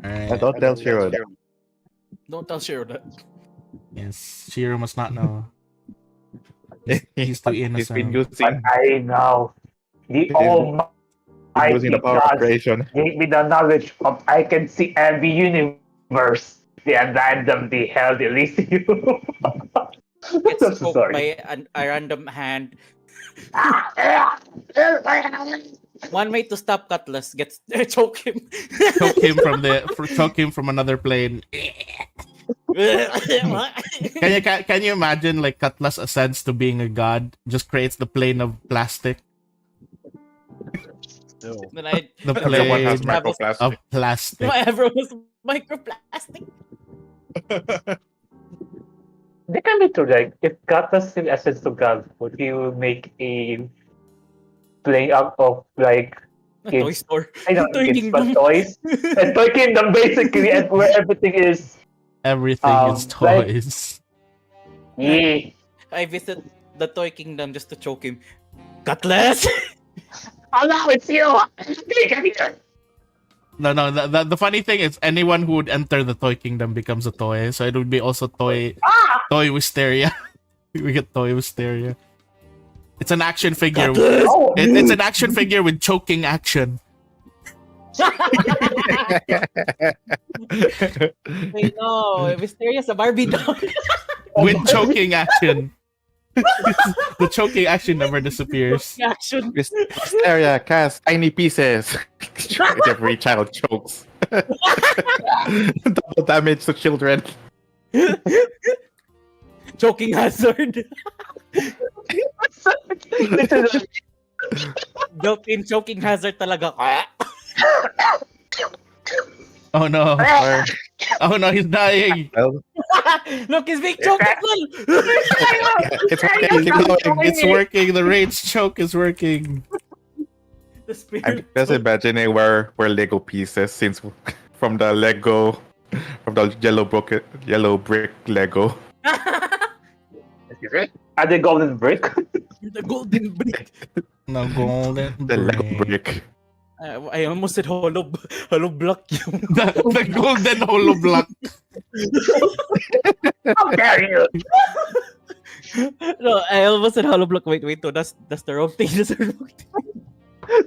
Alright. Don't tell Shiro that. Don't tell Shiro that. Yes, Shiro must not know. He's too He's been innocent. using, I know. The He's been Almighty using the power of God creation. gave me the knowledge of I can see every universe. The randomly held Elysium. Gets I'm so choked sorry. by a random hand. One way to stop Cutlass gets choke him. Choke him from another plane. Can you imagine like Cutlass ascends to being a god, just creates the plane of plastic, Then the Everyone has plane microplastic. of plastic. everyone was microplastic. They can be true. Like if Gatas in essence to God, would you make a play out of like A toy kids? store. I don't know Toy kids, but Kingdom. toys. A toy kingdom basically, and where everything is. Everything is Like- toys. Yeah. I visit the Toy Kingdom just to choke him. Cutlass! Oh no, it's you! Come here. No. The funny thing is, anyone who would enter the Toy Kingdom becomes a toy. So it would be also toy wisteria. We get toy wisteria. It's an action figure. Oh, It's an action figure with choking action. Wait, no. Mysterious a Barbie doll. With choking action. The choking action never disappears. Action. Hysteria cast tiny pieces. Every child chokes. Double damage to children. Choking hazard. Built-in choking hazard talaga. Oh no. Oh no, he's dying. Well, Look, he's being choked as well. it's working. It's working. The rage choke is working. The spirit. I'm just imagining where Lego pieces since from the yellow brick Lego. Are they golden brick? The golden brick. No golden. The Lego brick. brick. I almost said hollow block yung. The golden hollow block. How dare you? No, I almost said hollow block. Wait, no, that's the wrong thing. That's the wrong thing.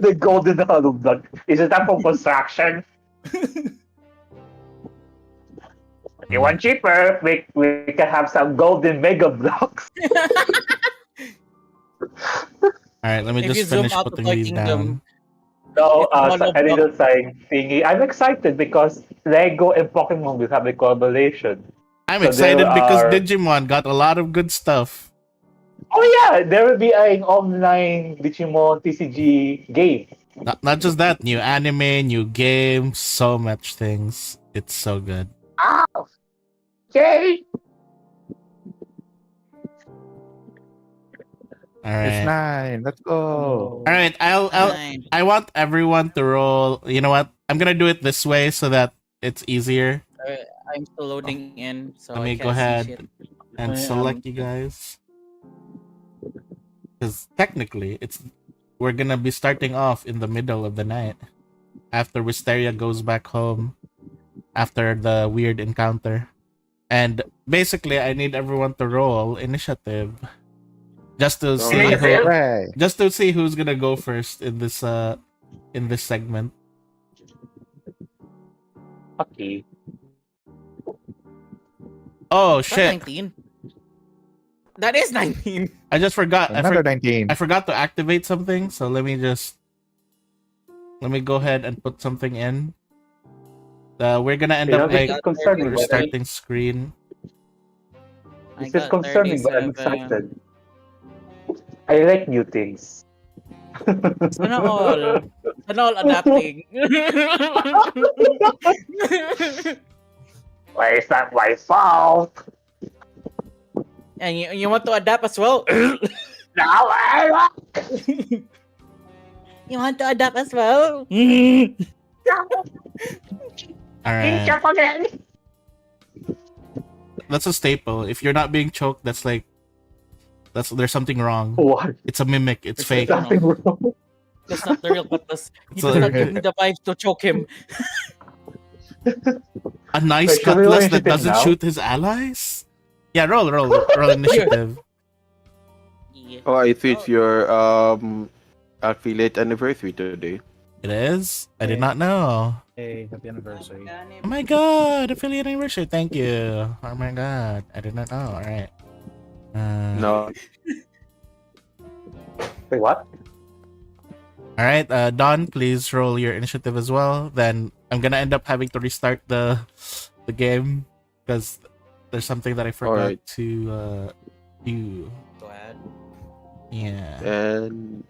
The golden hollow block. Is it that for construction? You want cheaper? We can have some golden mega blocks. Alright, let me If you just zoom finish out the putting Toy these Kingdom, down. No, Hollow a little block. side thingy. I'm excited because Lego and Pokemon will have a collaboration. I'm So excited there because are- Digimon got a lot of good stuff. Oh yeah, there will be an online Digimon TCG game. Not just that, new anime, new games, so much things. It's so good. Oh, yay! It's Alright. 9. Let's go. Alright, Fine. I want everyone to roll. You know what? I'm gonna do it this way so that it's easier. I'm still loading in, so Let I me can't go ahead see shit. and select you guys. Because technically, we're gonna be starting off in the middle of the night after Wisteria goes back home after the weird encounter. And basically, I need everyone to roll initiative just to see Hooray. who's gonna go first in this segment. Okay. Oh That's shit! 19. That is 19. I just forgot. Another 19. I forgot to activate something, so let me go ahead and put something in. We're gonna end You know, up like this is concerning, but restarting screen. I this is got concerning, but I'm 37. excited. I like new things. Sana all adapting. Why is that my fault? And you want to adapt as well? Now I You want to adapt as well? All right, again. that's a staple. If you're not being choked, there's something wrong. What? It's a mimic. It's It's fake. Nothing wrong. That's not the real Cutlass. He So- does not give me the vibes to choke him. A nice Wait, should we roll cutlass that initiative doesn't now? shoot his allies? Yeah, roll initiative. Yeah. Oh, I see it's your affiliate anniversary today. It is? I did Hey. not know. Hey, happy anniversary. Oh my god, affiliate anniversary. Thank you. Oh my god. I did not know. Alright. No, Wait, what? Alright, Don, please roll your initiative as well. Then I'm gonna end up having to restart the game because there's something that I forgot Alright. to do. To add Yeah. and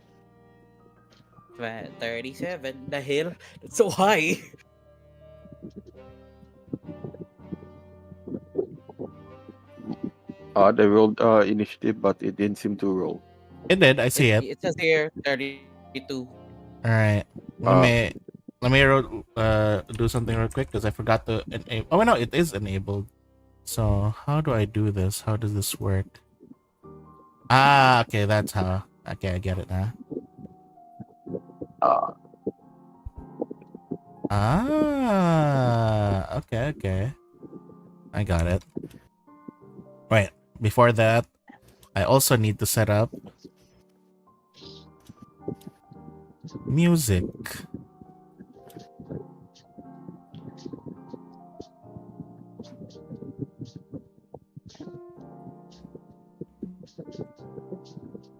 37. The hell? That's so high. they rolled initiative, but it didn't seem to roll. It did, I see it. It says here 32. Alright. Let me do something real quick because I forgot to enable. Oh no, it is enabled. So how do I do this? How does this work? Ah, okay, that's how. Okay, I get it now. Okay. I got it. Wait, before that, I also need to set up music.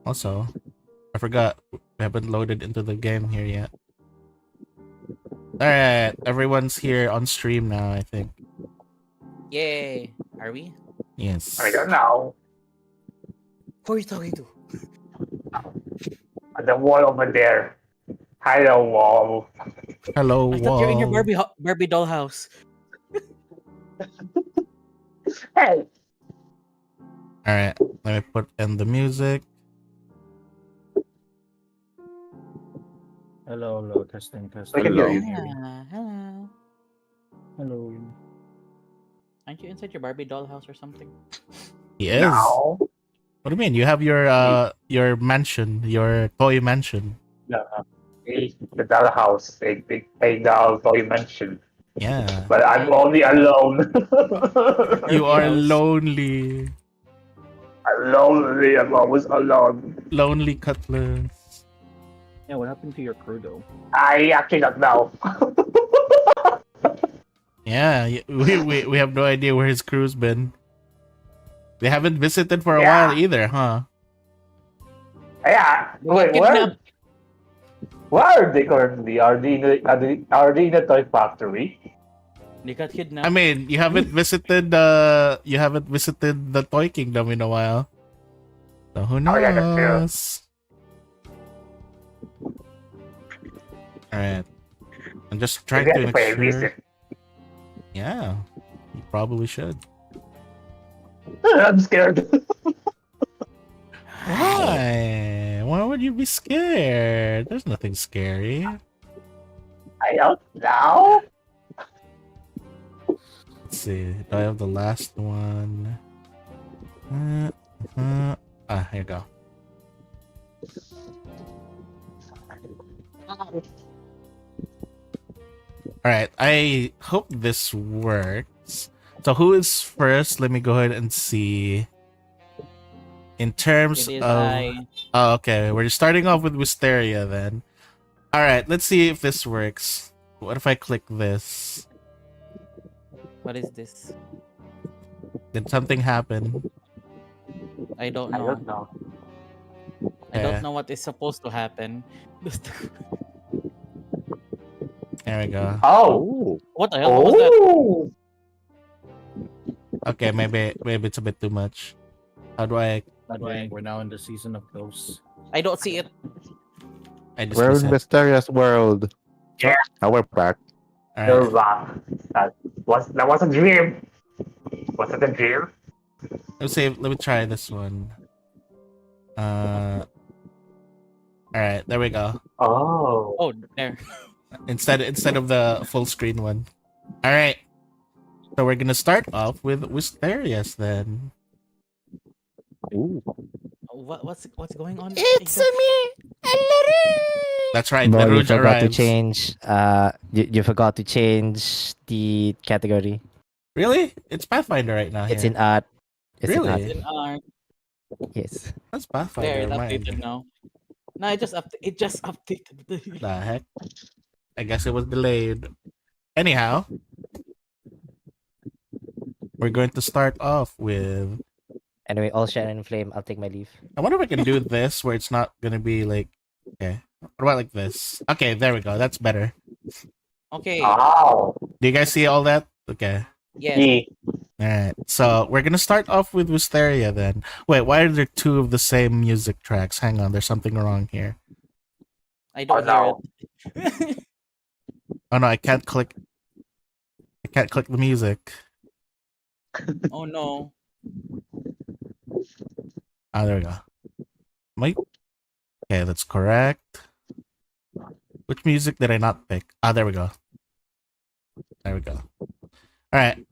Also, I forgot we haven't loaded into the game here yet. Alright, everyone's here on stream now, I think. Yay. Are we? Yes. I don't know. Who are you talking to? The wall over there. Hello, wall. Hello, I thought you're in your wall. Barbie doll house. Hey! Alright, let me put in the music. Hello, testing. I can hear Hello. you. Hello. Hello. Aren't you inside your Barbie doll house or something? He is. No. What do you mean? You have your mansion, your toy mansion. The doll house. A doll toy mentioned. Yeah. But I'm only alone. You are house. lonely. I'm lonely. I'm always alone. Lonely cutlass. Yeah, what happened to your crew though? I actually don't know. Yeah, we have no idea where his crew's been. They haven't visited for a Yeah. while either, huh? Yeah. Wait, Kidnapped. where are they currently? Are they in the toy factory? They got kidnapped. I mean, you haven't visited the Toy Kingdom in a while. So who knows? Oh, yeah, that's true. Alright. I'm just trying Maybe I to have to pay a make sure. visit. Yeah. You probably should. I'm scared. Why? Why would you be scared? There's nothing scary. I don't know. Let's see. Do I have the last one? Here you go. Alright, I hope this works. So who is first? Let me go ahead and see. In terms It is of... I. Oh, okay. We're starting off with Wisteria then. Alright, let's see if this works. What if I click this? What is this? Did something happen? I don't I know. don't know. I Yeah. don't know what is supposed to happen. There we go. Oh. What the hell? What was that? Oh. Okay, maybe it's a bit too much. How do I... By the way, we're now in the season of ghosts. I don't see it. I We're dismiss in it? Mysterious World. Yeah. Now we're back. You're Alright. back. That was a dream. Was it a dream? Let me try this one. Alright, there we go. Oh. Oh, there. Instead of the full screen one. Alright. So we're gonna start off with Wisterius then. Ooh. what's going on? It's me, That's right. No, the you Rouge forgot to arrives. change. You forgot to change the category. Really? It's Pathfinder right now It's here. in art. It's in art. Really? In art. Yes. That's There, Pathfinder. it on my updated end. now. No, it just updated. The heck? I guess it was delayed. Anyhow, we're going to start off with. Anyway, all shine and flame. I'll take my leave. I wonder if I can do this where it's not gonna be like. Okay. What about like this? Okay, there we go. That's better. Okay. Oh. Do you guys see all that? Okay. Yes. Yeah. Alright. So we're gonna start off with Wisteria then. Wait, why are there two of the same music tracks? Hang on, there's something wrong here. I don't no. hear it. Oh no, I can't click the music. Oh no. Ah, there we go. Wait. Okay, that's correct. Which music did I not pick? Ah, there we go. There we go. Alright.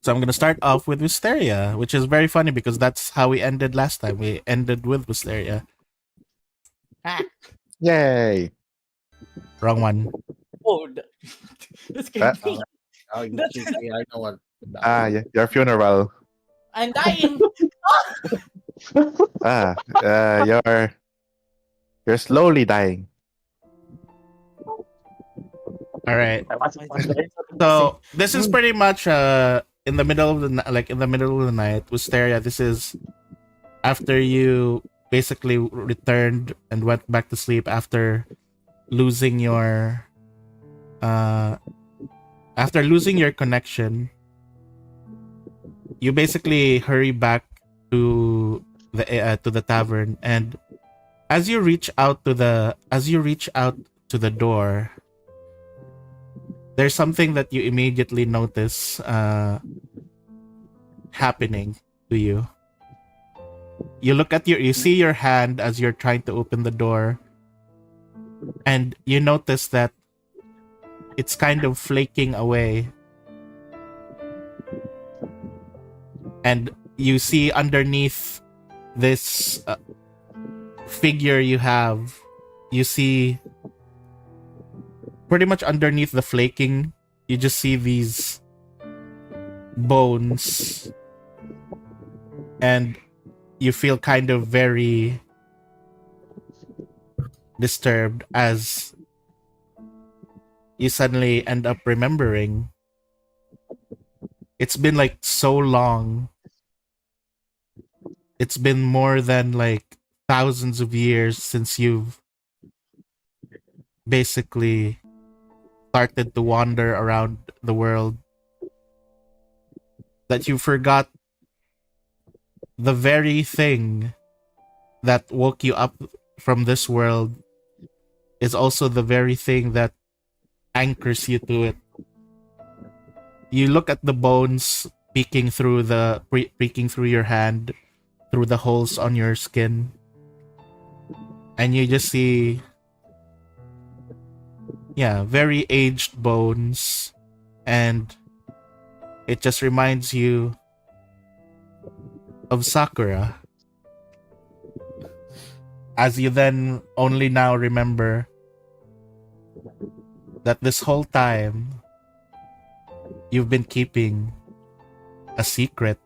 So I'm gonna start off with Wisteria, which is very funny because that's how we ended last time. We ended with Wisteria. Yay! Wrong one. Oh, that's scared me. Oh, you That's- should say, I know what. Yeah, your funeral. I'm dying. You're slowly dying. Alright. I was wondering. So this is pretty much in the middle of the night, Wisteria. This is after you basically returned and went back to sleep after losing your connection. You basically hurry back to the tavern, and as you reach out to the door, there's something that you immediately notice happening to you. You see your hand as you're trying to open the door, and you notice that it's kind of flaking away. And you see underneath this figure you have, you see pretty much underneath the flaking, you just see these bones, and you feel kind of very disturbed as you suddenly end up remembering it's been like so long. It's been more than like thousands of years since you've basically started to wander around the world, that you forgot the very thing that woke you up from this world is also the very thing that anchors you to it. You look at the bones peeking through your hand, through the holes on your skin, and you just see very aged bones, and it just reminds you of Sakura, as you then only now remember that this whole time you've been keeping a secret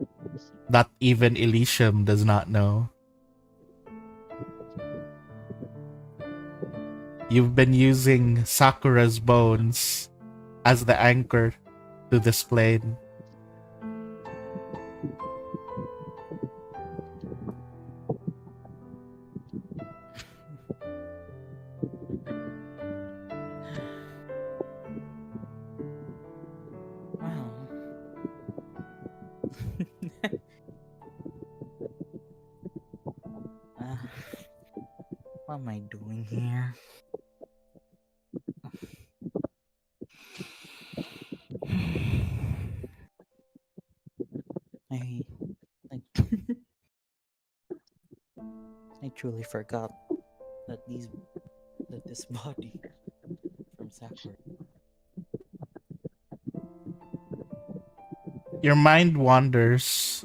that even Elysium does not know. You've been using Sakura's bones as the anchor to this plane. Wow. What am I doing here? I, I, I truly forgot that this body from Sakura. Your mind wanders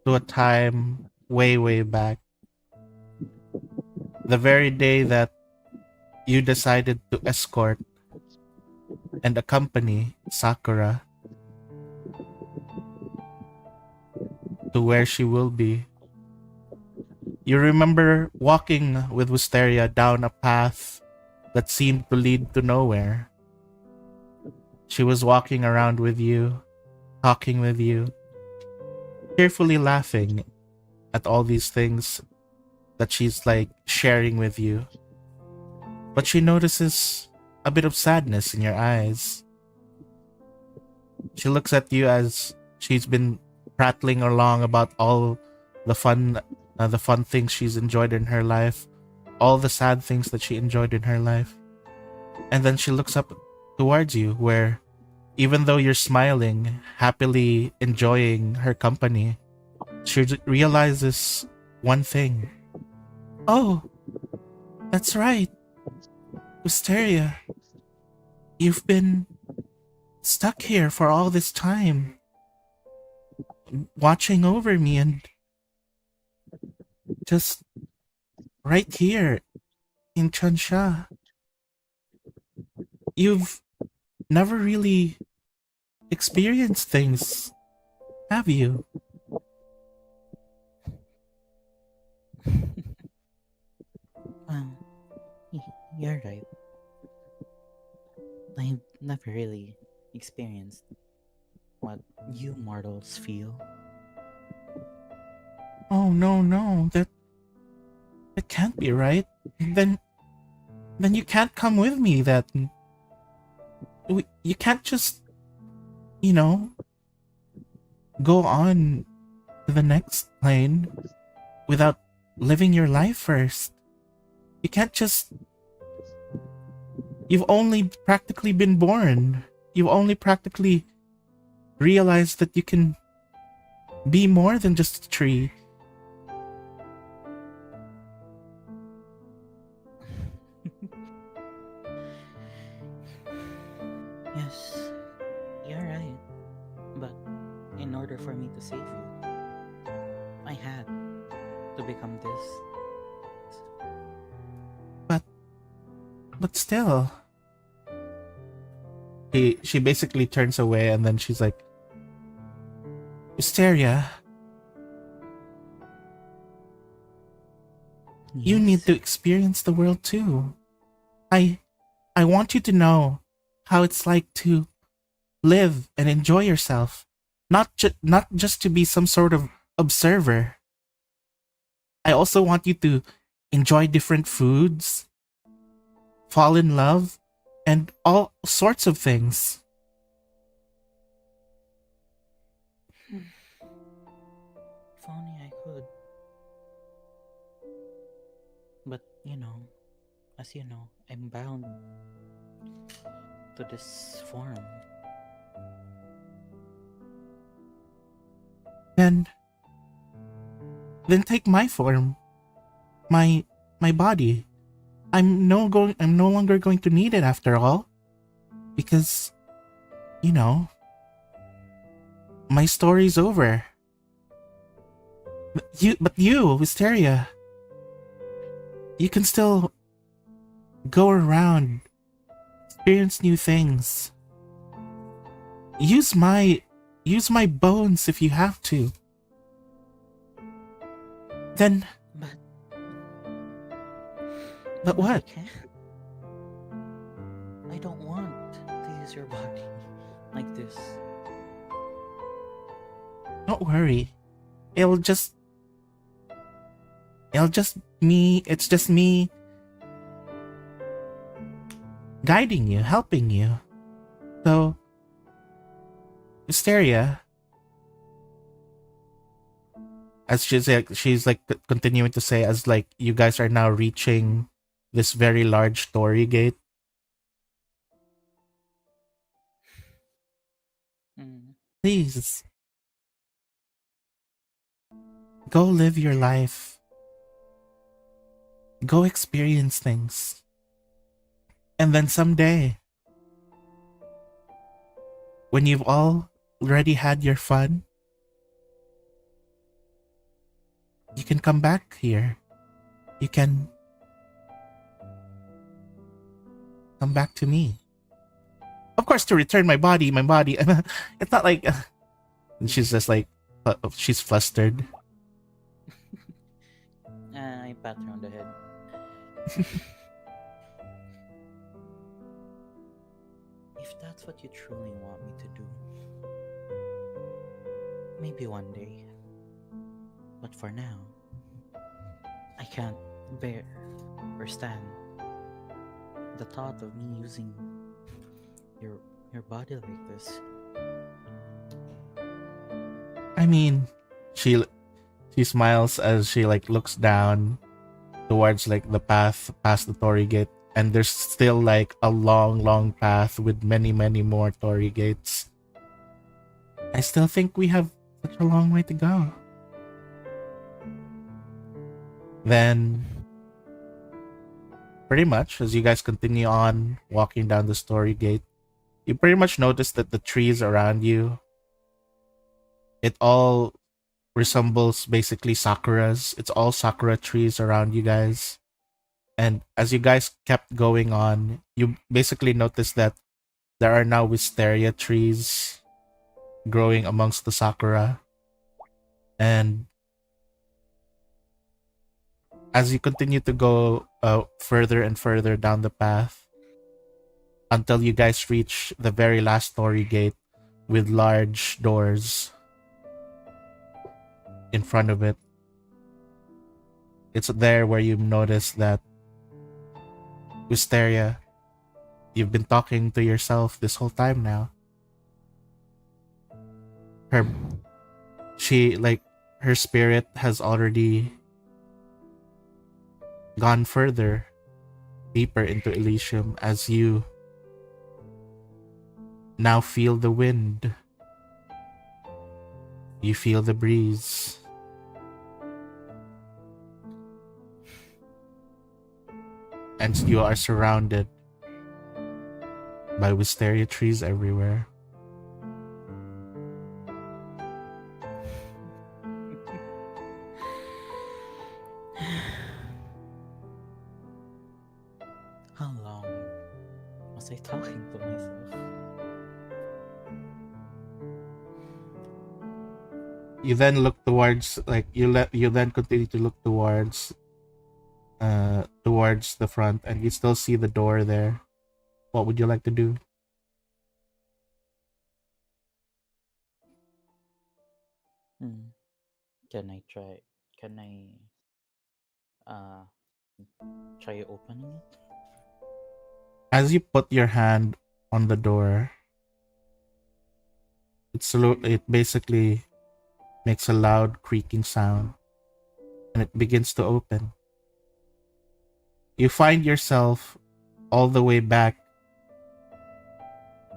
to a time way, way back. The very day that you decided to escort and accompany Sakura to where she will be. You remember walking with Wisteria down a path that seemed to lead to nowhere. She was walking around with you, talking with you, cheerfully laughing at all these things that she's like sharing with you. But she notices a bit of sadness in your eyes. She looks at you as she's been prattling along about all the fun things she's enjoyed in her life, all the sad things that she enjoyed in her life. And then she looks up towards you where, even though you're smiling, happily enjoying her company, she realizes one thing. Oh, that's right. Wisteria, you've been stuck here for all this time, watching over me, and just right here in Chansha. You've never really experienced things, have you? Well, you're right. I've never really experienced what you mortals feel. Oh no, that can't be right. Then you can't come with me. You can't just, go on to the next plane without living your life first. You can't just. You've only practically been born. You've only practically realized that you can be more than just a tree. Yes, you're right. But in order for me to save you, I had to become this. But still. She basically turns away and then she's like, Hysteria, you need to experience the world too. I want you to know how it's like to live and enjoy yourself, not just to be some sort of observer. I also want you to enjoy different foods, fall in love, and all sorts of things. If only I could. But, as you know, I'm bound to this form. Then take my form, my body. I'm no longer going to need it after all, because, my story's over. But you, Wisteria, you can still go around, experience new things. Use my bones if you have to. Then. But what? I can't. I don't want to use your body like this. Don't worry. It's just me guiding you, helping you. So, Hysteria, as she's like continuing to say, as like you guys are now reaching this very large story gate. Please, go live your life. Go experience things. And then someday, when you've already had your fun, You can come back here. You can come back to me. Of course, to return my body. It's not like and she's just like she's flustered. I pat her on the head. If that's what you truly want me to do, maybe one day. But for now, I can't bear or stand the thought of me using your body like this. I mean, she smiles as she like looks down towards like the path past the Torii gate, and there's still like a long path with many more Torii gates. I still think we have such a long way to go. Then, pretty much as you guys continue on walking down the Torii gate, you pretty much notice that the trees around you, it all resembles basically sakuras. It's all sakura trees around you guys. And as you guys kept going on, you basically noticed that there are now wisteria trees growing amongst the sakura. And as you continue to go further and further down the path, until you guys reach the very last Torii gate with large doors in front of it. It's there where you notice that Wisteria, you've been talking to yourself this whole time now. Her spirit has already gone further, deeper into Elysium as you now feel the wind. You feel the breeze. And you are surrounded by wisteria trees everywhere. How long was I talking to myself? You then look towards, you then continue to look towards the front, and you still see the door there. What would you like to do? Can I try? Can I try opening it? As you put your hand on the door, it basically makes a loud creaking sound, and it begins to open. You find yourself all the way back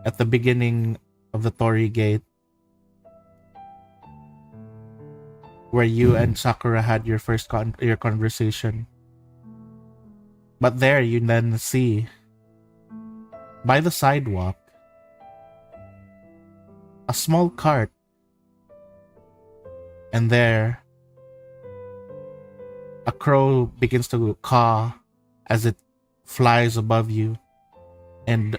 at the beginning of the Torii gate, where you and Sakura had your first your conversation. But there you then see, by the sidewalk, a small cart. And there, a crow begins to caw as it flies above you and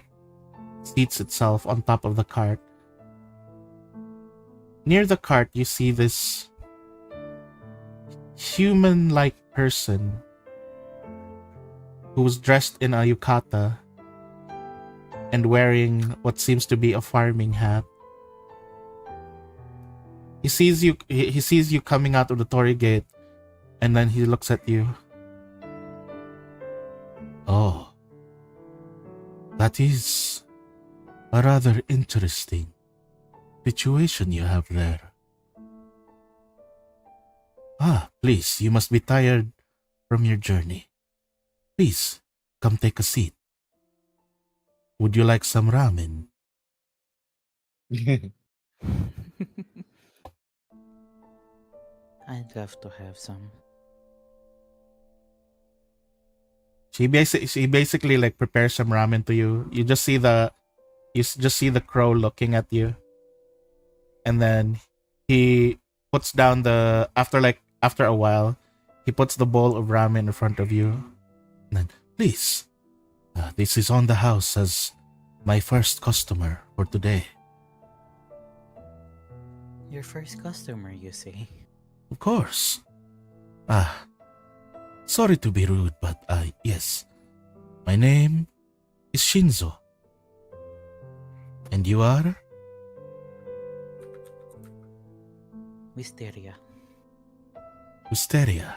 seats itself on top of the cart. Near the cart, you see this human-like person who was dressed in a yukata and wearing what seems to be a farming hat. He sees you coming out of the Torii gate, and then he looks at you. Oh, that is a rather interesting situation you have there. Please, you must be tired from your journey. Please, come take a seat. Would you like some ramen? I'd love to have some. She basically like prepares some ramen to you. You just see the crow looking at you, and then he puts down after like after a while, he puts the bowl of ramen in front of you. And then, please, this is on the house as my first customer for today. Your first customer, you say? Of course. Sorry to be rude, but yes. My name is Shinzo. And you are? Wisteria. Wisteria.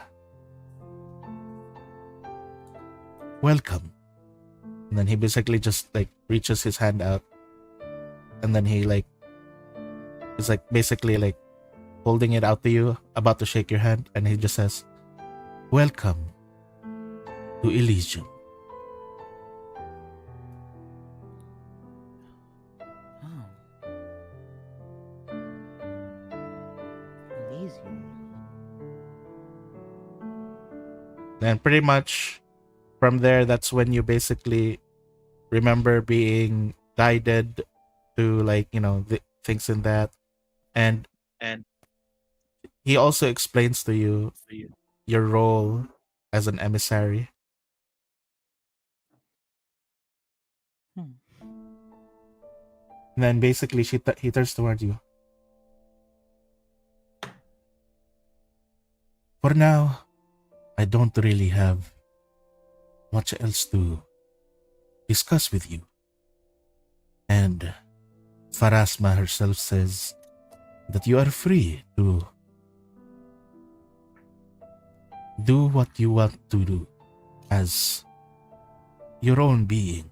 Welcome. And then he basically just like reaches his hand out. And then he is like basically like holding it out to you, about to shake your hand, and he just says, "Welcome to Elysium." Oh. Elysium. And pretty much from there, that's when you basically remember being guided to the things in that. And he also explains to you your role as an emissary. Hmm. And then basically he turns towards you. For now, I don't really have much else to discuss with you. And Pharasma herself says that you are free to do what you want to do as your own being.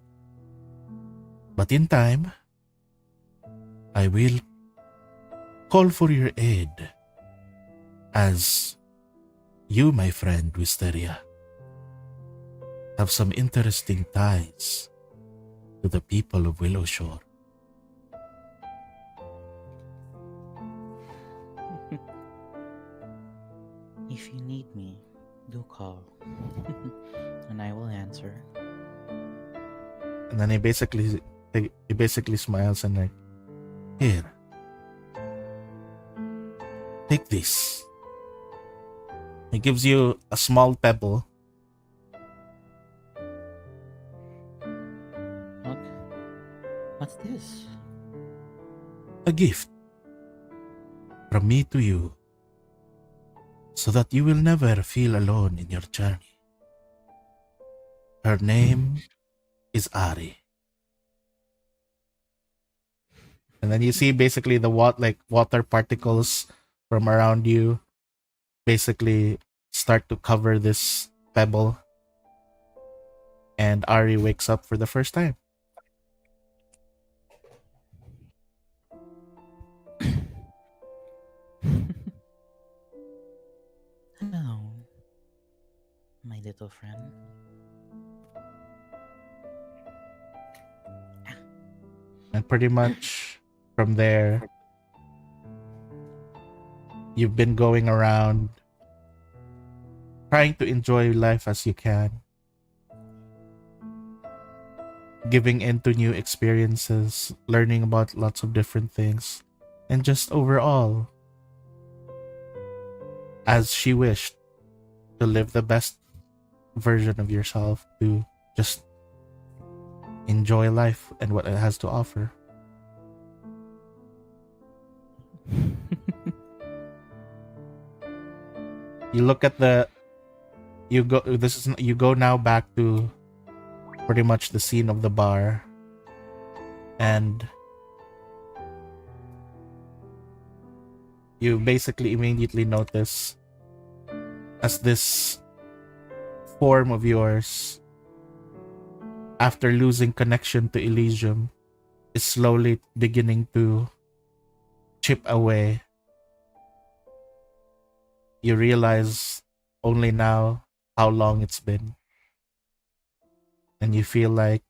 But in time, I will call for your aid as you, my friend Wisteria, have some interesting ties to the people of Willowshore. If you need me, do call. And I will answer. And then he basically smiles and like, here, take this. He gives you a small pebble. What? What's this? A gift from me to you, so that you will never feel alone in your journey. Her name is Ari. And then you see basically the water particles from around you basically start to cover this pebble. And Ari wakes up for the first time. Hello, my little friend. And pretty much from there, you've been going around trying to enjoy life as you can, giving into new experiences, learning about lots of different things, and just overall, as she wished, to live the best version of yourself, to just enjoy life and what it has to offer. You look at you go now back to pretty much the scene of the bar, and you basically immediately notice as this form of yours, after losing connection to Elysium, is slowly beginning to chip away. You realize only now how long it's been. And you feel like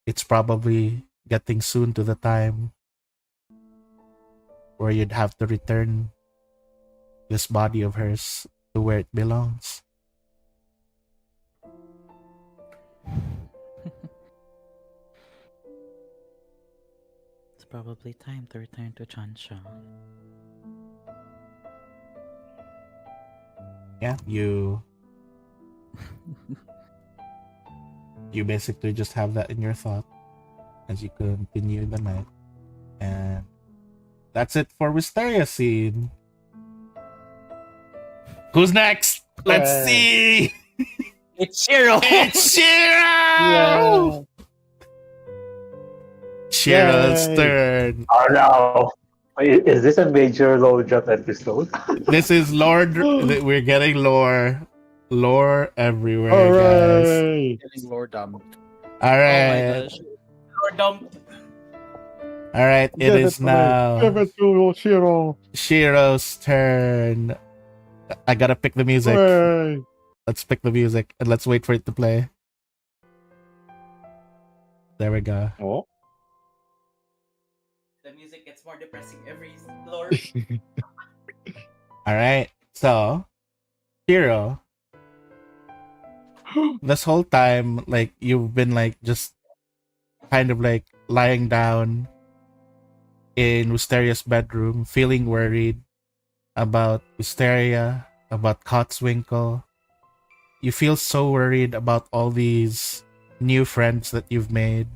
it's probably getting soon to the time where you'd have to return this body of hers to where it belongs. It's probably time to return to Chansha. yeah, you basically just have that in your thought as you continue the night. And that's it for Wisteria scene. Who's next? Let's see. It's Shiro! It's Shiro! Shiro's Yay. turn. Oh no! Is this a major low jump episode? This is Lord. We're getting lore. Lore everywhere, guys. Hooray! Getting lore dumped. All Oh my right. gosh. Lord dump. All right. It is Give now it to Shiro. Shiro's turn. I gotta pick the music. Hooray! Let's pick the music and let's wait for it to play. There we go. Oh. The music gets more depressing every lore. All right. So, Shiro, this whole time, like, you've been, like, just kind of, like, lying down in Wisteria's bedroom, feeling worried about Wisteria, about Cotswinkle. You feel so worried about all these new friends that you've made.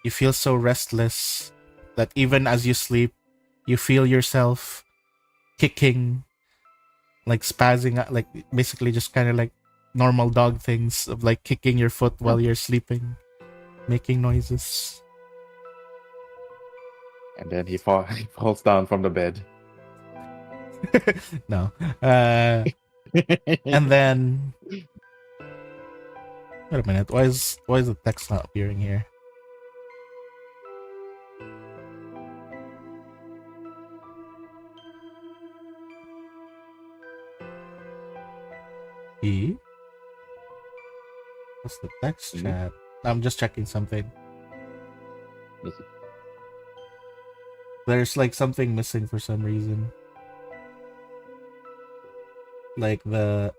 You feel so restless that even as you sleep, you feel yourself kicking, like spazzing, like basically just kind of like normal dog things of like kicking your foot while you're sleeping, making noises. And then he falls down from the bed. No. And then wait a minute, why is the text not appearing here? E? What's the text Mhm. chat? I'm just checking something. There's like something missing for some reason. Like the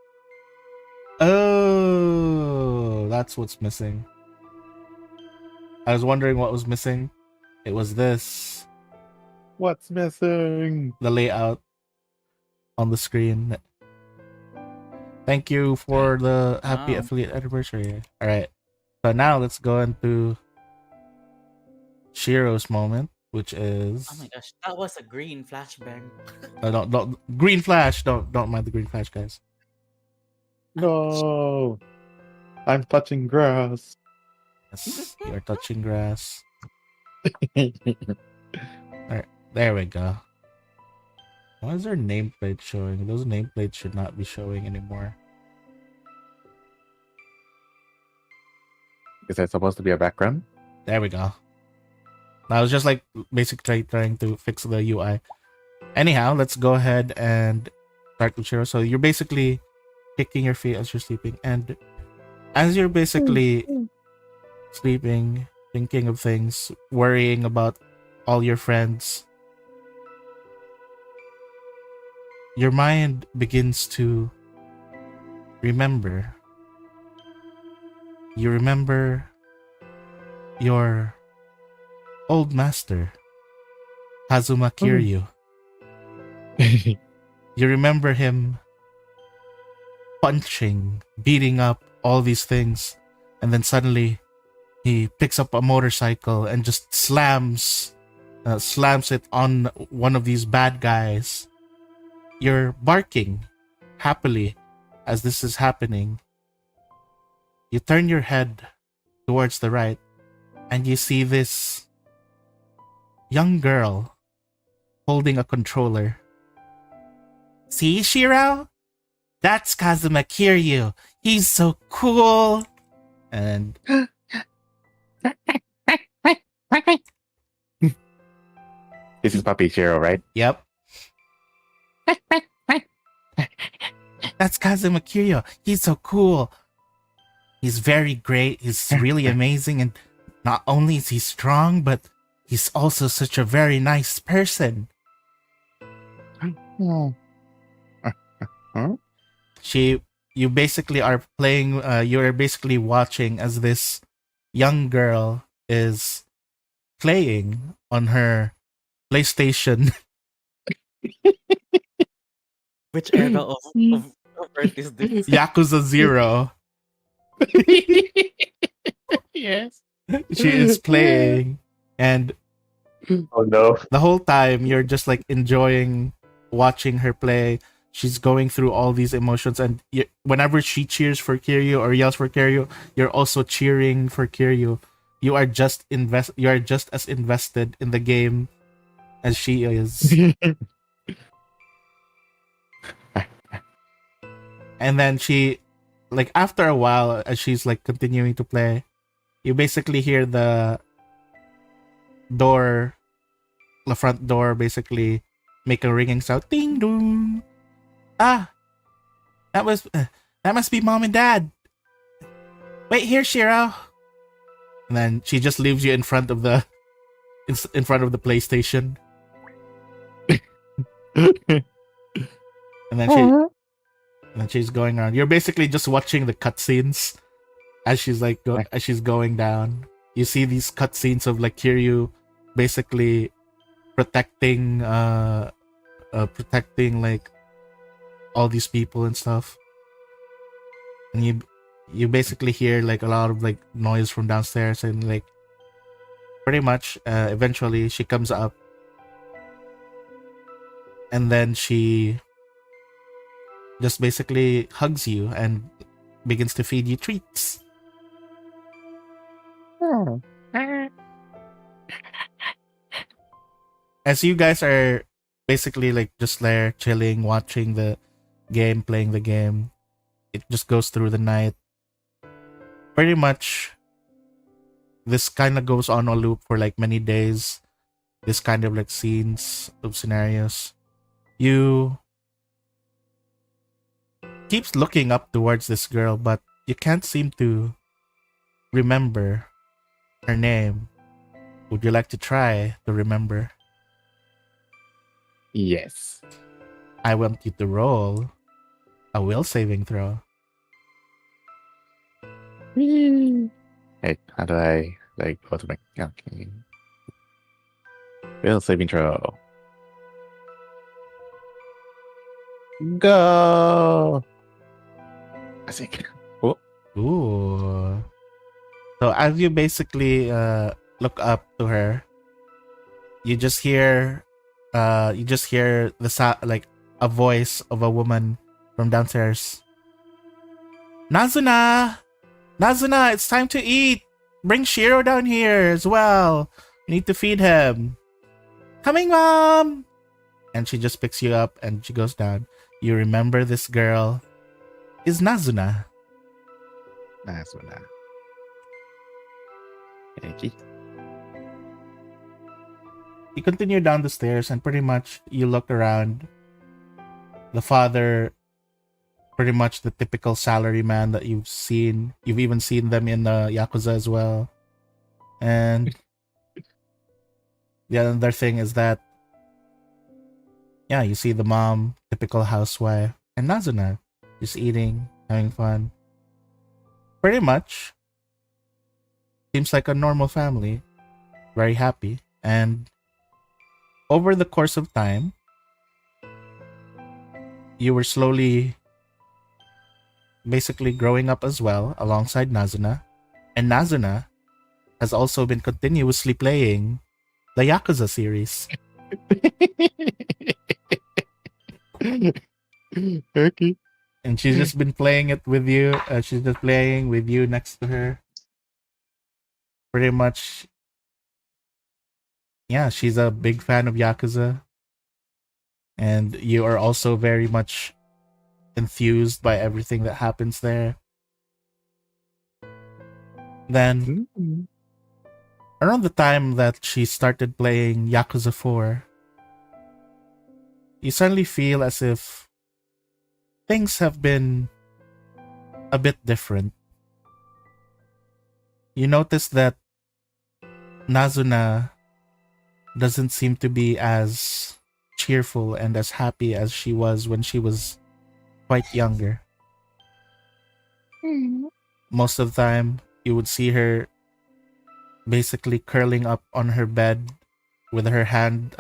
oh, that's what's missing. I was wondering what was missing. It was this, What's missing? the layout on the screen. Thank you for the happy Wow. affiliate anniversary. All right, so now let's go into Shiro's moment, which is Oh my gosh, that was a green flashbang. don't green flash. Don't mind the green flash, guys. No. I'm touching grass. Yes, you're touching grass. There we go. Why is there nameplate showing? Those nameplates should not be showing anymore. Is that supposed to be a background? There we go. I was just like basically trying to fix the UI. Anyhow, let's go ahead and start with Shiro. So you're basically kicking your feet as you're sleeping, and as you're basically sleeping, thinking of things, worrying about all your friends, your mind begins to remember. You remember your old master, Kazuma Kiryu. You remember him punching, beating up all these things, and then suddenly he picks up a motorcycle and just slams it on one of these bad guys. You're barking happily as this is happening. You turn your head towards the right and you see this young girl holding a controller. See, Shiro? That's Kazuma Kiryu. He's so cool. And This is Puppy Shiro, right? yep. That's Kazuma Kiryu. He's so cool. He's very great. He's really amazing. And not only is he strong, but he's also such a very nice person. Huh? You basically are playing, you're basically watching as this young girl is playing on her PlayStation Which era of Earth is this? Yakuza 0. Yes. She is playing, and Oh no. the whole time you're just like enjoying watching her play. She's going through all these emotions, and whenever she cheers for Kiryu or yells for Kiryu, you're also cheering for Kiryu. You are just as invested in the game as she is. And then she, like, after a while, as she's like continuing to play, you basically hear the front door basically make a ringing sound. Ding dong. Ah, that must be mom and dad. Wait here, Shiro. And then she just leaves you in front of the PlayStation. And then she's going around. You're basically just watching the cutscenes as she's like as she's going down. You see these cutscenes of like Kiryu basically protecting like all these people and stuff. And you basically hear like a lot of like noise from downstairs, and like pretty much eventually she comes up, and then she just basically hugs you and begins to feed you treats. As you guys are basically like just there chilling, watching the game, playing the game, it just goes through the night. Pretty much this kind of goes on a loop for like many days. This kind of like scenes of scenarios. You keeps looking up towards this girl, but you can't seem to remember her name. Would you like to try to remember? Yes. I want you to roll a will saving throw. Hey, how do I like go to my okay. Will saving throw. Go. I think. Oh, Ooh. So as you basically look up to her, you just hear like a voice of a woman from downstairs. Nazuna! Nazuna, it's time to eat! Bring Shiro down here as well. We need to feed him. Coming, Mom! And she just picks you up and she goes down. You remember this girl is Nazuna. that's what I. Thank you. You continue down the stairs and pretty much you look around. The father, pretty much the typical salaryman that you've seen. You've even seen them in Yakuza as well. And the other thing is that, yeah, you see the mom, typical housewife, and Nazuna just eating, having fun. Pretty much seems like a normal family, very happy. And over the course of time, you were slowly basically growing up as well alongside Nazuna. And Nazuna has also been continuously playing the Yakuza series. Okay. And she's just been playing it with you. She's just playing with you next to her. Pretty much, yeah, she's a big fan of Yakuza. And you are also very much enthused by everything that happens there. Then, around the time that she started playing Yakuza 4, you suddenly feel as if things have been a bit different. You notice that Nazuna doesn't seem to be as cheerful and as happy as she was when she was quite younger. Most of the time, you would see her basically curling up on her bed with her hand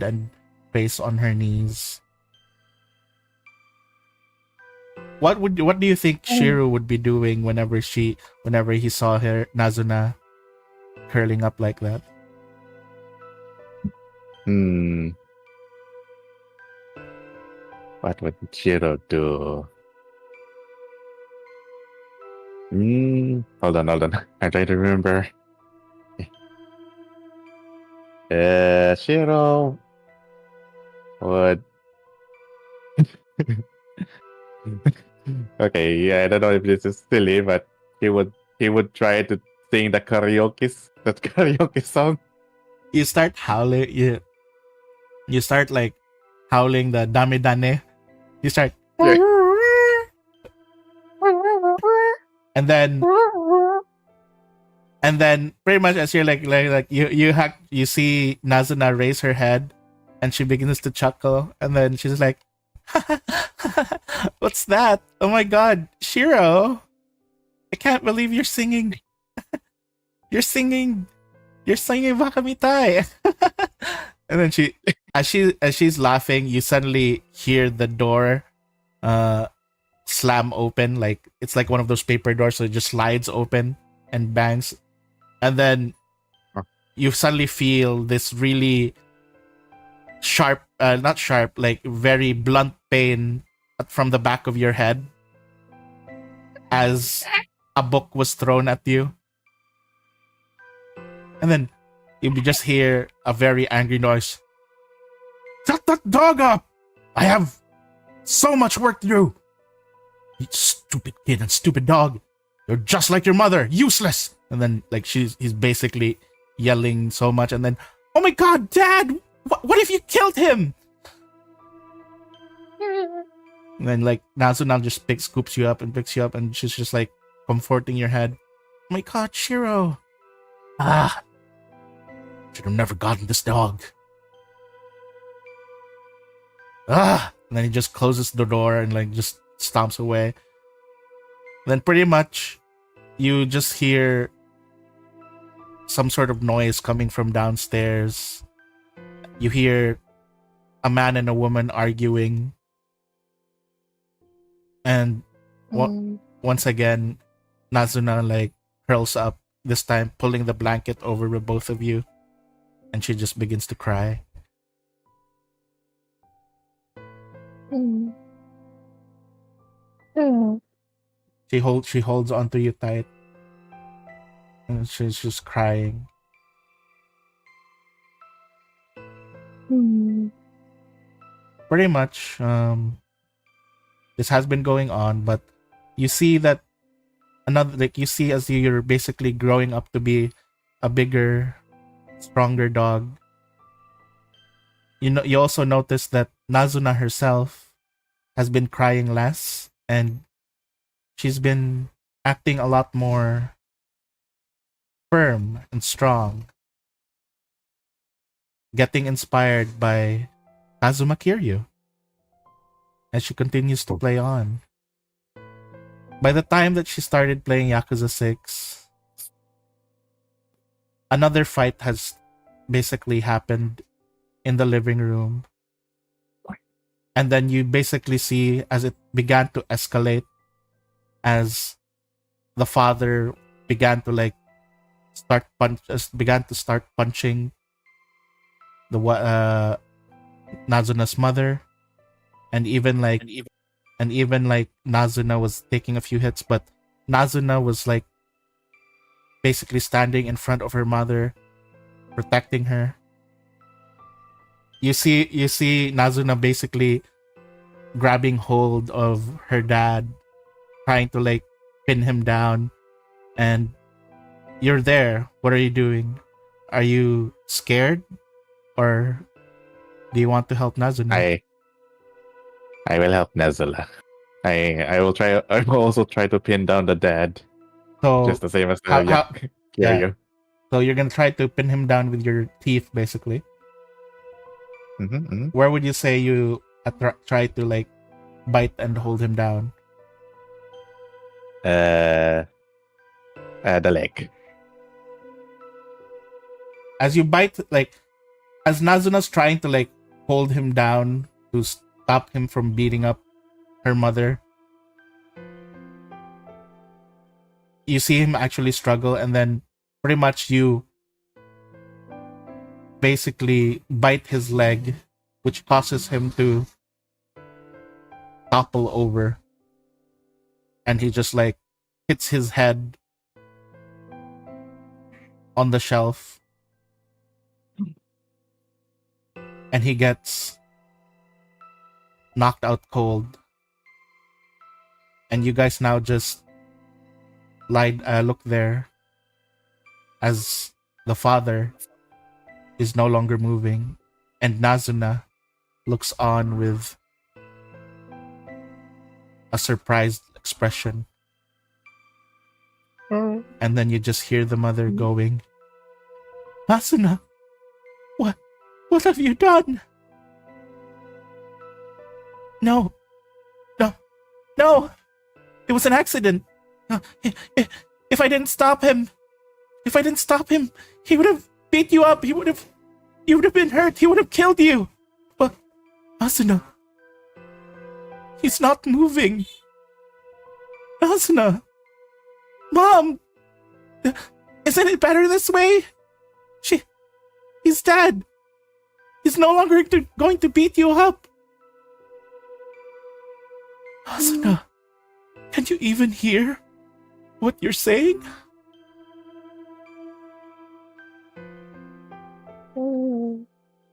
and face on her knees. what do you think Shiro would be doing whenever he saw her Nazuna curling up like that? What would Shiro do? Hold on. I'm trying to remember. Shiro would. Okay, yeah, I don't know if this is silly, but he would try to sing that karaoke song. You start howling. You start like howling the dame dane. You start, Yeah. and then pretty much as you're like you see Nazuna raise her head, and she begins to chuckle, and then she's like, "What's that? Oh my God, Shiro! I can't believe you're singing. You're singing Bakamitai." And then as she's laughing, you suddenly hear the door slam open, like it's like one of those paper doors, so it just slides open and bangs. And then you suddenly feel this really sharp, not sharp, like very blunt pain from the back of your head as a book was thrown at you. And then you just hear a very angry noise. Shut that dog up! I have so much work to do! You stupid kid and stupid dog. You're just like your mother, useless! And then like he's basically yelling so much, and then, oh my God, Dad! What if you killed him? And then like Nazuna just scoops you up and picks you up, and she's just like comforting your head. Oh my God, Shiro! Should have never gotten this dog. And then he just closes the door and like just stomps away. And then pretty much you just hear some sort of noise coming from downstairs. You hear a man and a woman arguing. And once again, Nazuna like curls up, this time pulling the blanket over with both of you. And she just begins to cry. She holds onto you tight. And she's just crying. Pretty much, this has been going on, but you see that you see as you're basically growing up to be a bigger, stronger dog. You also notice that Nazuna herself has been crying less, and she's been acting a lot more firm and strong, getting inspired by Kazuma Kiryu as she continues to play on. By the time that she started playing Yakuza 6, another fight has basically happened in the living room. And then you basically see as it began to escalate, as the father began to start punching the Nazuna's mother, and even Nazuna was taking a few hits, but Nazuna was like basically standing in front of her mother, protecting her. You see Nazuna basically grabbing hold of her dad, trying to like pin him down, and you're there. What are you doing? Are you scared, or do you want to help Nazuna? I will help Nazula. I will try. I will also try to pin down the dad, So just the same as yeah. Kiryu. So you're gonna try to pin him down with your teeth, basically. Where would you say you try to like bite and hold him down? The leg. As you bite, like as Nazuna's trying to like hold him down to stop him from beating up her mother, you see him actually struggle, and then pretty much you basically bite his leg, which causes him to topple over, and he just like hits his head on the shelf, and he gets knocked out cold. And you guys now just look there as the father is no longer moving, and Nazuna looks on with a surprised expression. And then you just hear the mother going, Nazuna, what have you done? No, it was an accident. If I didn't stop him, he would have beat you up. You would have been hurt. He would have killed you. But Asuna, he's not moving. Asuna, Mom, isn't it better this way? He's dead. He's no longer going to beat you up. Asuna, can you even hear what you're saying?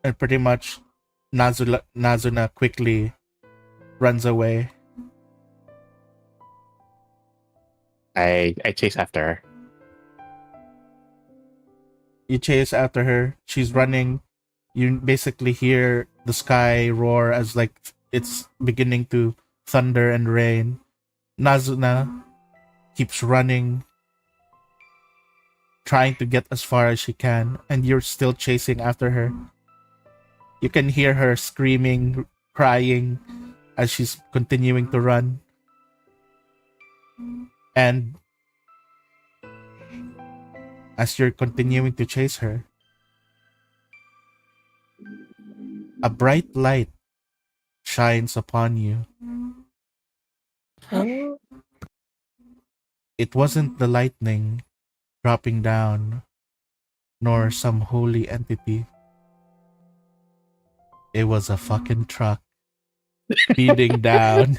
And pretty much Nazuna quickly runs away. I chase after her. You chase after her. She's running. You basically hear the sky roar as like it's beginning to thunder and rain. Nazuna keeps running, trying to get as far as she can, and you're still chasing after her. You can hear her screaming, crying as she's continuing to run. And as you're continuing to chase her, a bright light shines upon you. It wasn't the lightning dropping down, nor some holy entity. It was a fucking truck speeding down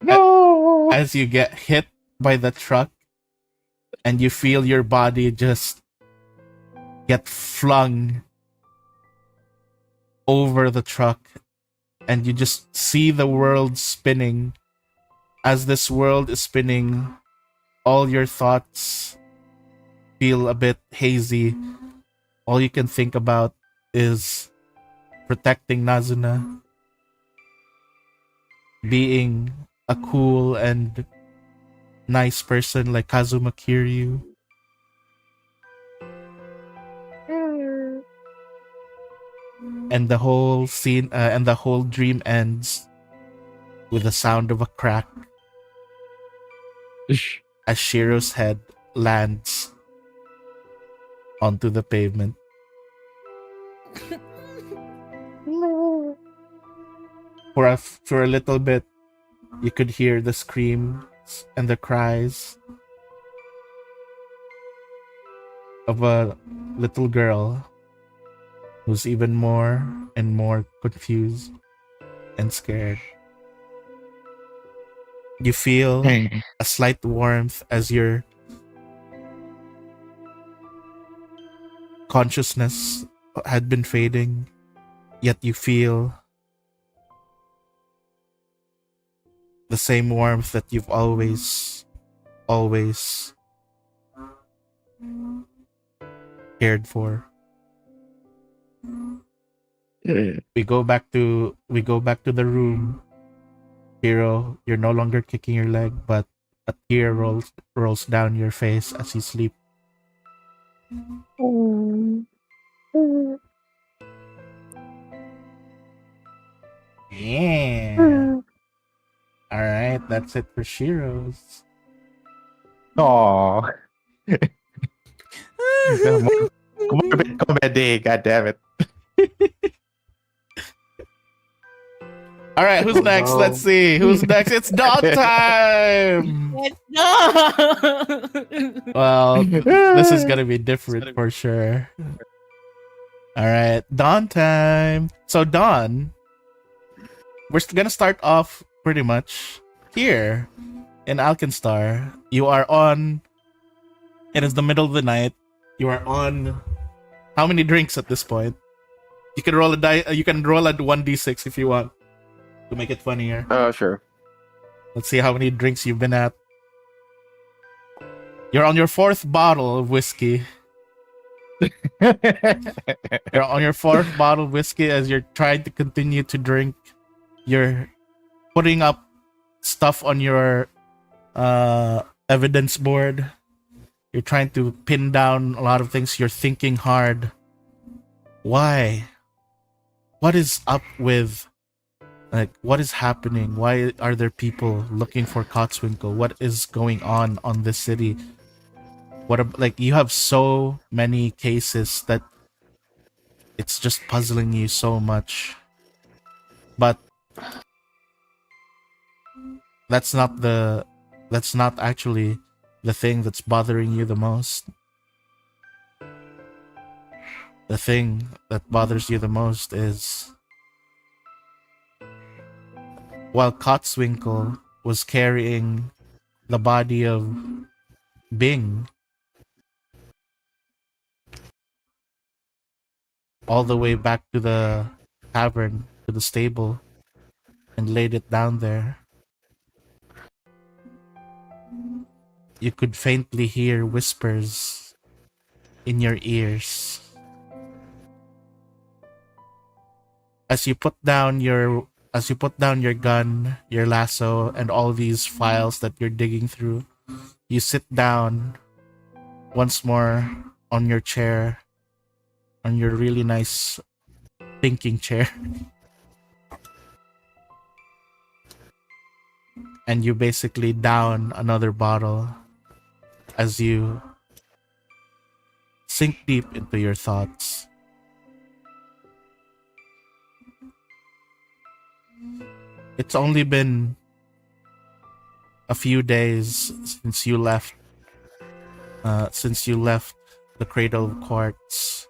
No! as you get hit by the truck, and you feel your body just get flung over the truck, and you just see the world spinning. As this world is spinning, all your thoughts feel a bit hazy. All you can think about is protecting Nazuna, being a cool and nice person like Kazuma Kiryu. And the whole scene and the whole dream ends with the sound of a crack as Shiro's head lands onto the pavement. For a little bit, you could hear the screams and the cries of a little girl who's even more and more confused and scared. You feel a slight warmth as your consciousness had been fading, yet you feel the same warmth that you've always cared for. We go back to the room. Hiro, you're no longer kicking your leg, but a tear rolls down your face as you sleep. Yeah. All right, that's it for Shiro's. Aww. Morbid comedy, god damn it. All right, who's Oh, next? no. Let's see. Who's next? It's Dawn time. No! Well, this is gonna be different for sure. All right, Dawn time. So Dawn, we're gonna start off pretty much here in Alkenstar. You are on. It is the middle of the night. You are on. How many drinks at this point? You can roll a die. You can roll a 1d6 if you want to make it funnier. Sure. Let's see how many drinks you've been at. You're on your fourth bottle of whiskey. You're on your fourth bottle of whiskey as you're trying to continue to drink. You're putting up stuff on your evidence board. You're trying to pin down a lot of things. You're thinking hard. Why? What is up with, like, what is happening? Why are there people looking for Cotswinkle? What is going on this city? Like, you have so many cases that it's just puzzling you so much. But that's not actually the thing that's bothering you the most. The thing that bothers you the most is while Cotswinkle was carrying the body of Bing all the way back to the tavern, to the stable, and laid it down there, you could faintly hear whispers in your ears. As you put down your gun, your lasso, and all these files that you're digging through, you sit down once more on your chair, on your really nice thinking chair. And you basically down another bottle as you sink deep into your thoughts. It's only been a few days since you left the Cradle of Quartz.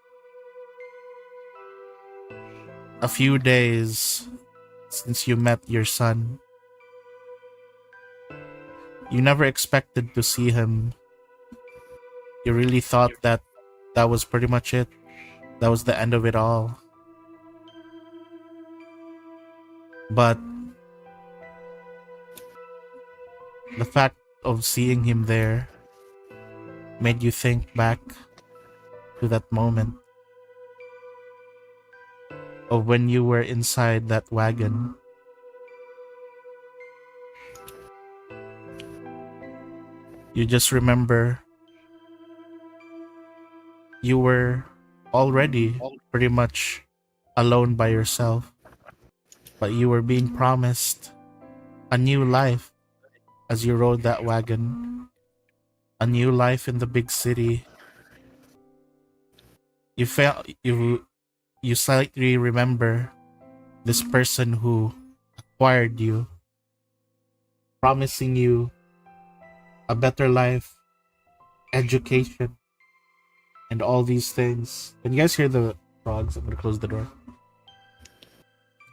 A few days since you met your son. You never expected to see him. You really thought that was pretty much it. That was the end of it all. But the fact of seeing him there made you think back to that moment of when you were inside that wagon. You just remember you were already pretty much alone by yourself, but you were being promised a new life as you rode that wagon, a new life in the big city. You slightly remember this person who acquired you, promising you a better life, education, and all these things. Can you guys hear the frogs? I'm gonna close the door.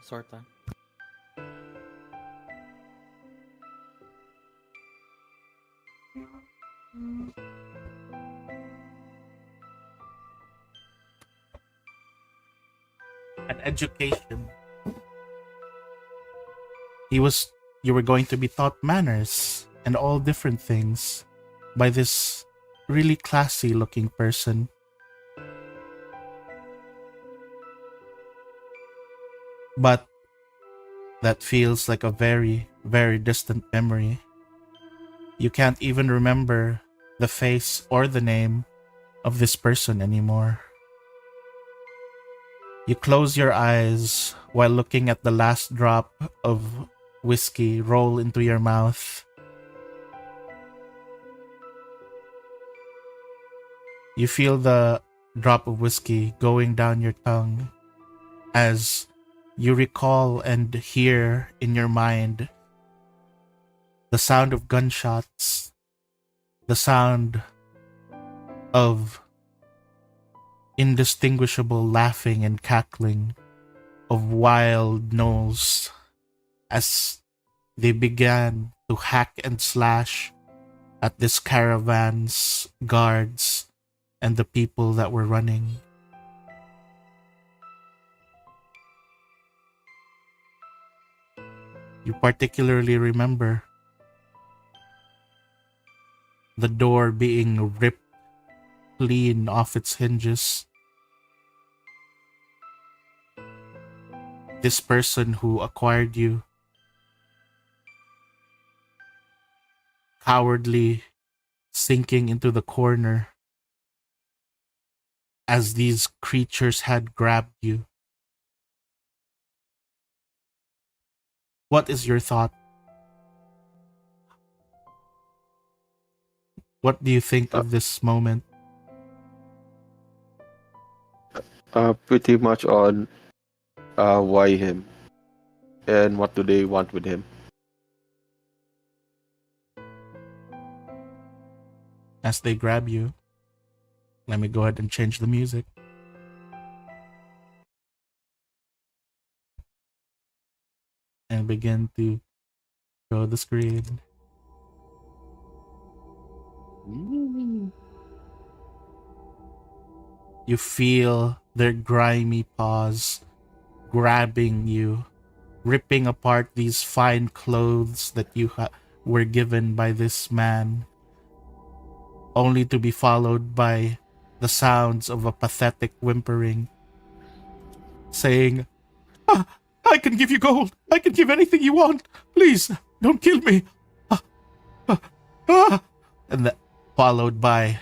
Sorta. An education. You were going to be taught manners and all different things by this really classy looking person. But that feels like a very, very distant memory. You can't even remember the face or the name of this person anymore. You close your eyes while looking at the last drop of whiskey roll into your mouth. You feel the drop of whiskey going down your tongue as You recall and hear in your mind the sound of gunshots, the sound of indistinguishable laughing and cackling of wild gnolls as they began to hack and slash at this caravan's guards and the people that were running. You particularly remember the door being ripped clean off its hinges. This person who acquired you cowardly sinking into the corner as these creatures had grabbed you. What is your thought? What do you think of this moment? Pretty much on why him and what do they want with him. As they grab you, let me go ahead and change the music. And begin to show the screen. You feel their grimy paws grabbing you, ripping apart these fine clothes that you were given by this man, only to be followed by the sounds of a pathetic whimpering, saying, "Ah, I can give you gold. I can give anything you want. Please, don't kill me." And followed by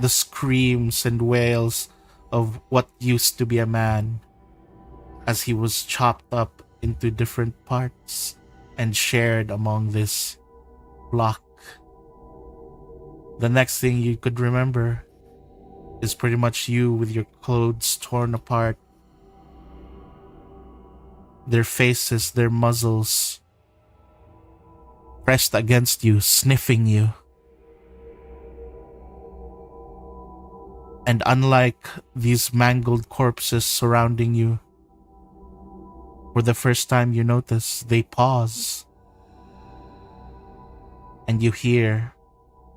the screams and wails of what used to be a man as he was chopped up into different parts and shared among this flock. The next thing you could remember is pretty much you with your clothes torn apart, their faces, their muzzles pressed against you, sniffing you. And unlike these mangled corpses surrounding you, for the first time you notice, they pause. And you hear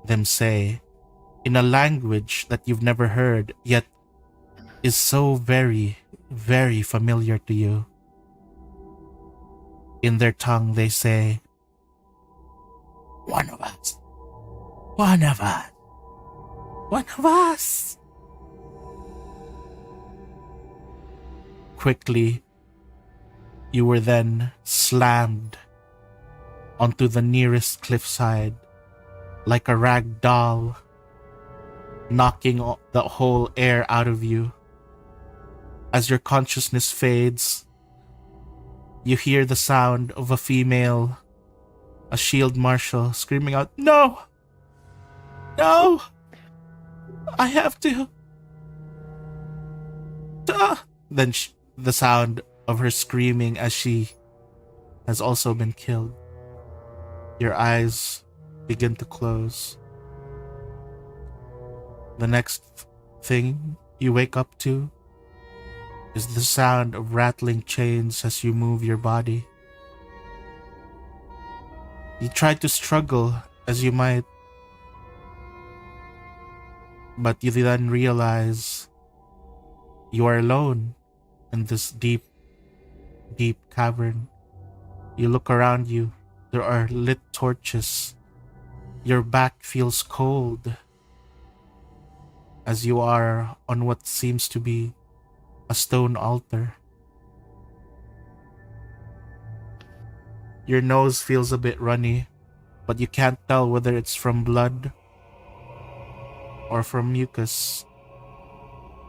them say, in a language that you've never heard, yet is so very, very familiar to you. In their tongue they say, "One of us. One of us. One of us." Quickly, you were then slammed onto the nearest cliffside like a rag doll, knocking the whole air out of you. As your consciousness fades, you hear the sound of a female, a shield marshal, screaming out, "No! No! I have to!" Then the sound of her screaming as she has also been killed. Your eyes begin to close. The next thing you wake up to is the sound of rattling chains as you move your body. You try to struggle as you might, but you then realize you are alone in this deep, deep cavern. You look around you. There are lit torches. Your back feels cold as you are on what seems to be a stone altar. Your nose feels a bit runny, but you can't tell whether it's from blood or from mucus,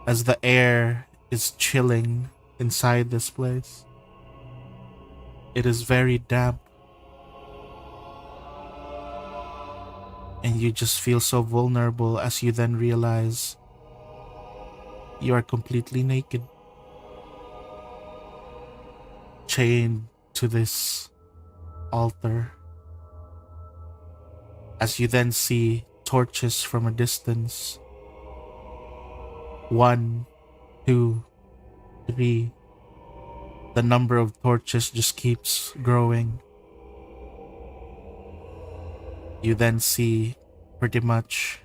as the air is chilling inside this place. It is very damp, and you just feel so vulnerable as you then realize you are completely naked. chained to this altar. As you then see torches from a distance. 1, 2, 3. The number of torches just keeps growing. You then see pretty much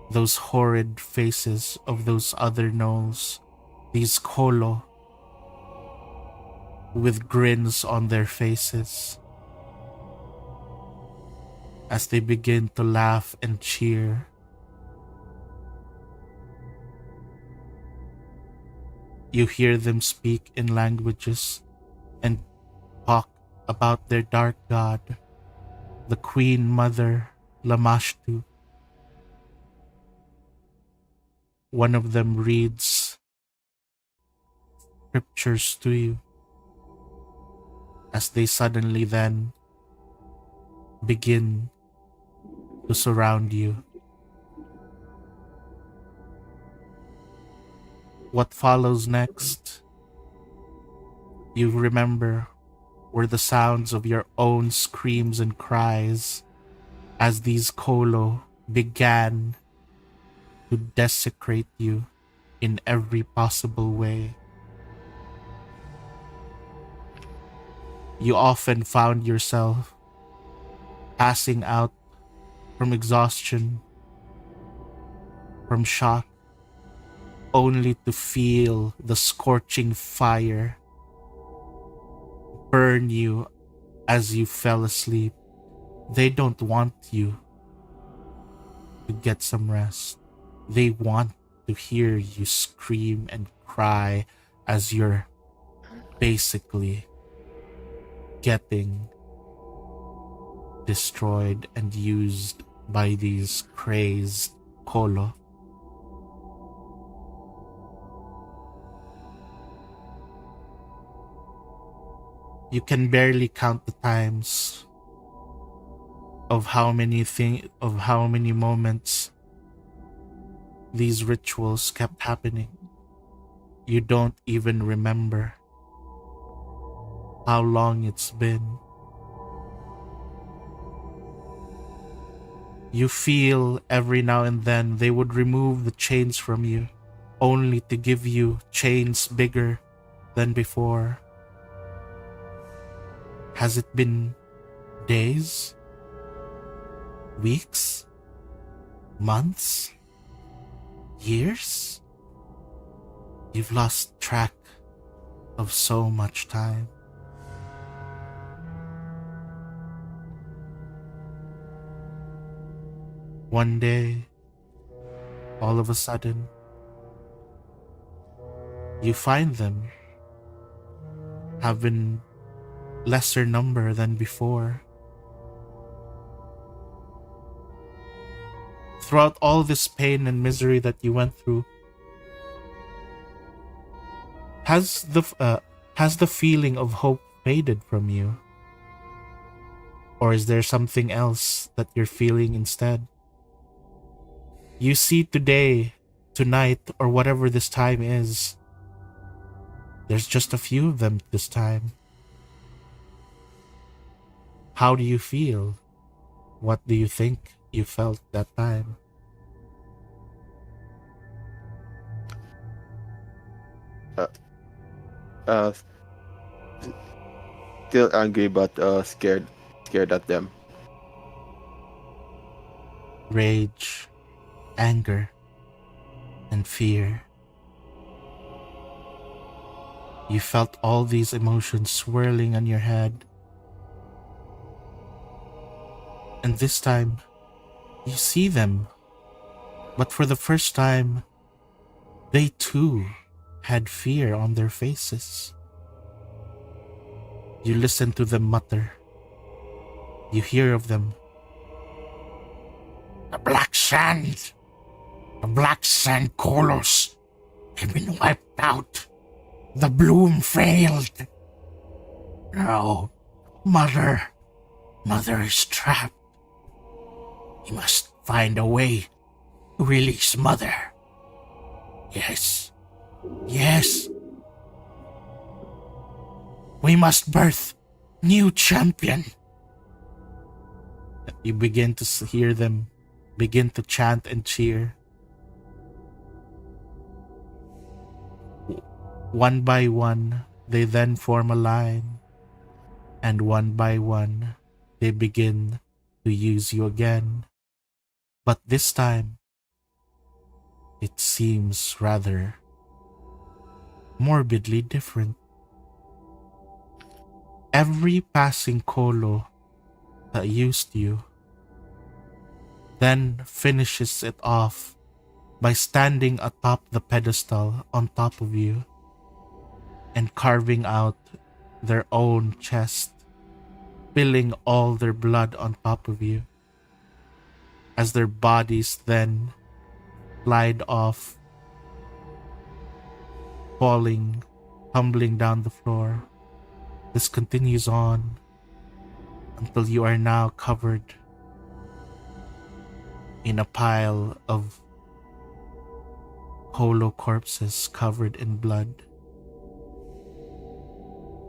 those horrid faces of those other gnolls, these Kolo, with grins on their faces, as they begin to laugh and cheer. You hear them speak in languages and talk about their dark god, the Queen Mother Lamashtu. One of them reads scriptures to you as they suddenly then begin to surround you. What follows next, you remember, were the sounds of your own screams and cries as these Kolo began to desecrate you in every possible way. You often found yourself passing out from exhaustion, from shock, only to feel the scorching fire burn you as you fell asleep. They don't want you to get some rest. They want to hear you scream and cry as you're basically getting destroyed and used by these crazed Kolo. You can barely count the times of how many moments these rituals kept happening. You don't even remember how long it's been. You feel every now and then they would remove the chains from you, only to give you chains bigger than before. Has it been days? Weeks? Months? Years? You've lost track of so much time. One day, all of a sudden, you find them have been lesser number than before. Throughout all this pain and misery that you went through, has the feeling of hope faded from you? Or is there something else that you're feeling instead? You see today, tonight, or whatever this time is, there's just a few of them this time. How do you feel? What do you think you felt that time? Uh, Still angry but scared at them. Rage, anger, and fear. You felt all these emotions swirling on your head. And this time, you see them. But for the first time, they too had fear on their faces. You listen to them mutter. You hear of them. The Black Sand Kolos have been wiped out. The bloom failed. Now, Mother is trapped. We must find a way to release Mother. Yes. We must birth new champion. You begin to hear them begin to chant and cheer. One by one, they then form a line, and one by one, they begin to use you again. But this time, it seems rather morbidly different. Every passing Kolo that used you then finishes it off by standing atop the pedestal on top of you and carving out their own chest, spilling all their blood on top of you, as their bodies then slide off, falling, tumbling down the floor. This continues on until you are now covered in a pile of Kolo corpses covered in blood.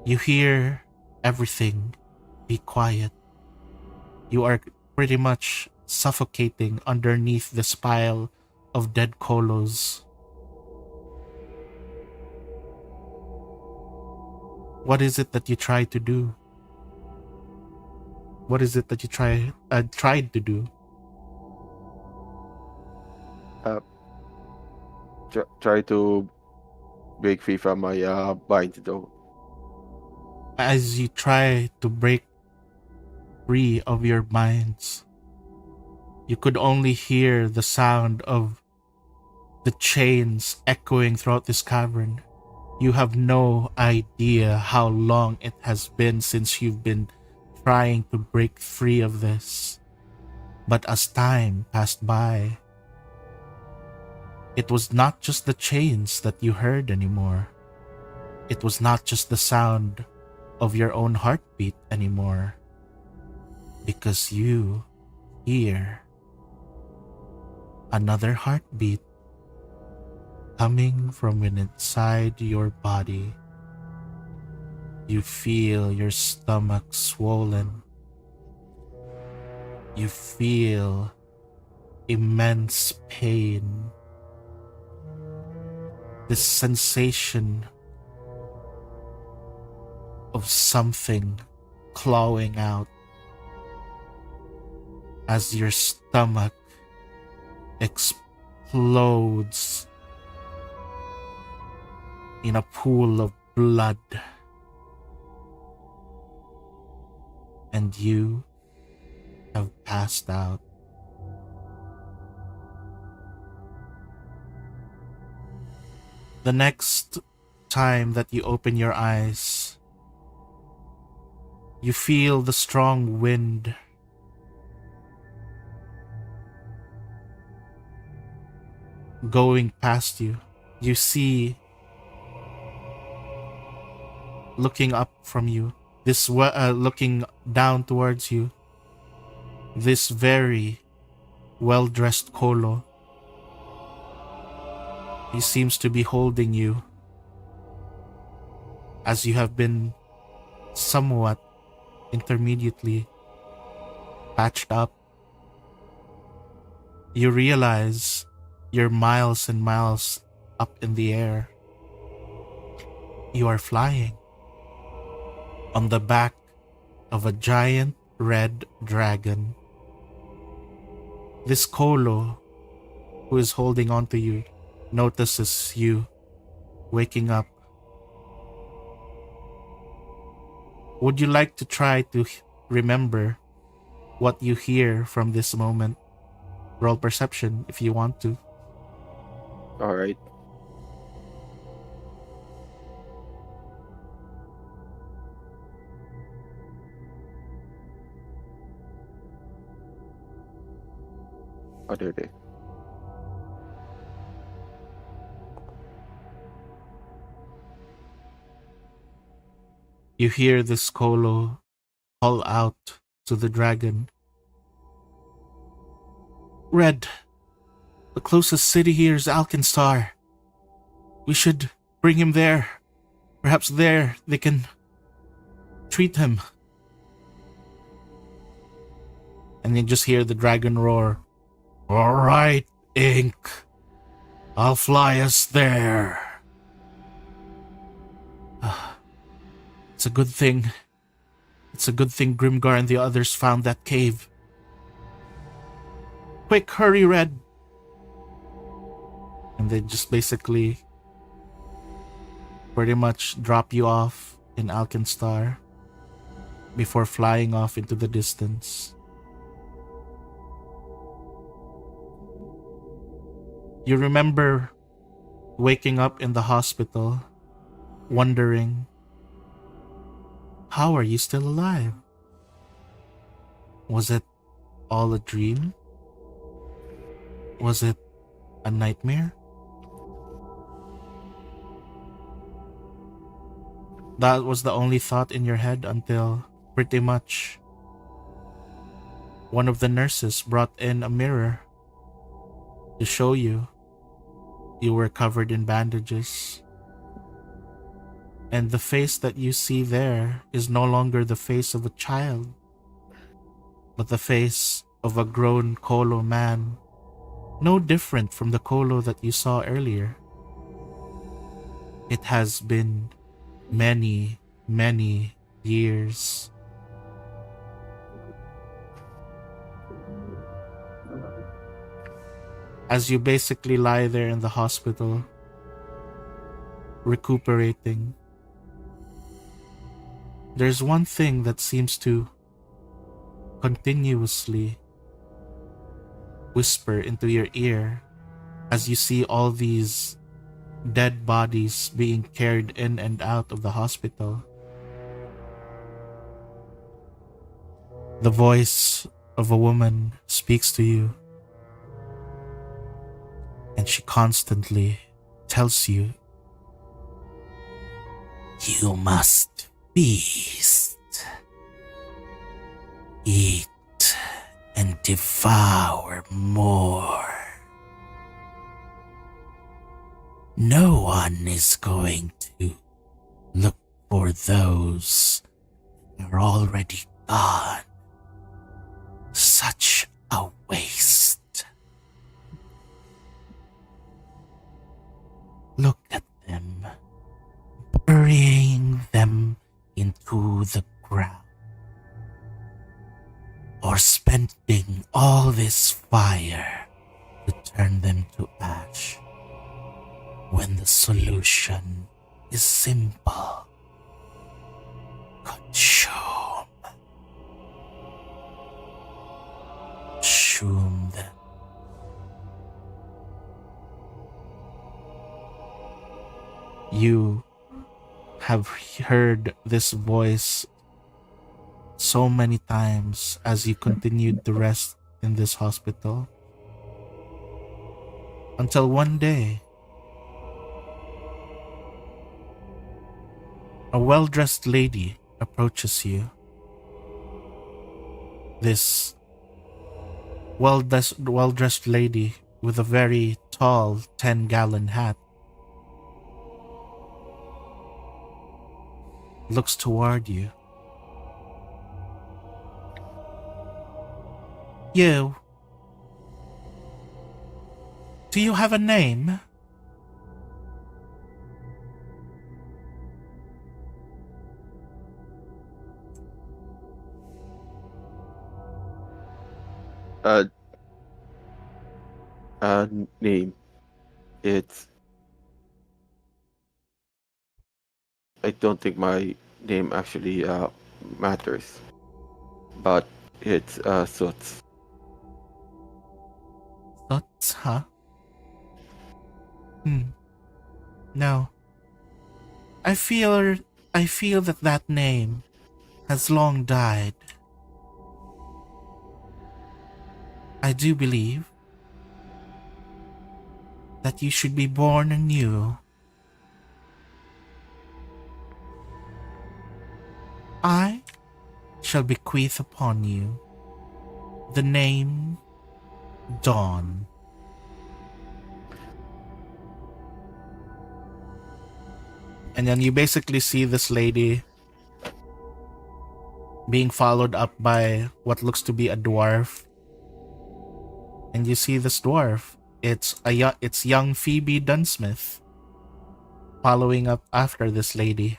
You hear everything be quiet. You are pretty much suffocating underneath this pile of dead Kolos. What is it that you try to do? What is it that you tried to do? Try to break free from my bind though. As you try to break free of your minds, you could only hear the sound of the chains echoing throughout this cavern. You have no idea how long it has been since you've been trying to break free of this. But as time passed by, it was not just the chains that you heard anymore. It was not just the sound of your own heartbeat anymore. Because you hear another heartbeat coming from inside your body. You feel your stomach swollen. You feel immense pain. This sensation of something clawing out as your stomach explodes in a pool of blood, and you have passed out. The next time that you open your eyes, you feel the strong wind going past you. You see, looking up from you, looking down towards you, this very well-dressed Kolo. He seems to be holding you as you have been somewhat intermediately patched up. You realize you're miles and miles up in the air. You are flying on the back of a giant red dragon. This Kolo, who is holding on to you, notices you waking up. Would you like to try to remember what you hear from this moment? Roll perception if you want to. Alright. Other day. You hear this Kolo call out to the dragon. Red, the closest city here is Alkenstar. We should bring him there. Perhaps there they can Treat him. And you just hear the dragon roar. All right, Ink. I'll fly us there. It's a good thing. It's a good thing Grimgar and the others found that cave. Quick, hurry, Red. And they just basically pretty much drop you off in Alkenstar before flying off into the distance. You remember waking up in the hospital, wondering, how are you still alive? Was it all a dream? Was it a nightmare? That was the only thought in your head until pretty much one of the nurses brought in a mirror to show you were covered in bandages. And the face that you see there is no longer the face of a child, but the face of a grown Kolo man, no different from the Kolo that you saw earlier. It has been many, many years. As you basically lie there in the hospital, recuperating, there's one thing that seems to continuously whisper into your ear as you see all these dead bodies being carried in and out of the hospital. The voice of a woman speaks to you, and she constantly tells you, you must feast, eat, and devour more. No one is going to look for those that are already gone. Such a waste. Look at them, burying them into the ground, or spending all this fire to turn them to ash, when the solution is simple. Consume. Consume them. You have heard this voice so many times as you continued to rest in this hospital, until one day a well-dressed lady approaches you. This well-dressed lady with a very tall 10-gallon hat looks toward you. You. Do you have a name? Name. It's. I don't think my name actually matters, but it's Suts. Thoughts, huh? No. I feel that name has long died. I do believe that you should be born anew. I shall bequeath upon you the name Dawn. And then you basically see this lady being followed up by what looks to be a dwarf. And you see this dwarf. It's young Phoebe Dunsmith following up after this lady.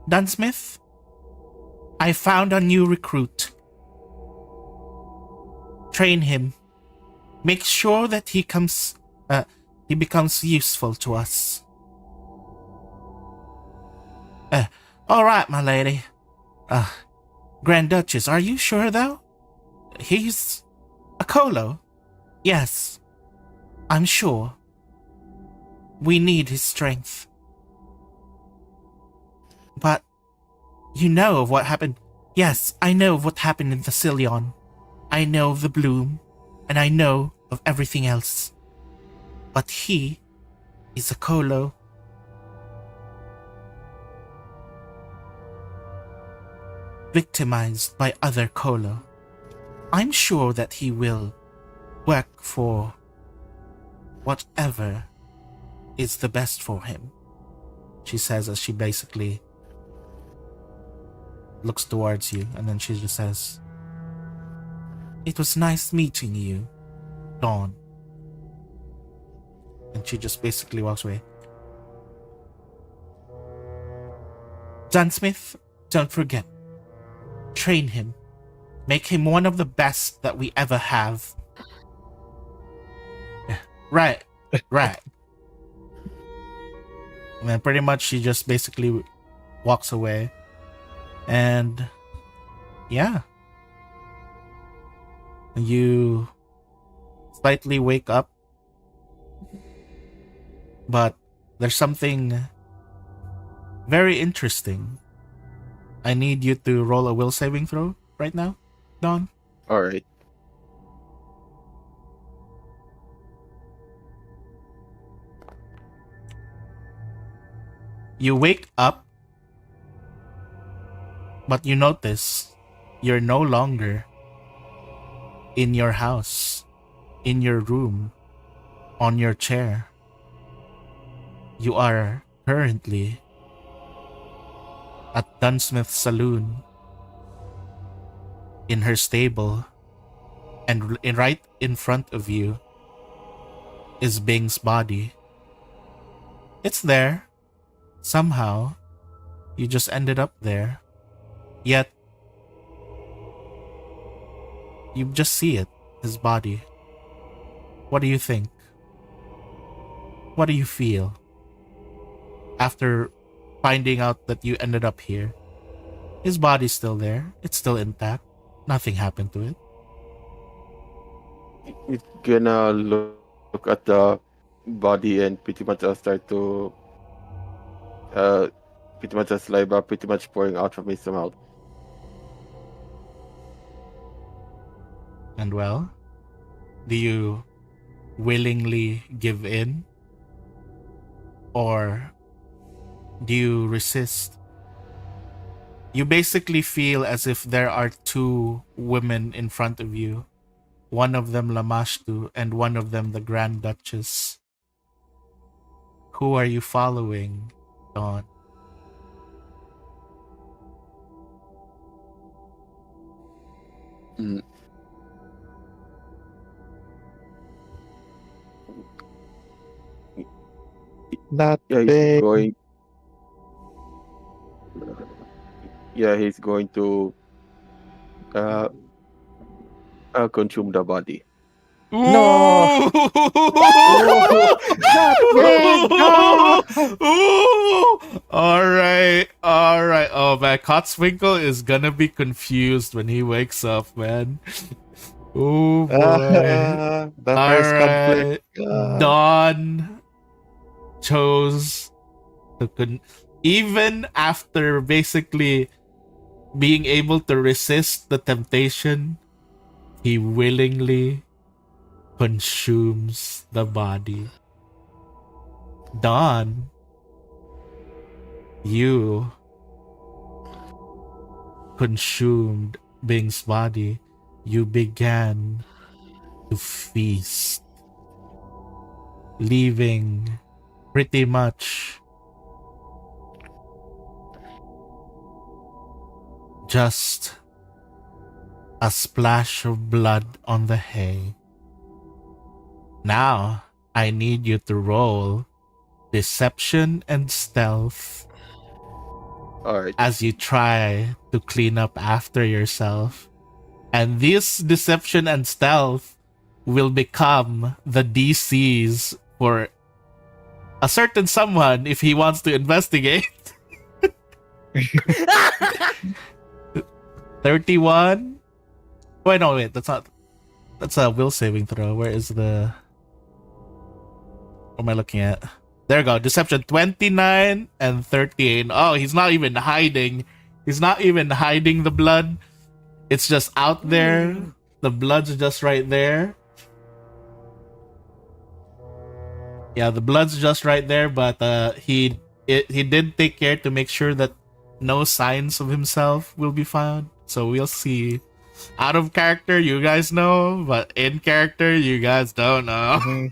Dunsmith, I found a new recruit. Train him. Make sure that he becomes useful to us. All right, my lady. Grand Duchess, are you sure though? He's a Colo. Yes, I'm sure. We need his strength. But you know of what happened. Yes, I know of what happened in the Silion. I know of the bloom, and I know of everything else. But he is a Colo. Victimized by other Colo. I'm sure that he will work for whatever is the best for him, she says as she basically looks towards you, and then she just says, it was nice meeting you, Dawn. And she just basically walks away. Dunsmith, don't forget. Train him. Make him one of the best that we ever have. Right. And then pretty much she just basically walks away. And yeah. You slightly wake up. But there's something very interesting. I need you to roll a will saving throw right now, Dawn. All right. You wake up, but you notice you're no longer in your house, in your room, on your chair. You are currently at Dunsmith's saloon, in her stable, and right in front of you is Bing's body. It's there. Somehow, you just ended up there. Yet, you just see it, his body. What do you think? What do you feel? After finding out that you ended up here, his body's still there. It's still intact. Nothing happened to it. It's gonna look at the body and pretty much start to pretty much a saliva pretty much pouring out from his mouth. And well, do you willingly give in? Or do you resist? You basically feel as if there are two women in front of you. One of them Lamashtu and one of them the Grand Duchess. Who are you following, Dawn? Mm. That Yeah, he's big. going. Yeah, he's going to uh, consume the body. No! Alright. Oh man, Cotswinkle is gonna be confused when he wakes up, man. Oh boy. The first conflict. Dawn chose to even after basically being able to resist the temptation, he willingly consumes the body. Dawn, you consumed Bing's body. You began to feast, leaving pretty much just a splash of blood on the hay. Now, I need you to roll deception and stealth Alright. as you try to clean up after yourself. And this deception and stealth will become the DCs for a certain someone if he wants to investigate. 31. Wait, no, wait. That's not. That's a will saving throw. Where is the? What am I looking at? There we go. Deception 29 and 38. Oh, he's not even hiding. He's not even hiding the blood. It's just out there. The blood's just right there. Yeah, the blood's just right there, but he did take care to make sure that no signs of himself will be found. So we'll see. Out of character, you guys know, but in character, you guys don't know.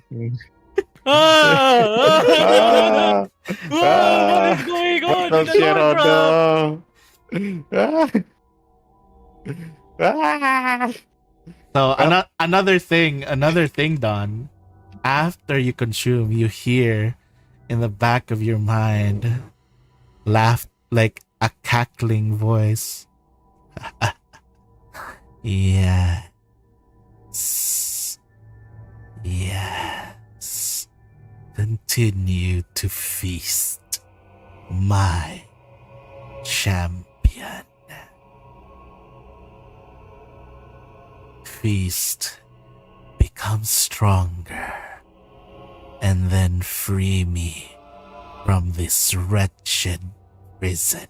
Ah! What is going on? No, in the Lord drop? no. Ah! So another thing, Don. After you consume, you hear in the back of your mind laugh like a cackling voice. Yes. Yes. Continue to feast, my champion. Feast, become stronger, and then free me from this wretched prison.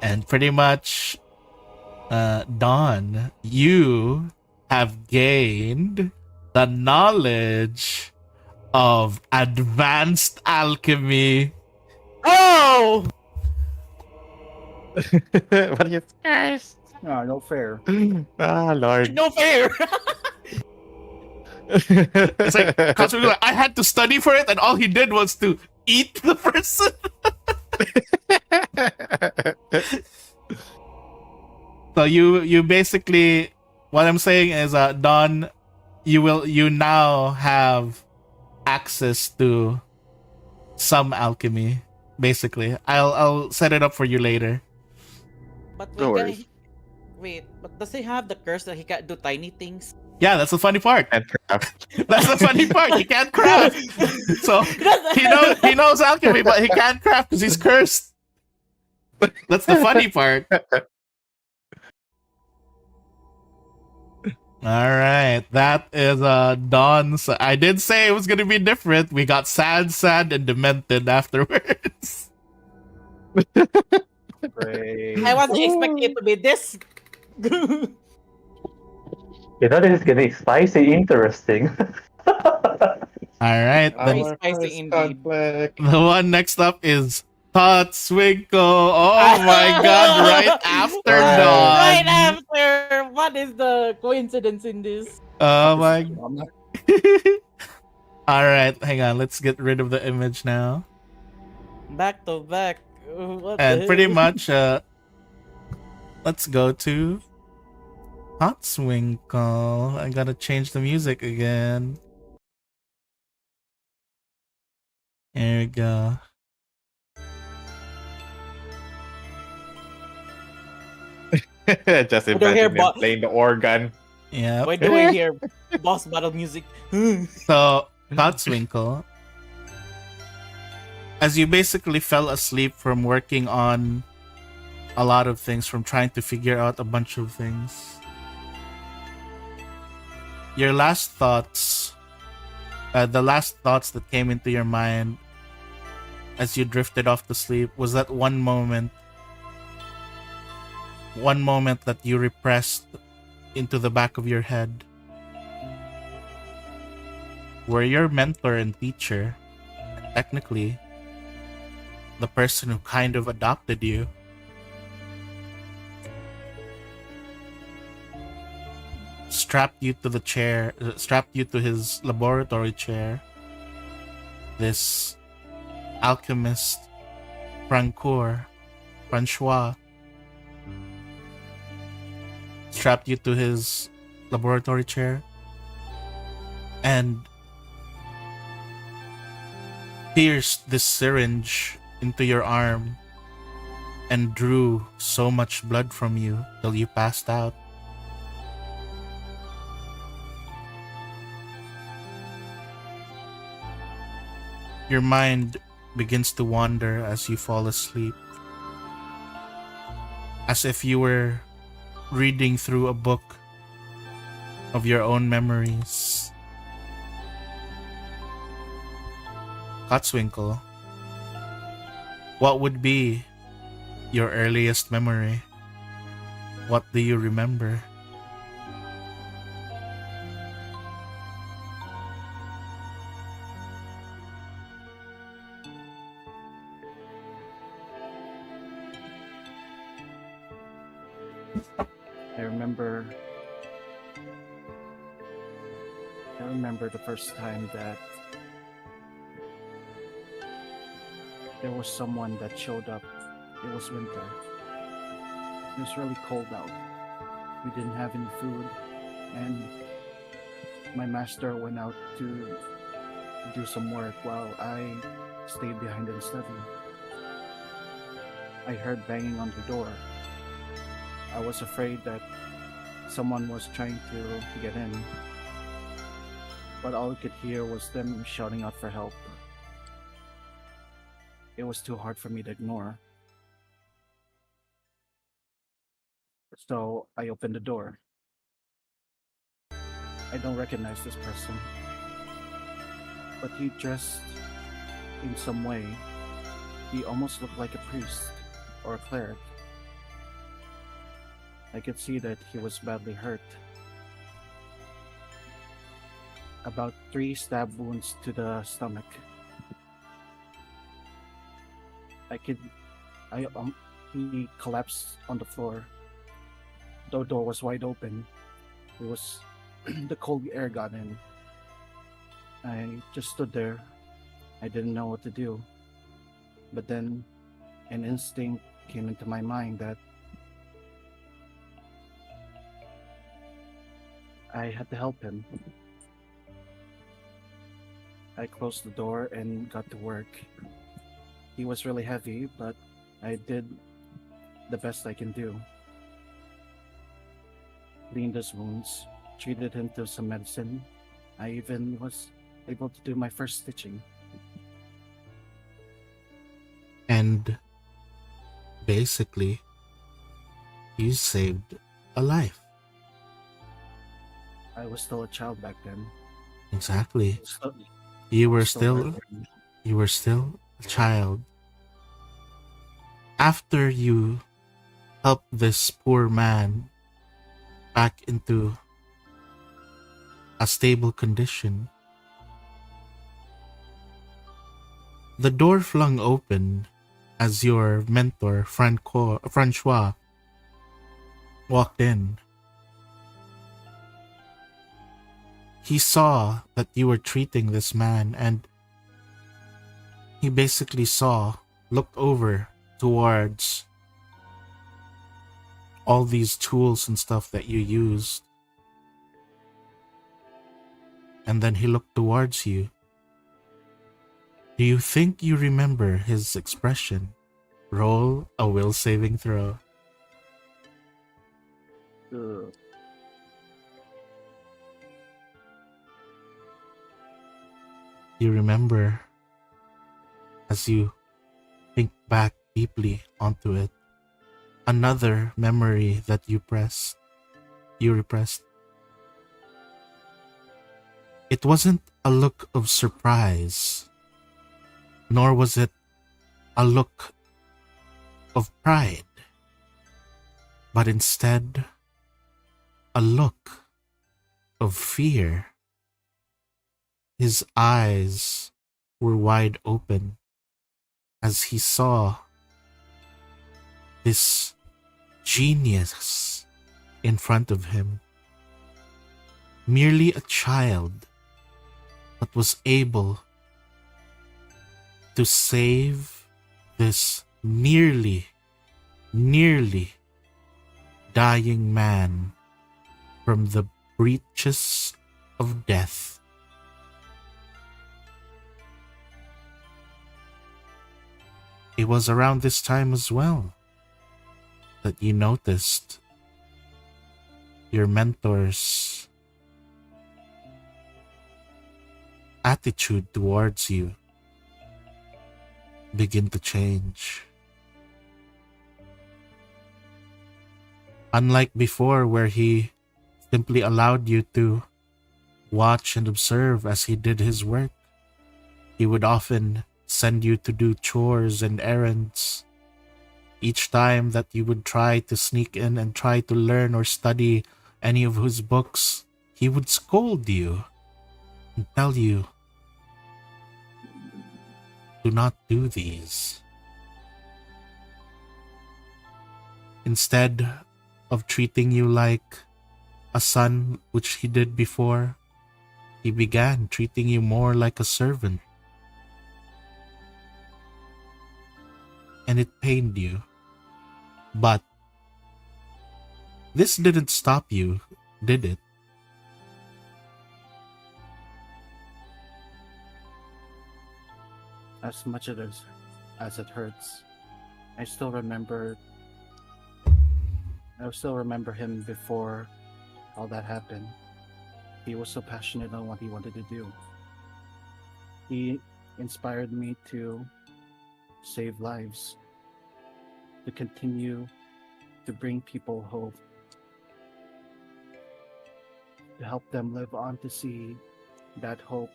And pretty much, Dawn, you have gained the knowledge of advanced alchemy. Oh! What are you guys? No, no fair. Ah, Lord. No fair! It's like, Katsuki, like, I had to study for it, and all he did was to eat the person. So you basically, what I'm saying is, Don, you now have access to some alchemy. Basically, I'll set it up for you later. But No wait, worries. but does he have the curse that he can't do tiny things? Yeah, that's the funny part. And craft. That's the funny part. He can't craft. So he knows alchemy, but he can't craft because he's cursed. That's the funny part. All right, that is Dawn's. I did say it was gonna be different. We got sad, and demented afterwards. Great. I wasn't expecting it to be this. You know, this is getting spicy interesting. All right, Very the, spicy indeed. conflict. the one next up is Totswinkle. Oh my god! Right after Dawn. Right after. What is the coincidence in this? Oh my. I'm not- All right, hang on. Let's get rid of the image now. Back to back. What And the pretty hell? much, let's go to Totswinkle. I gotta change the music again. There we go. Just We don't hear imagine them bo- playing the organ. Yeah. Why do I hear boss battle music? So, Totswinkle, as you basically fell asleep from working on a lot of things, from trying to figure out a bunch of things, your last thoughts, the last thoughts that came into your mind as you drifted off to sleep was that one moment that you repressed into the back of your head, where your mentor and teacher, technically the person who kind of adopted you, strapped you to his laboratory chair. This alchemist Francoeur Francois strapped you to his laboratory chair and pierced this syringe into your arm and drew so much blood from you till you passed out. Your mind begins to wander as you fall asleep, as if you were reading through a book of your own memories. Cotswinkle, what would be your earliest memory? What do you remember? I remember the first time that there was someone that showed up. It was winter. It was really cold out. We didn't have any food, and my master went out to do some work while I stayed behind and studied. I heard banging on the door. I was afraid that someone was trying to get in, but all I could hear was them shouting out for help. It was too hard for me to ignore. So I opened the door. I don't recognize this person, but he dressed in some way. He almost looked like a priest or a cleric. I could see that he was badly hurt. About 3 stab wounds to the stomach. He collapsed on the floor. The door was wide open. It was the cold air got in. I just stood there. I didn't know what to do. But then an instinct came into my mind that I had to help him. I closed the door and got to work. He was really heavy, but I did the best I can do. Cleaned his wounds, treated him to some medicine. I even was able to do my first stitching. And basically, you saved a life. I was still a child back then. Exactly. So, You were still still a child. After you helped this poor man back into a stable condition, the door flung open as your mentor, Francois, walked in. He saw that you were treating this man, and he basically looked over towards all these tools and stuff that you used. And then he looked towards you. Do you think you remember his expression? Roll a will saving throw. Ugh. You remember, as you think back deeply onto it, another memory that you repressed. It wasn't a look of surprise, nor was it a look of pride, but instead a look of fear. His eyes were wide open as he saw this genius in front of him. Merely a child, but was able to save this nearly nearly dying man from the breaches of death. It was around this time as well that you noticed your mentor's attitude towards you begin to change. Unlike before, where he simply allowed you to watch and observe as he did his work, he would often send you to do chores and errands. Each time that you would try to sneak in and try to learn or study any of his books, he would scold you and tell you, do not do these. Instead of treating you like a son, which he did before, he began treating you more like a servant. And it pained you. But this didn't stop you, did it? As much as it hurts, I still remember him before all that happened. He was so passionate on what he wanted to do. He inspired me to save lives, to continue to bring people hope, to help them live on to see that hope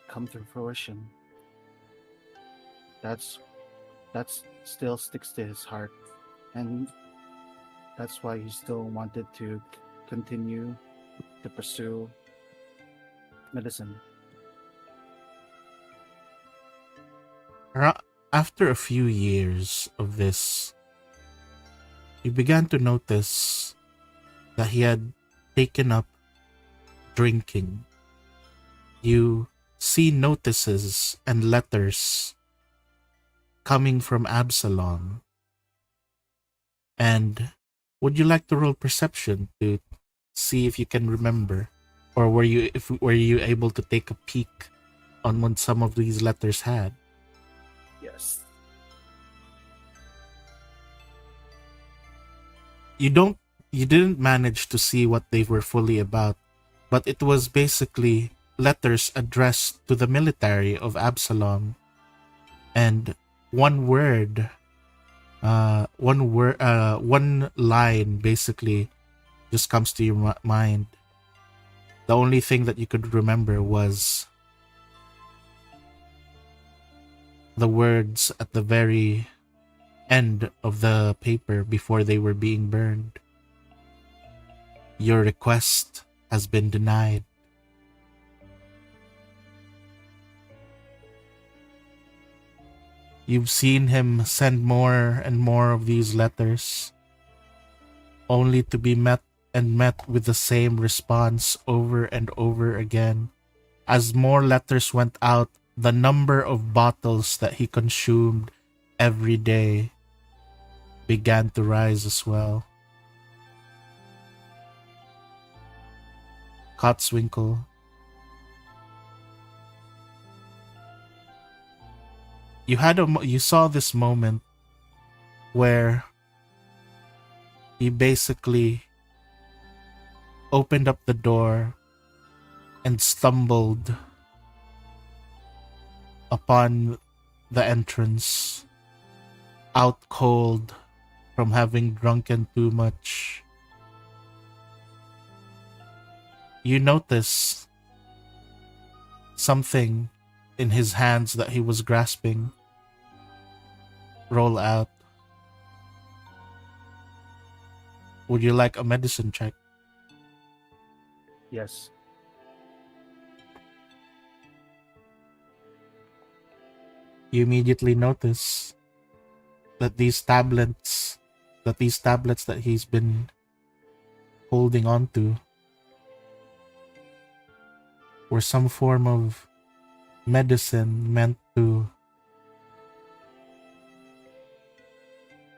come to fruition. That's still sticks to his heart, and that's why he still wanted to continue to pursue medicine. After a few years of this, you began to notice that he had taken up drinking. You see notices and letters coming from Absalom. And would you like to roll perception to see if you can remember, or were you able to take a peek on what some of these letters had? Yes. You didn't manage to see what they were fully about, but it was basically letters addressed to the military of Absalom, and one line basically just comes to your mind. The only thing that you could remember was the words at the very end of the paper before they were being burned. Your request has been denied. You've seen him send more and more of these letters, only to be met with the same response over and over again. As more letters went out, the number of bottles that he consumed every day began to rise as well. Kotzwinkle, you saw this moment where he basically opened up the door and stumbled upon the entrance, out cold from having drunken too much. You notice something in his hands that he was grasping roll out. Would you like a medicine check? Yes. You immediately notice that these tablets that he's been holding on to were some form of medicine meant to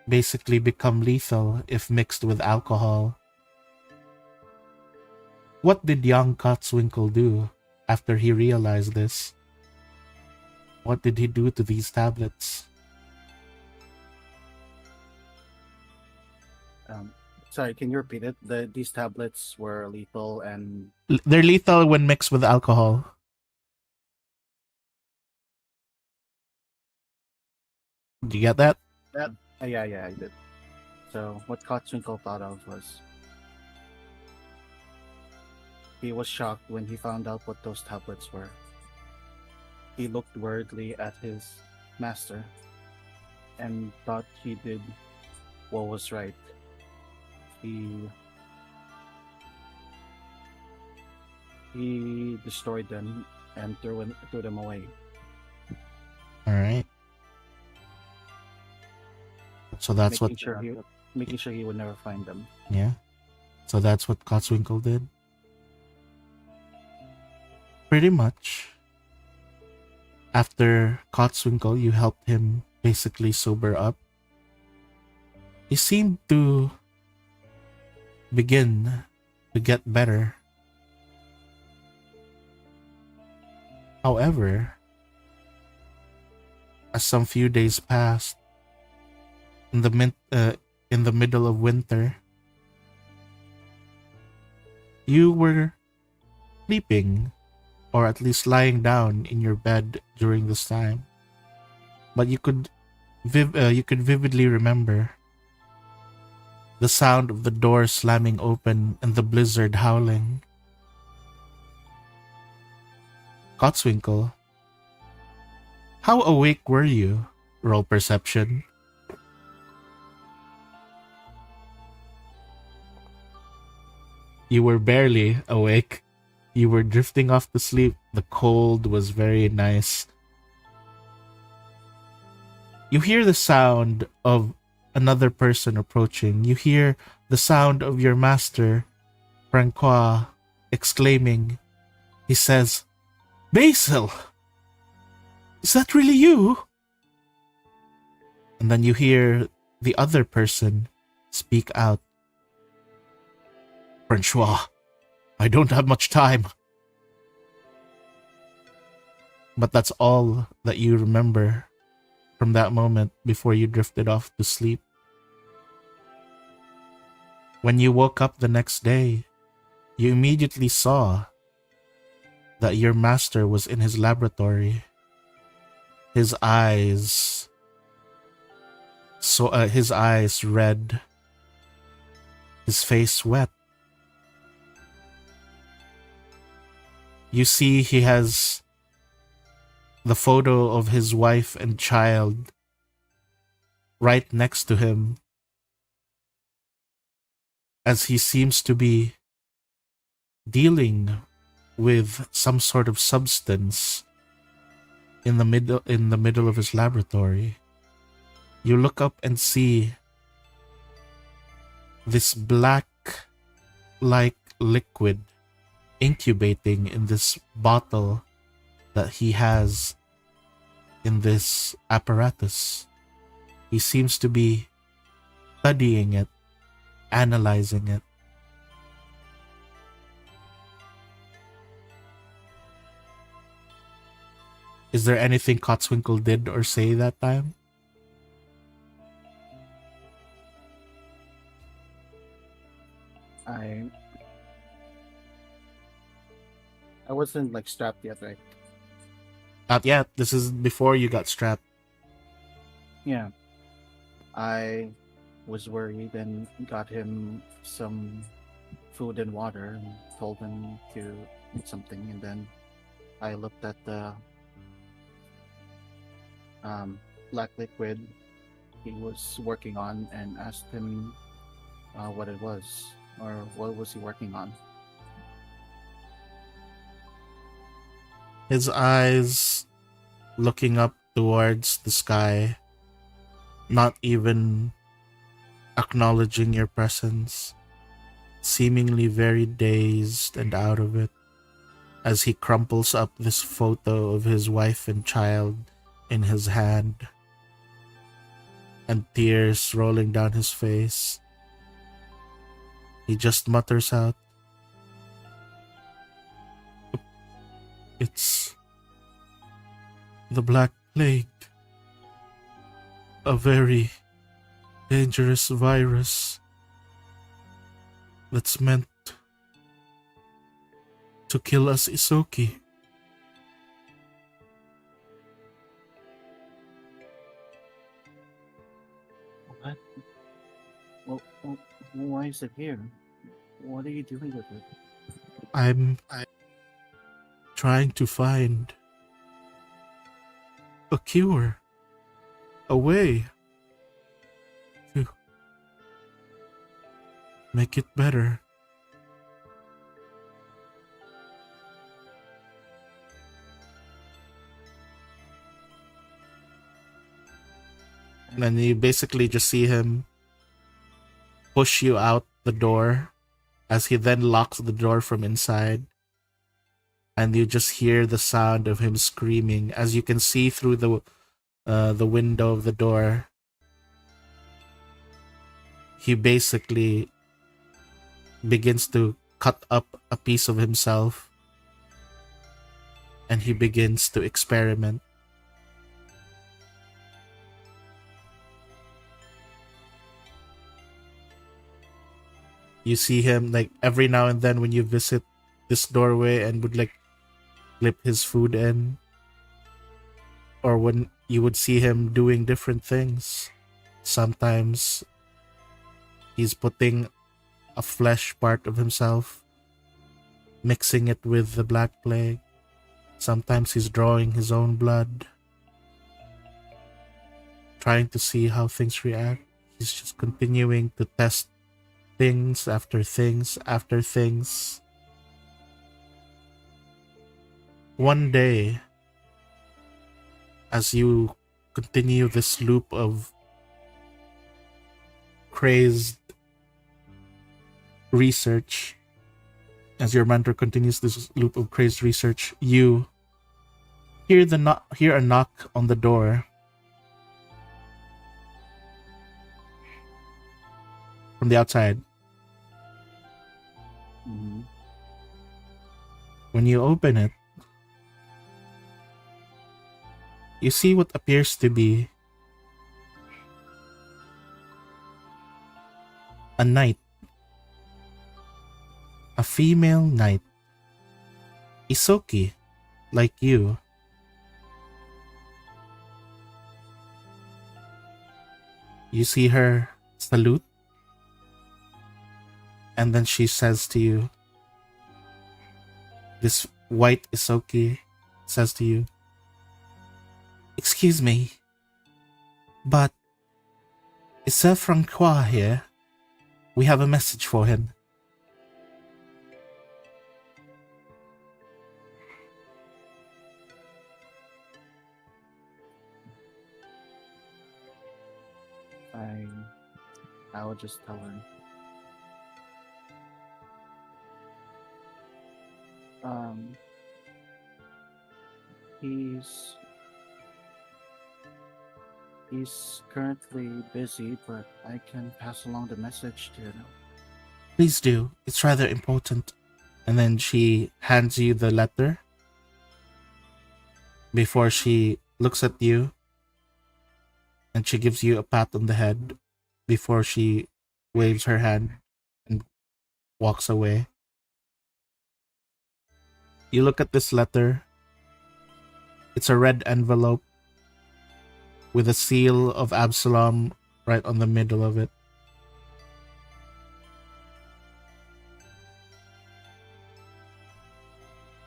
basically become lethal if mixed with alcohol. What did young Cotswinkle do after he realized this? What did he do to these tablets? Sorry, can you repeat it? These tablets were lethal and They're lethal when mixed with alcohol. Do you get that? yeah, I did. So what Kotzwinkle thought of was he was shocked when he found out what those tablets were. He looked worriedly at his master and thought he did what was right. He destroyed them and threw them away. All right. So that's making sure he would never find them. Yeah. So that's what Cotswinkle did. Pretty much. After Cotswinkle, you helped him basically sober up. He seemed to begin to get better. However, as some few days passed, in the middle of winter, you were sleeping, or at least lying down in your bed during this time, but you could vividly remember the sound of the door slamming open and the blizzard howling. Cotswinkle, how awake were you? Roll perception. You were barely awake. You were drifting off to sleep. The cold was very nice. You hear the sound of another person approaching. You hear the sound of your master, Francois, exclaiming. He says, "Basil! Is that really you?" And then you hear the other person speak out. "Francois, I don't have much time." But that's all that you remember from that moment before you drifted off to sleep. When you woke up the next day, you immediately saw that your master was in his laboratory. His eyes red, his face wet. You see he has the photo of his wife and child right next to him, as he seems to be dealing with some sort of substance in the middle of his laboratory. You look up and see this black like liquid incubating in this bottle that he has in this apparatus. He seems to be studying it, analyzing it. Is there anything Cotswinkle did or say that time? I wasn't like strapped yet, right? Not yet. This is before you got strapped. Yeah. I was worried and got him some food and water and told him to eat something, and then I looked at the black liquid he was working on and asked him what it was, or what was he working on. His eyes looking up towards the sky, not even acknowledging your presence, seemingly very dazed and out of it, as he crumples up this photo of his wife and child in his hand. and tears rolling down his face. He just mutters out, "It's the Black Plague. A very dangerous virus that's meant to kill us Isoki." What? Why is it here? What are you doing with it? I'm trying to find a cure, a way to make it better. And then you basically just see him push you out the door as he then locks the door from inside. And you just hear the sound of him screaming as you can see through the window of the door. He basically begins to cut up a piece of himself and he begins to experiment. You see him like every now and then when you visit this doorway and would like clip his food in, or when you would see him doing different things. Sometimes he's putting a flesh part of himself, mixing it with the Black Plague. Sometimes he's drawing his own blood, trying to see how things react. He's just continuing to test things after things after things. One day, as you continue this loop of crazed research, as your mentor continues this loop of crazed research, you hear a knock on the door from the outside. Mhm. When you open it, you see what appears to be a knight. A female knight. Isoki, like you. You see her salute, and then she says to you, this white Isoki says to you, "Excuse me, but is Sir Francois here? We have a message for him." I will just tell her. He's currently busy, but I can pass along the message to him. "Please do. It's rather important." And then she hands you the letter before she looks at you, and she gives you a pat on the head before she waves her hand and walks away. You look at this letter. It's a red envelope with a seal of Absalom right on the middle of it.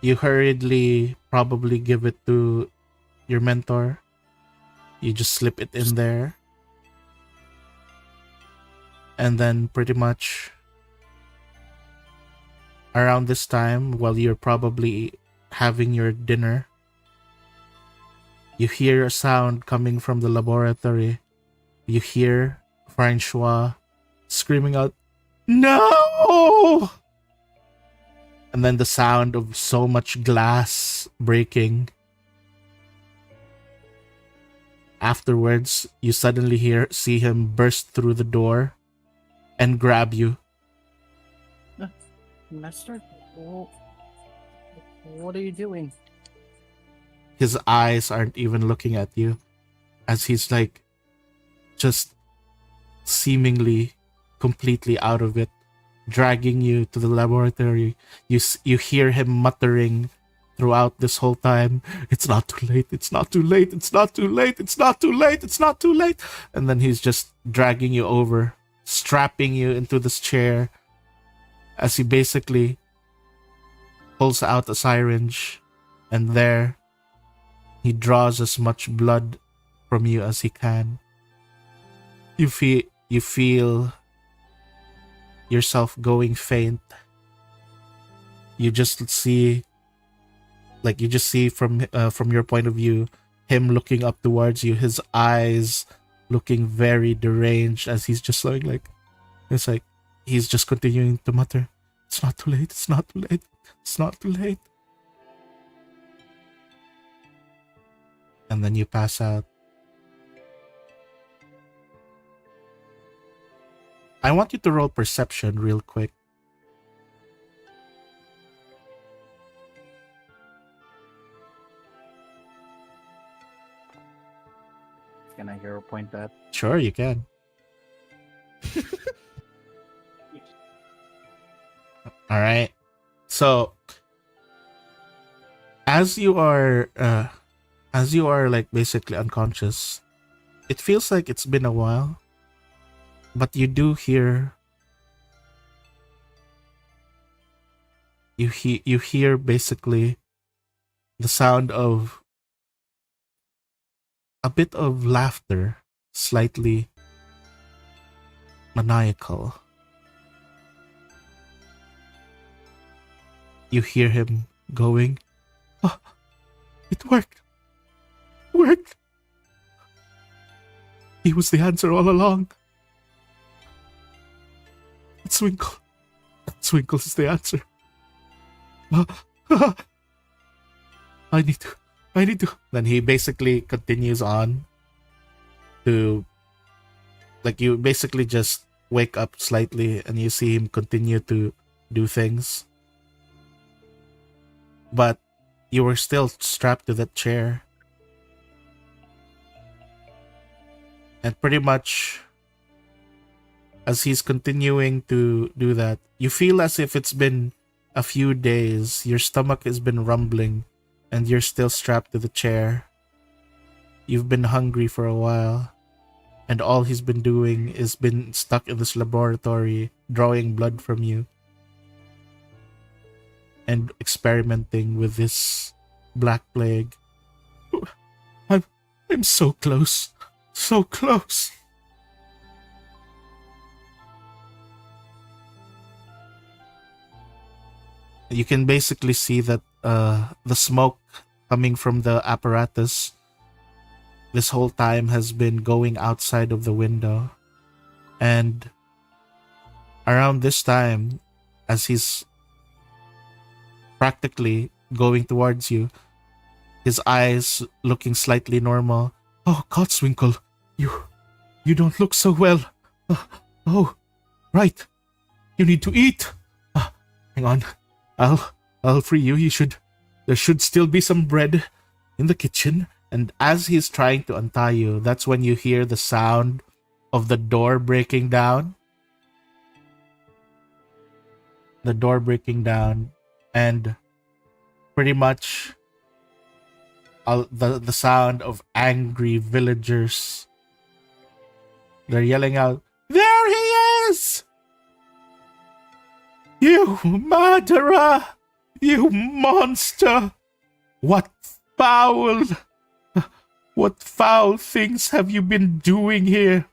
You hurriedly probably give it to your mentor. You just slip it in there. And then pretty much around this time, while you're probably having your dinner, you hear a sound coming from the laboratory. You hear Francois screaming out, "No!" And then the sound of so much glass breaking afterwards, you suddenly see him burst through the door and grab you. Master, what are you doing? His eyes aren't even looking at you, as he's like just seemingly completely out of it, dragging you to the laboratory. You hear him muttering throughout this whole time, "It's not too late, it's not too late, it's not too late, it's not too late, it's not too late." And then he's just dragging you over, strapping you into this chair, as he basically pulls out a syringe, and there he draws as much blood from you as he can. You feel yourself going faint. You just see from your point of view, him looking up towards you, his eyes looking very deranged, as he's just like it's like he's just continuing to mutter, "It's not too late, it's not too late, it's not too late." And then you pass out. I want you to roll perception real quick. Can I hero point that? Sure, you can. All right. So, as you are like basically unconscious, it feels like it's been a while, but you do hear you hear basically the sound of a bit of laughter, slightly maniacal. You hear him going, "Oh, it worked. Worked. He was the answer all along. It's Winkle. Winkle is the answer. I need to." Then he basically continues on to, like, you basically just wake up slightly and you see him continue to do things. But you were still strapped to that chair. And pretty much, as he's continuing to do that, you feel as if it's been a few days. Your stomach has been rumbling and you're still strapped to the chair. You've been hungry for a while, and all he's been doing is been stuck in this laboratory, drawing blood from you and experimenting with this black plague. I'm so close. So close. You can basically see that the smoke coming from the apparatus this whole time has been going outside of the window. And around this time, as he's practically going towards you, his eyes looking slightly normal. "Oh, Cotswinkle, you don't look so well. Oh, right. You need to eat. Hang on. I'll free you. There should still be some bread in the kitchen." And as he's trying to untie you, that's when you hear the sound of the door breaking down. The door breaking down, and pretty much the sound of angry villagers. They're yelling out, "There he is! You murderer! You monster! What foul things have you been doing here?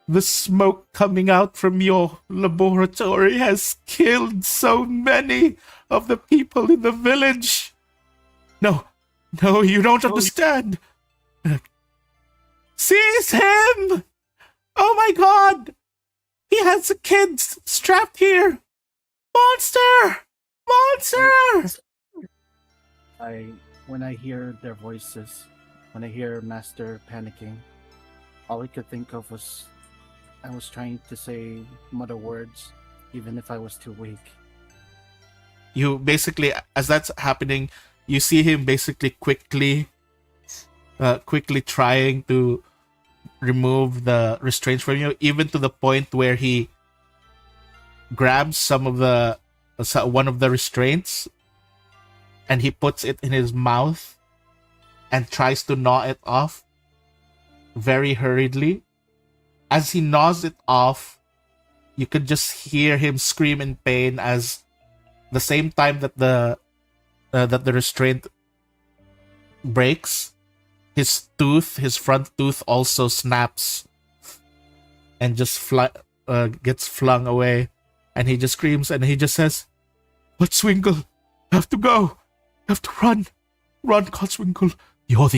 The smoke coming out from your laboratory has killed so many of the people in the village. No, you don't understand. Seize him! Oh my god! He has a kid strapped here! Monster! Monster! When I hear their voices, when I hear Master panicking, all I could think of was I was trying to say mother words, even if I was too weak. You basically, as that's happening, you see him basically quickly trying to remove the restraints from you, even to the point where he grabs one of the restraints and he puts it in his mouth and tries to gnaw it off very hurriedly. As he gnaws it off, you could just hear him scream in pain as the same time that the restraint breaks, his front tooth also snaps and just gets flung away, and he just screams and he just says, "Cotswinkle, have to go, have to run, Cotswinkle. You're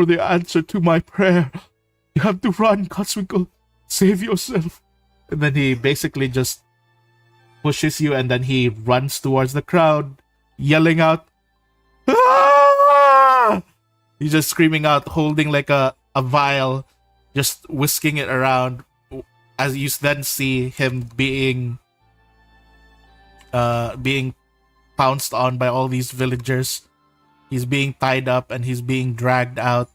the answer to my prayer. You have to run, Cotswinkle. Save yourself." And then he basically just pushes you, and then he runs towards the crowd, yelling out, "Ah!" He's just screaming out, holding like a vial, just whisking it around. As you then see him being pounced on by all these villagers. He's being tied up and he's being dragged out.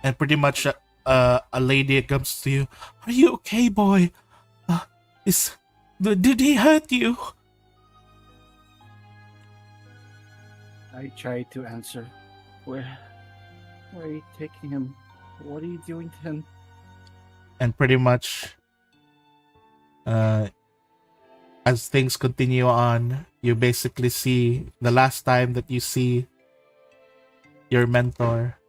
And pretty much a lady comes to you. "Are you okay, boy? Did he hurt you?" I try to answer. Where are you taking him? What are you doing to him? And pretty much, as things continue on, you basically see the last time that you see your mentor.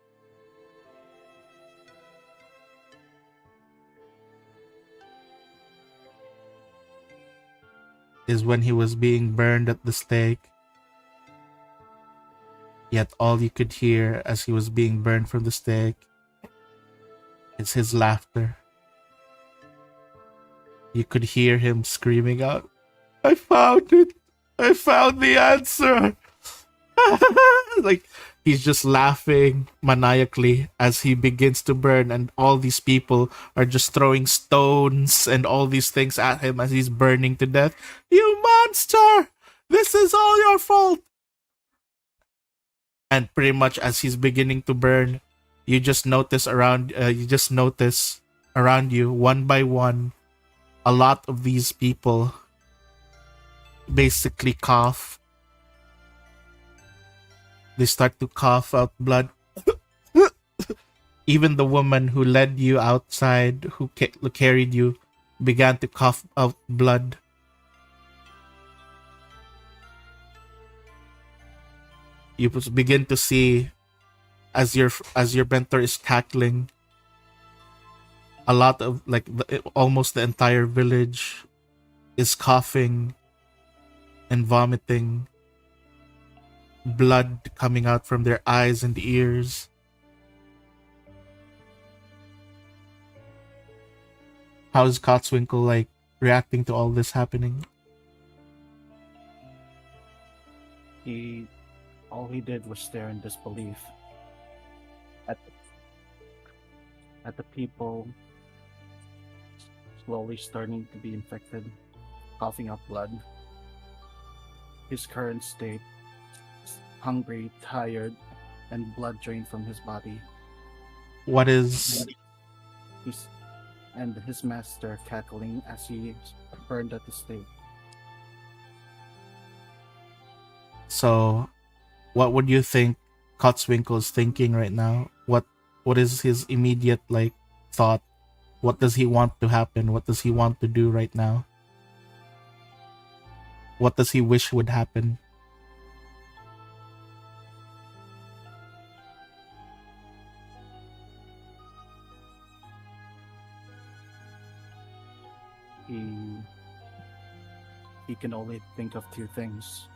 Is when he was being burned at the stake. Yet all you could hear as he was being burned from the stake is his laughter. You could hear him screaming out, "I found it! I found the answer!" Like, he's just laughing maniacally as he begins to burn, and all these people are just throwing stones and all these things at him as he's burning to death. "You monster! This is all your fault!" And pretty much as he's beginning to burn, you just notice around you, one by one, a lot of these people basically cough. They start to cough out blood. Even the woman who led you outside, who carried you, began to cough out blood. You begin to see, as your mentor is cackling, a lot of almost the entire village is coughing and vomiting, blood coming out from their eyes and ears. How's Cotswinkle reacting to all this happening? All he did was stare in disbelief at the people slowly starting to be infected, coughing up blood. His current state, hungry, tired, and blood drained from his body. What is... And his master cackling as he burned at the stake. So, what would you think Cotswinkle is thinking right now? What is his immediate thought? What does he want to happen? What does he want to do right now? What does he wish would happen? He can only think of two things.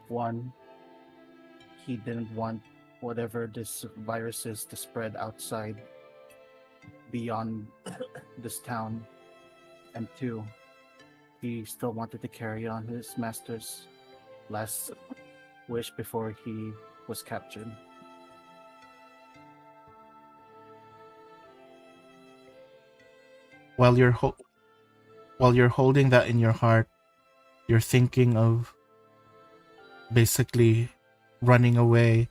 One, he didn't want whatever this virus is to spread outside beyond this town. And two, he still wanted to carry on his master's last wish before he was captured. While you're holding that in your heart, you're thinking of basically running away,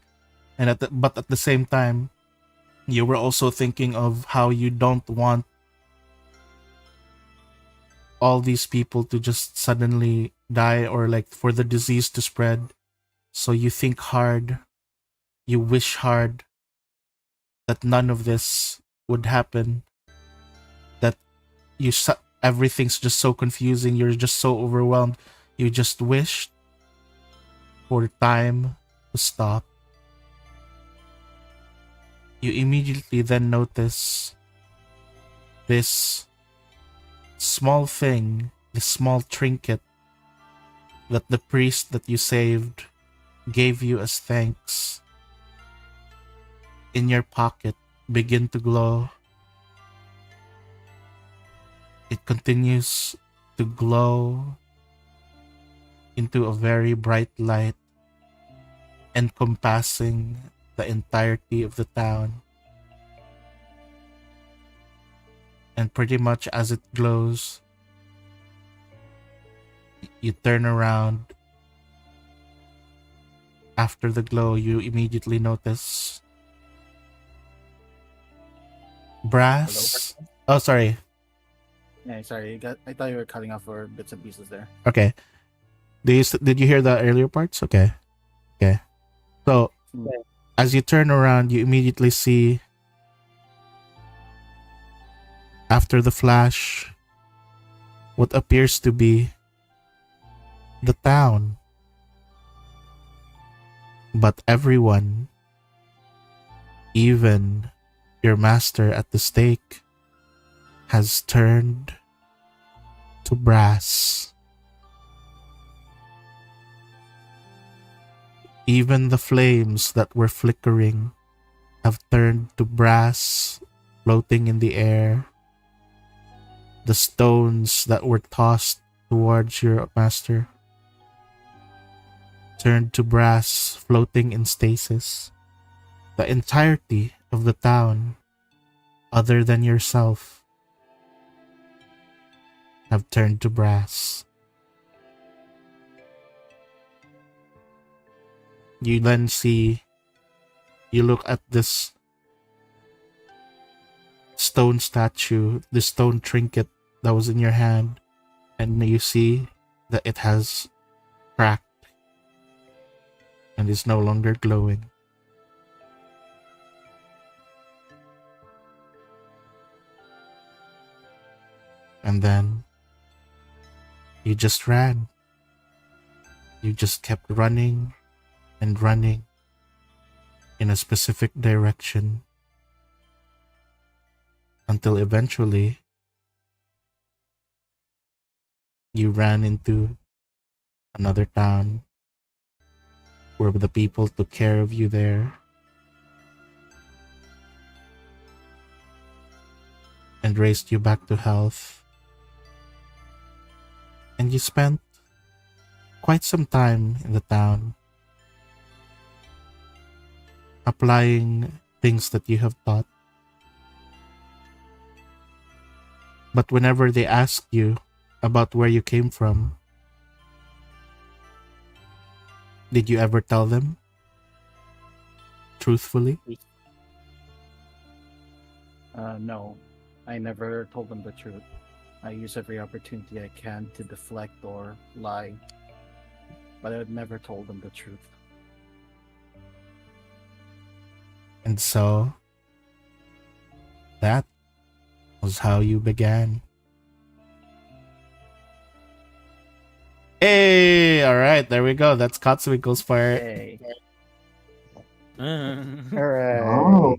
and but at the same time, you were also thinking of how you don't want all these people to just suddenly die, or like for the disease to spread. So you think hard, you wish hard that none of this would happen, that everything's just so confusing, you're just so overwhelmed, you just wished for time to stop. You immediately then notice this small thing, this small trinket that the priest that you saved gave you as thanks in your pocket begin to glow. It continues to glow into a very bright light, encompassing the entirety of the town. And pretty much as it glows, you turn around. After the glow, you immediately notice Brass. Oh, sorry. Yeah, sorry. I thought you were cutting off for bits and pieces there. Okay. Did you hear the earlier parts? Okay. So, as you turn around, you immediately see, after the flash, what appears to be the town. But everyone, even your master at the stake, has turned to brass. Even the flames that were flickering have turned to brass floating in the air. The stones that were tossed towards your master turned to brass floating in stasis. The entirety of the town, other than yourself, have turned to brass. You then see, you look at this stone statue, this stone trinket that was in your hand, and you see that it has cracked and is no longer glowing. And then you just ran. You just kept running and running in a specific direction until eventually you ran into another town where the people took care of you there and raised you back to health. And you spent quite some time in the town applying things that you have taught. But whenever they ask you about where you came from, did you ever tell them truthfully? No, I never told them the truth. I use every opportunity I can to deflect or lie, but I never told them the truth. And so, that was how you began. Hey, all right, there we go. That's Katsuhiko's part. Hey. Hooray. Oh.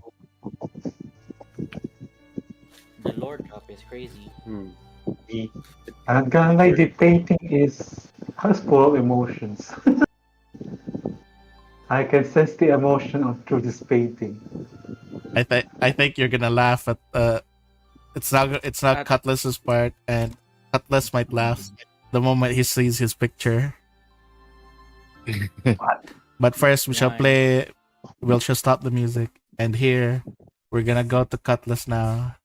The lore drop is crazy. I'm gonna lie, the painting has full of emotions. I can sense the emotion through this painting. I think you're gonna laugh at it's not Cutlass's part, and Cutlass might laugh the moment he sees his picture. What? But first, we shall Nice. play. We'll just stop the music, and here we're gonna go to Cutlass now.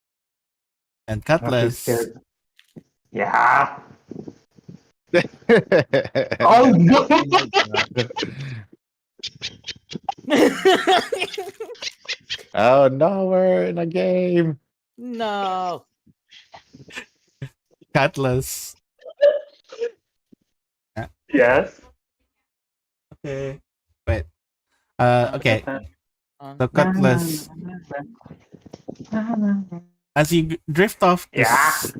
And Cutlass, Yeah. Oh no! Oh no, we're in a game. No. Cutlass. Yes. Okay. Wait. Okay. So Um, Cutlass, as you drift off,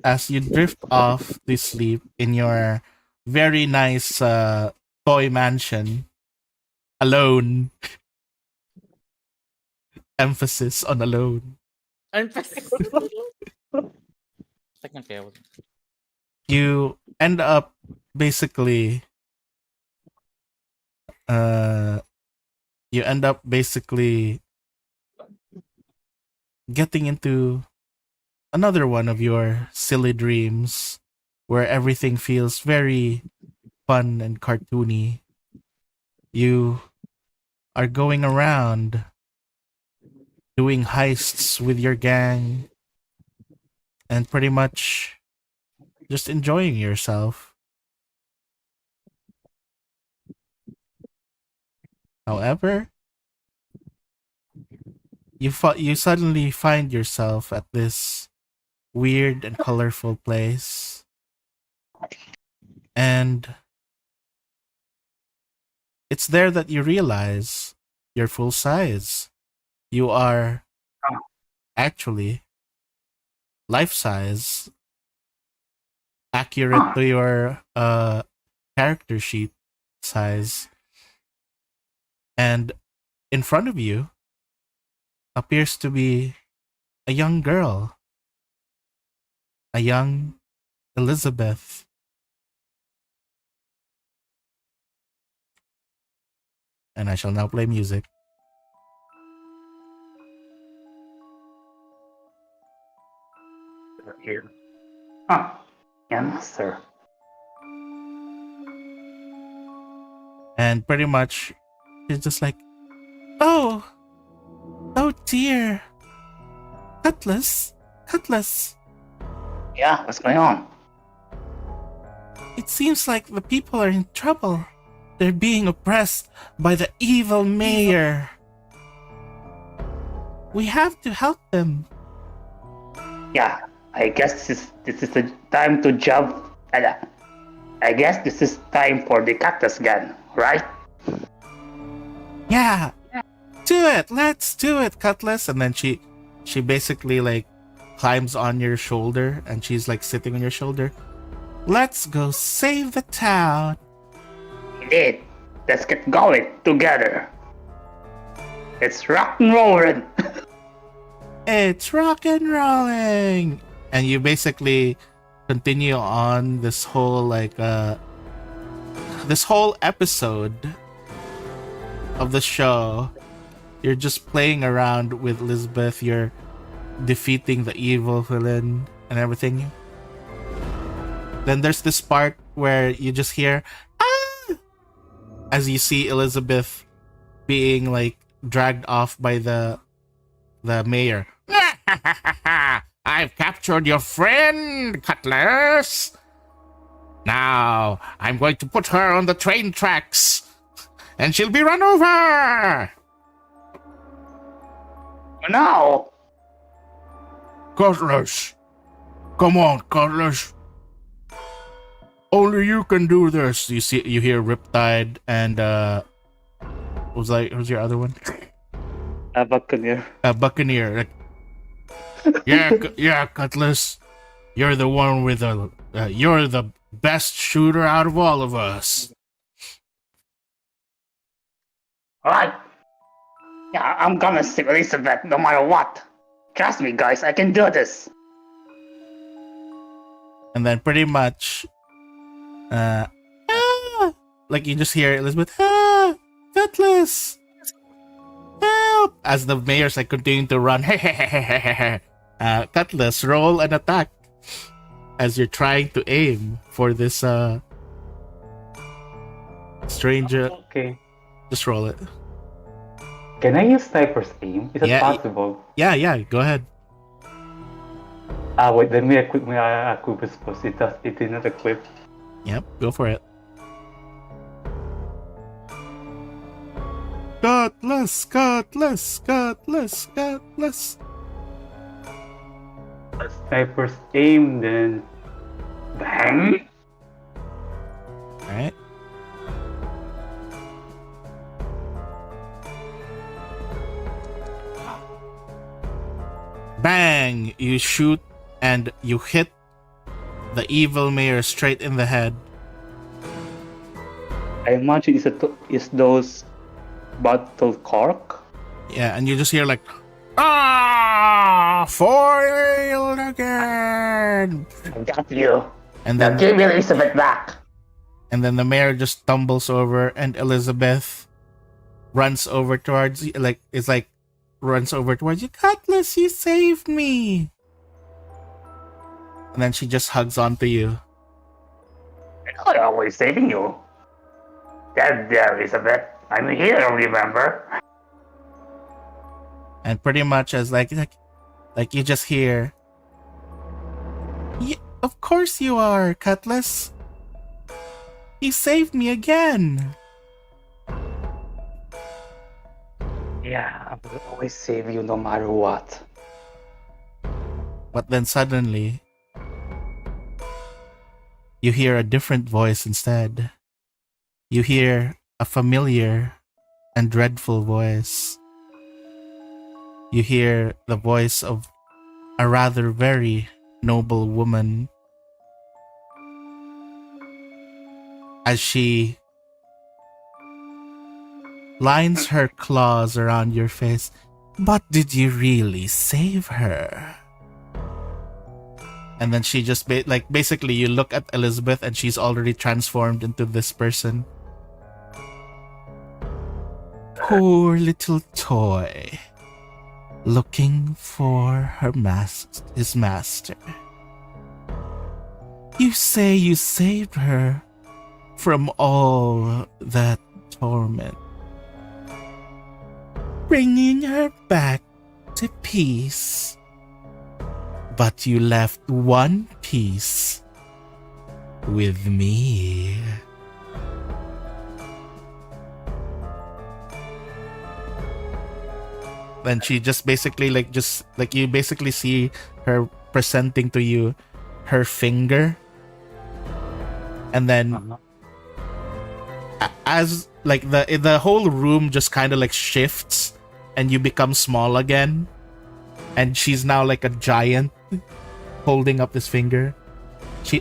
as you drift off to sleep in your very nice toy mansion, alone. Emphasis on alone. Technically, I was. You end up basically getting into another one of your silly dreams where everything feels very fun and cartoony. You are going around doing heists with your gang and pretty much just enjoying yourself. However, you suddenly find yourself at this weird and colorful place, and it's there that you realize you're full size. You are actually life size, accurate to your character sheet size, and in front of you appears to be a young girl, a young Elizabeth. And I shall now play music. Here. Huh. Yeah, sir. And pretty much she's just like, oh dear, Cutlass. Yeah, what's going on? It seems like the people are in trouble. They're being oppressed by the evil mayor. We have to help them. Yeah, I guess this is the time to jump. I guess this is time for the cactus gun, right? Yeah. Do it. Let's do it, Cutlass. And then she basically like climbs on your shoulder and she's like sitting on your shoulder. Let's go save the town. Indeed. Let's get going together. It's rock and rolling. It's rock and rolling. And you basically continue on this whole this whole episode of the show. You're just playing around with Elizabeth. You're defeating the evil villain and everything. Then there's this part where you just hear ah! As you see Elizabeth being like dragged off by the mayor. I've captured your friend, Cutlass. Now I'm going to put her on the train tracks, and she'll be run over. No. Cutlass, come on, Cutlass. Only you can do this. You hear Riptide and who's your other one? A buccaneer. Buccaneer. Like, yeah, Cutlass. You're the one with you're the best shooter out of all of us. Alright. Yeah, I'm gonna save Elizabeth no matter what. Trust me, guys, I can do this. And then pretty much, like you just hear Elizabeth, Cutlass, help! As the mayor's like continuing to run. Cutlass, roll an attack. as you're trying to aim for this stranger. Okay. Just roll it. Can I use sniper's aim? Is it Yeah, possible? Yeah, go ahead. Wait, let me equip my Aquibus because it did not equip. Yep, go for it. Cutlass. A sniper's aim, then bang. Alright. Bang! You shoot and you hit the evil mayor straight in the head. I imagine it's those bottle cork. Yeah, and you just hear like, ah, foiled again. I got you. And Now then give Elizabeth back. And then the mayor just stumbles over, and Elizabeth runs over towards you, runs over towards you. Cutlass, you saved me. And then she just hugs onto you. I'm always saving you. There, Elizabeth. I'm here, remember? And pretty much as like you just hear, yeah, of course you are, Cutlass. You saved me again. Yeah, I will always save you no matter what. But then suddenly, you hear a different voice instead. You hear a familiar and dreadful voice. You hear the voice of a rather very noble woman as she lines her claws around your face. But did you really save her? And then she just basically you look at Elizabeth and she's already transformed into this person. Poor little toy, looking for his master. You say you saved her from all that torment, bringing her back to peace. But you left one piece with me. And she just basically you basically see her presenting to you her finger, and then as the whole room just kind of shifts and you become small again, and she's now like a giant holding up this finger.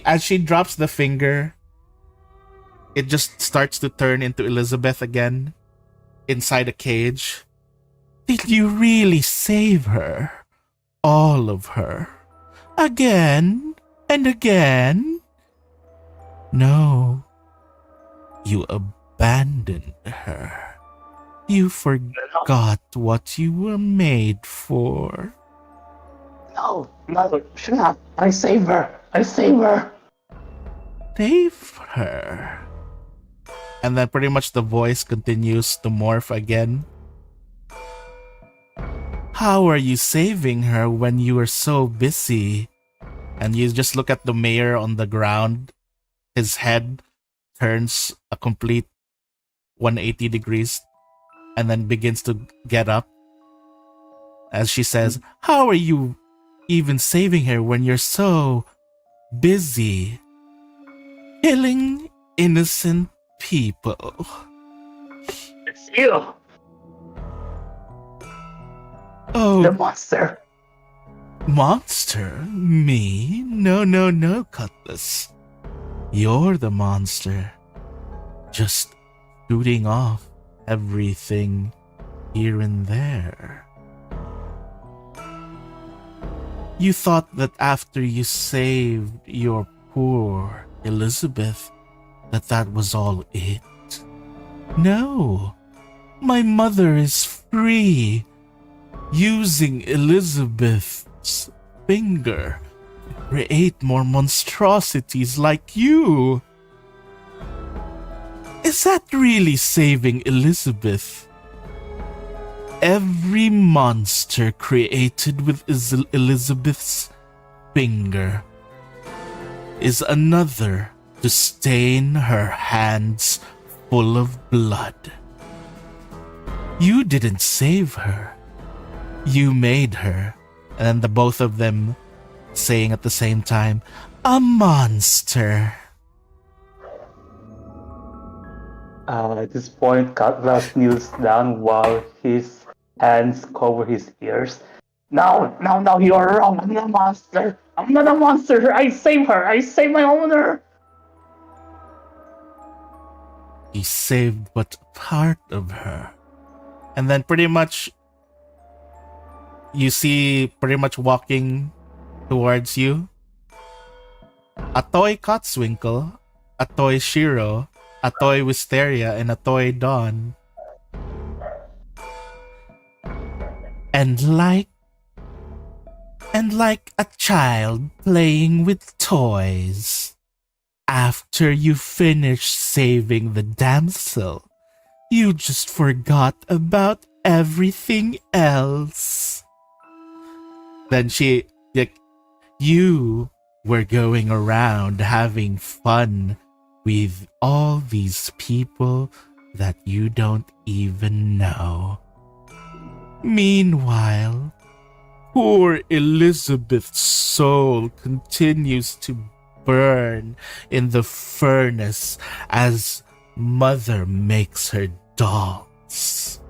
As she drops the finger, it just starts to turn into Elizabeth again inside a cage. Did you really save her? All of her? Again and again? No. You abandoned her. You forgot what you were made for. No, should not. I save her. Save her. And then pretty much the voice continues to morph again. How are you saving her when you are so busy? And you just look at the mayor on the ground. His head turns a complete 180 degrees and then begins to get up. As she says, how are you even saving her when you're so busy killing innocent people? It's you. Oh, the monster. Monster? Me? No, Cutlass. You're the monster. Just shooting off everything here and there. You thought that after you saved your poor Elizabeth, that was all it? No. My mother is free, using Elizabeth's finger create more monstrosities like you. Is that really saving Elizabeth? Every monster created with Elizabeth's finger is another to stain her hands full of blood. You didn't save her. You made her. And then the both of them saying at the same time, a monster. At this point, Cutlass kneels down while his hands cover his ears. No, you're wrong. I'm not a monster. I'm not a monster. I saved her. I saved my owner. He saved but part of her. And then pretty much you see pretty much walking towards you a toy Cotswinkle, a toy Shiro, a toy Wisteria, and a toy Dawn. And like a child playing with toys, after you finish saving the damsel, you just forgot about everything else. Then you were going around having fun with all these people that you don't even know. Meanwhile, poor Elizabeth's soul continues to burn in the furnace as Mother makes her dolls.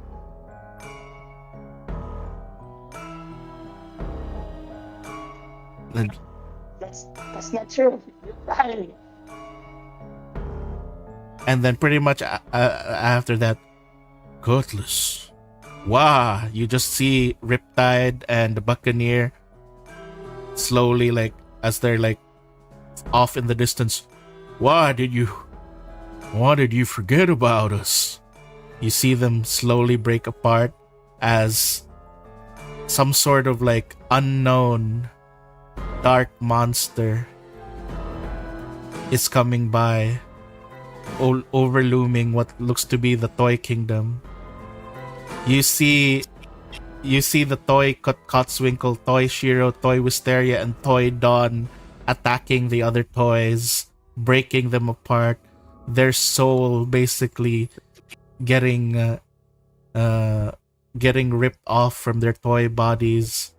And That's not true. Hey. And then pretty much after that, Cutlass. Wow, you just see Riptide and the Buccaneer slowly, like, as they're like off in the distance. Why did you forget about us? You see them slowly break apart as some sort of like unknown dark monster is coming by, overlooming what looks to be the Toy Kingdom. You see the Toy Cotswinkle, Toy Shiro, Toy Wisteria, and Toy Dawn attacking the other toys, breaking them apart. Their soul basically getting ripped off from their toy bodies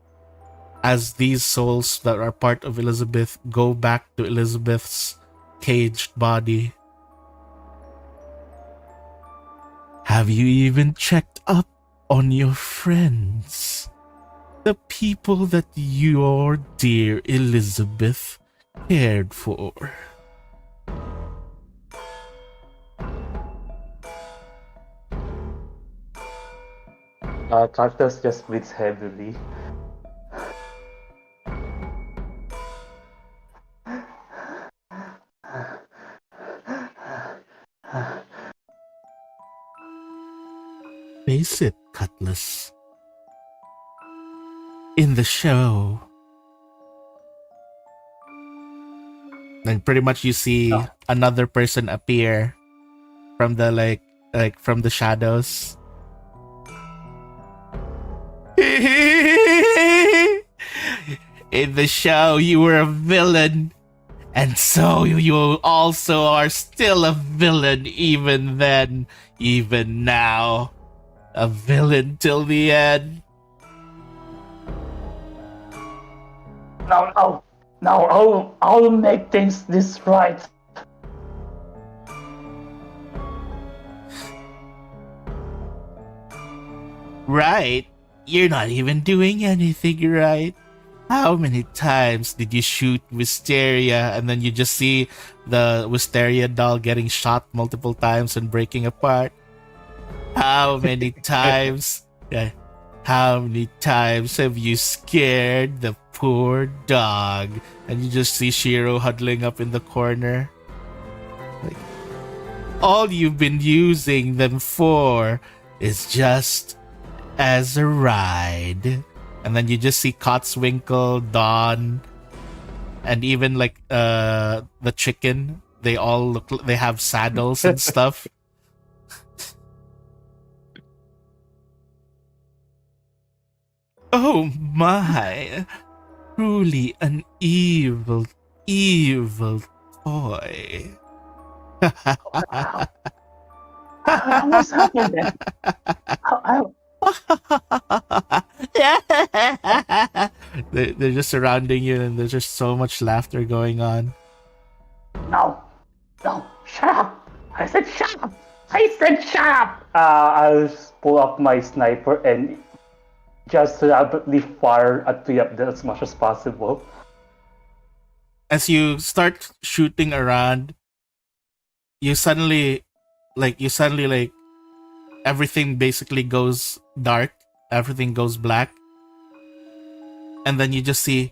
as these souls that are part of Elizabeth go back to Elizabeth's caged body. Have you even checked up on your friends? The people that your dear Elizabeth cared for. Cactus just breathes heavily. Face it, Cutlass. In the show, then pretty much you see another person appear from the like from the shadows. In the show, you were a villain, and so you also are still a villain, even then, even now. A villain till the end. No, I'll make things this right. Right? You're not even doing anything right. How many times did you shoot Wisteria and then you just see the Wisteria doll getting shot multiple times and breaking apart? How many times? How many times have you scared the poor dog? And you just see Shiro huddling up in the corner. Like, all you've been using them for is just as a ride. And then you just see Cotswinkle, Dawn, and even like the chicken, they all they have saddles and stuff. Oh my, truly an evil toy. Wow. What's happening? They're just surrounding you, and there's just so much laughter going on. No, shut up! I said shut up! I said shut up! I'll just pull up my sniper and just rapidly fire at Tuyap as much as possible. As you start shooting around, you suddenly like everything basically goes dark, everything goes black, and then you just see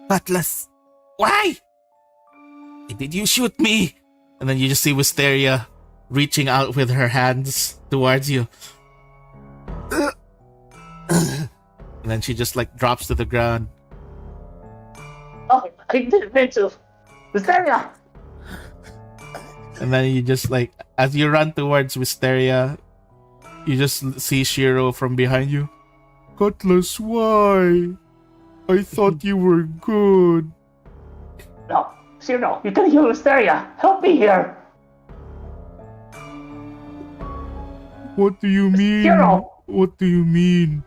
Cutlass. Why did you shoot me? And then you just see Wisteria reaching out with her hands towards you. And then she just like drops to the ground. Oh, I didn't mean to. Wisteria! And then you just like, as you run towards Wisteria, you just see Shiro from behind you. Cutlass, why? I thought you were good. No, Zero, you can heal Wisteria. Help me here. What do you mean? Zero. What do you mean?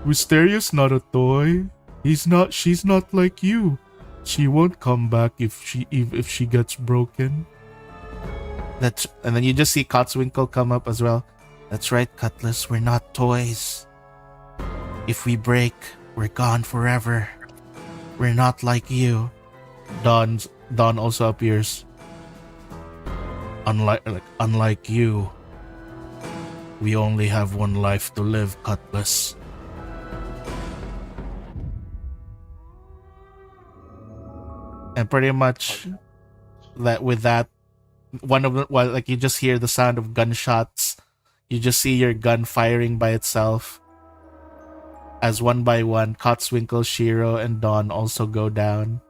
Wisteria's not a toy. She's not like you. She won't come back if she gets broken. And then you just see Cotswinkle come up as well. That's right, Cutlass, we're not toys. If we break, we're gone forever. We're not like you. Dawn also appears. Unlike you, we only have one life to live, Cutlass. And pretty much like you just hear the sound of gunshots. You just see your gun firing by itself. As one by one, Cotswinkle, Shiro, and Dawn also go down.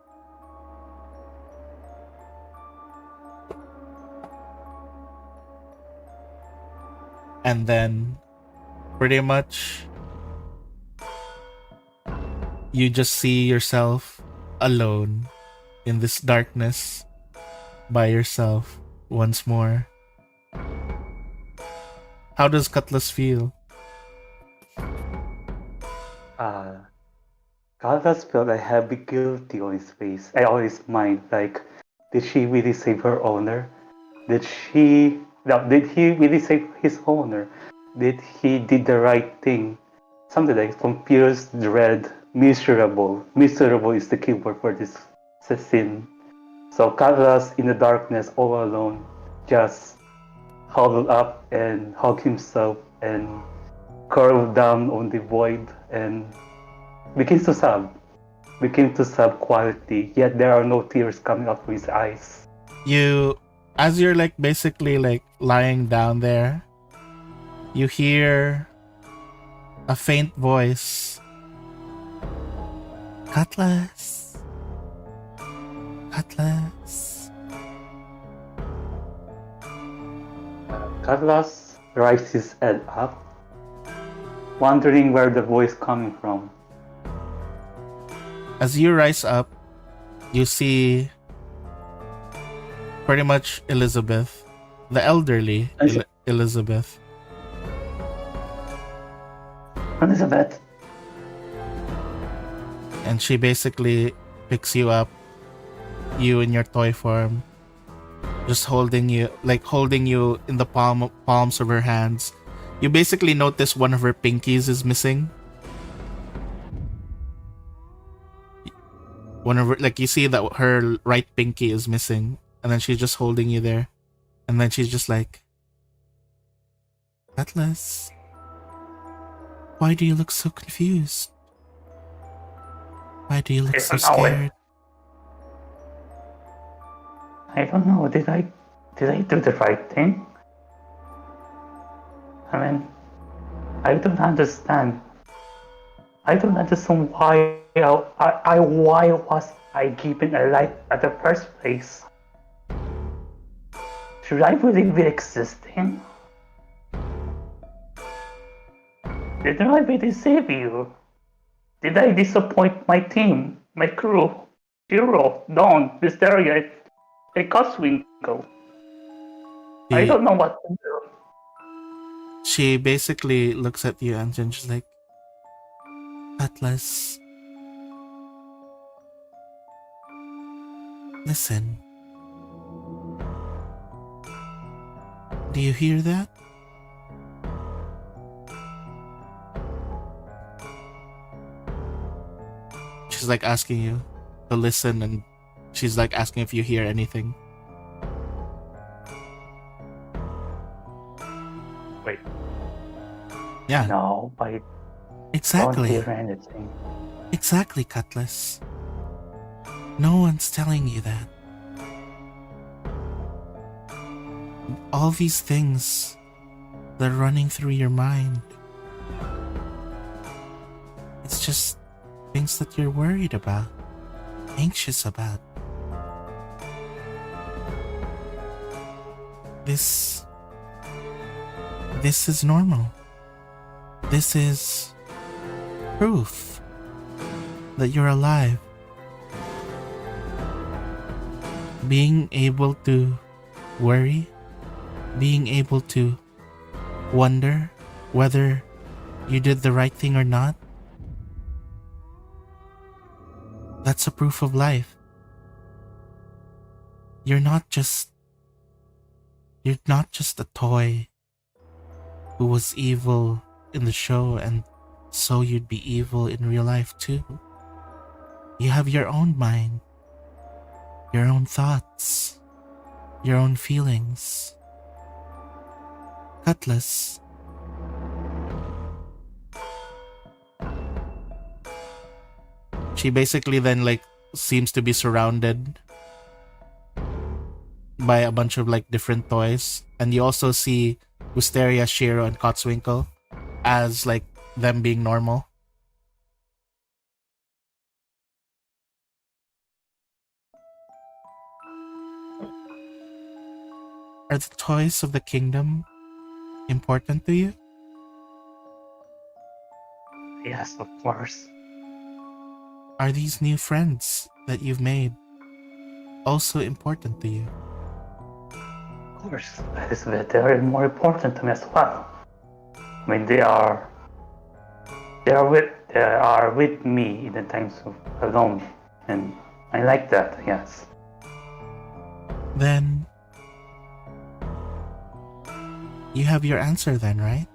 And then, pretty much, you just see yourself alone in this darkness by yourself once more. How does Cutlass feel? Cutlass felt a heavy guilty on his face, on his mind. Like, did she really save her owner? Did he really save his owner? Did he did the right thing? Something like confused, dread, miserable. Miserable is the keyword for this scene. So Cutlass in the darkness, all alone, just huddled up and hugged himself and curled down on the void and begin to sob quietly, yet there are no tears coming out of his eyes. As you're like basically like lying down there, you hear a faint voice. Cutlass. Cutlass raised his head up, wondering where the voice coming from. As you rise up, you see pretty much Elizabeth, the elderly Elizabeth. Elizabeth. And she basically picks you up, you in your toy form, just holding you in the palms of her hands. You basically notice one of her pinkies is missing. You see that her right pinky is missing, and then she's just holding you there, and then she's just like, Atlas, why do you look so confused? Why do you look so scared? I don't know. Did I do the right thing? I mean, I don't understand. I don't understand why why was I given a life at the first place? Should I really be existing? Did I really save you? Did I disappoint my team, my crew, Hero, Dawn, Mysteria, and Coswinkle? I She, don't know what to do. she basically looks at you and then she's like, Atlas, listen. Do you hear that? She's like asking you to listen, and she's like asking if you hear anything. Wait. Yeah, No, I don't exactly. hear anything. Exactly, Cutlass. No one's telling you that. All these things, they're running through your mind. It's just things that you're worried about, anxious about. This is normal. This is proof that you're alive. Being able to worry, being able to wonder whether you did the right thing or not, that's a proof of life. You're not just a toy who was evil in the show, and so you'd be evil in real life too. You have your own mind, your own thoughts, your own feelings. Cutlass. She basically then like seems to be surrounded by a bunch of like different toys, and you also see Wisteria, Shiro, and Cotswinkle as like them being normal. Are the toys of the kingdom important to you? Yes, of course. Are these new friends that you've made also important to you? Of course, that is very more important to me as well. I mean, they are with me in the times of alone, and I like that. Yes. Then you have your answer then, right?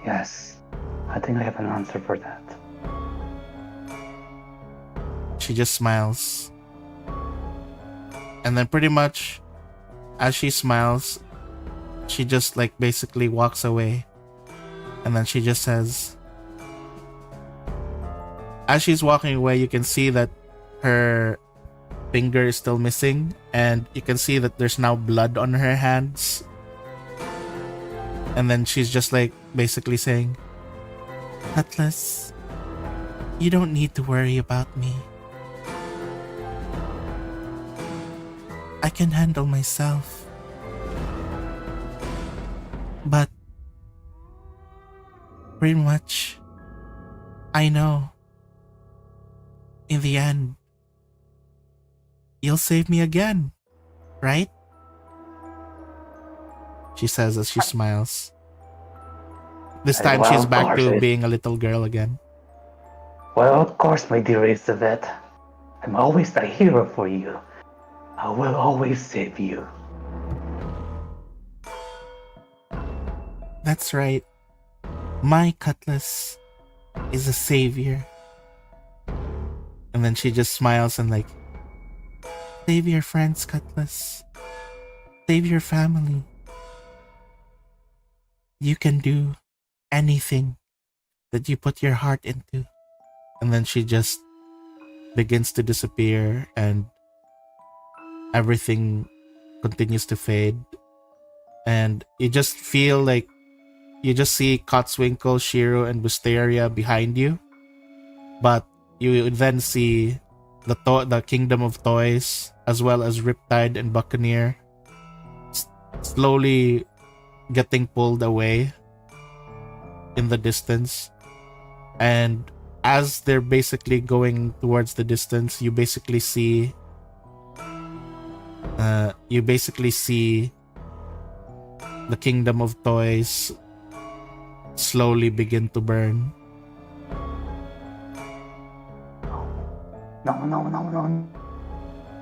Yes. I think I have an answer for that. She just smiles. And then pretty much as she smiles, she just like basically walks away. And then she just says, as she's walking away, you can see that her finger is still missing, and you can see that there's now blood on her hands. And then she's just like basically saying, Atlas, you don't need to worry about me. I can handle myself. But pretty much, I know in the end, you'll save me again, right? She says as she smiles. This time Well, she's of back course to it- being a little girl again. Well, of course, my dear Elizabeth. I'm always a hero for you. I will always save you. That's right. My Cutlass is a savior. And then she just smiles and like, save your friends, Cutlass. Save your family. You can do anything that you put your heart into. And then she just begins to disappear, and everything continues to fade. And you just feel like you just see Kotzwinkle, Shiro, and Wisteria behind you. But you then see the Kingdom of Toys, as well as Riptide and Buccaneer, slowly getting pulled away in the distance. And as they're basically going towards the distance, you basically see the Kingdom of Toys slowly begin to burn.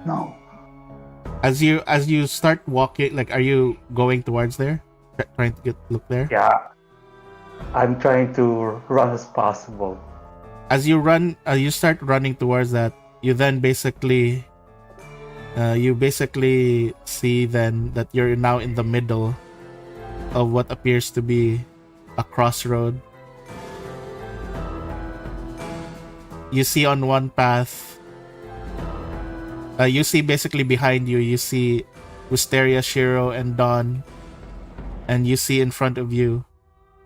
No. As you start walking, like, are you going towards there? Trying to look there? Yeah. I'm trying to run as possible. As you run, you start running towards that. You then basically see then that you're now in the middle of what appears to be a crossroad. You see on one path, you see basically behind you, you see Wisteria, Shiro, and Dawn, and you see in front of you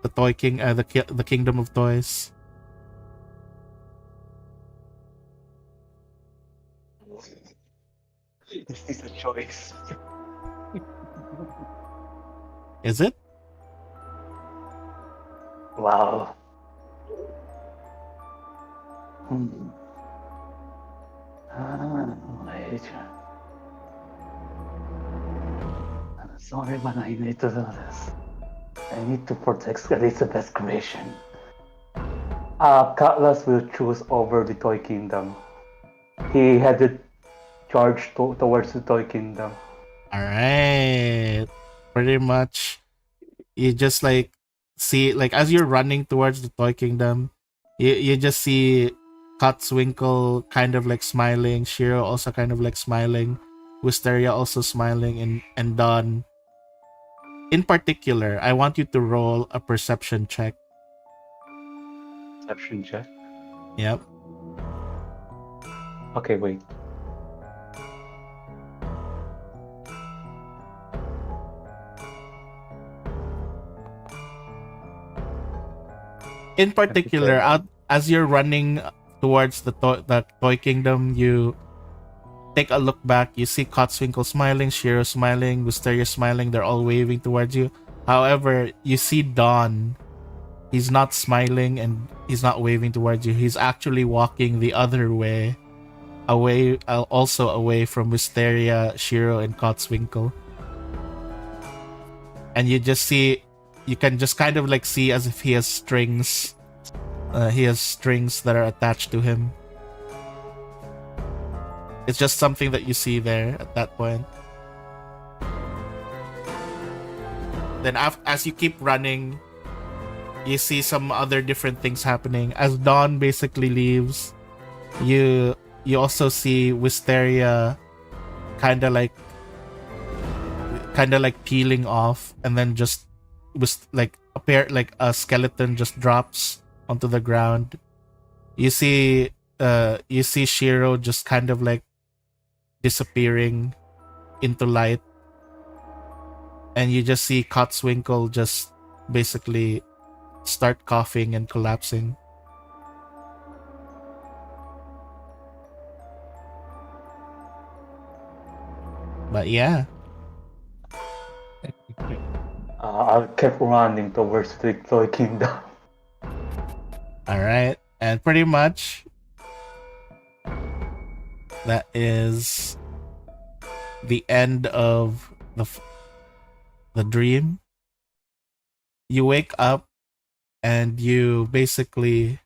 the Toy King, the Kingdom of Toys. This is a choice. Is it? Wow. Wait. I'm sorry, but I need to do this. I need to protect Elizabeth's creation. Cutlass will choose over the Toy Kingdom. He headed charge towards the Toy Kingdom. Alright. Pretty much, you just like see, like, as you're running towards the Toy Kingdom, you just see Kotzwinkle kind of like smiling, Shiro also kind of like smiling, Wisteria also smiling, and Dawn. In particular, I want you to roll a perception check. Perception check. Yep. Okay, wait. In particular, as you're running towards the Toy Kingdom, you take a look back. You see Kotzwinkle smiling, Shiro smiling, Wisteria smiling. They're all waving towards you. However, you see Dawn. He's not smiling and he's not waving towards you. He's actually walking the other way, also away from Wisteria, Shiro, and Kotzwinkle. And you can just kind of like see as if he has strings. He has strings that are attached to him. It's just something that you see there at that point. Then as you keep running, you see some other different things happening. As Dawn basically leaves, you also see Wisteria kind of like peeling off, and then just a skeleton just drops onto the ground. You see Shiro just kind of like disappearing into light, and you just see Kotzwinkle just basically start coughing and collapsing. But yeah. I kept running towards the Toy Kingdom. Alright, and pretty much that is the end of the dream. You wake up and you basically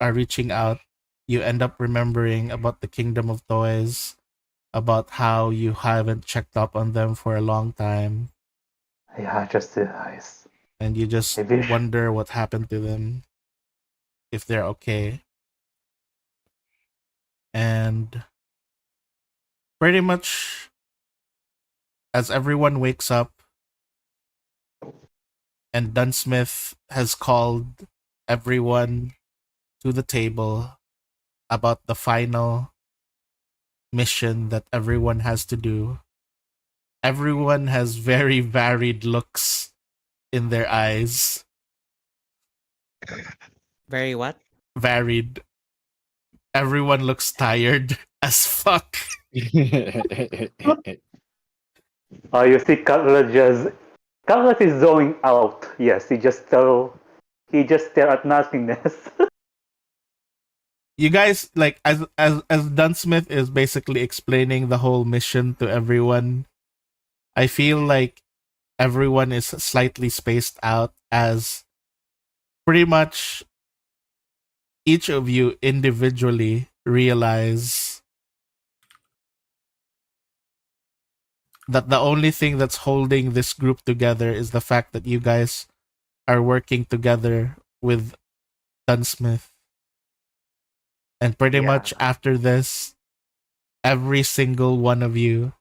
are reaching out. You end up remembering about the Kingdom of Toys, about how you haven't checked up on them for a long time. Yeah, just the eyes. And you just Maybe wonder what happened to them, if they're okay. And pretty much as everyone wakes up and Dunsmith has called everyone to the table about the final mission that everyone has to do. Everyone has very varied looks in their eyes. Very what? Varied. Everyone looks tired as fuck. You see Cutlass is zoning out. Yes, he just stare at nothingness. You guys like as Dunsmith is basically explaining the whole mission to everyone. I feel like everyone is slightly spaced out as pretty much each of you individually realize that the only thing that's holding this group together is the fact that you guys are working together with Dunsmith. And pretty much after this, every single one of you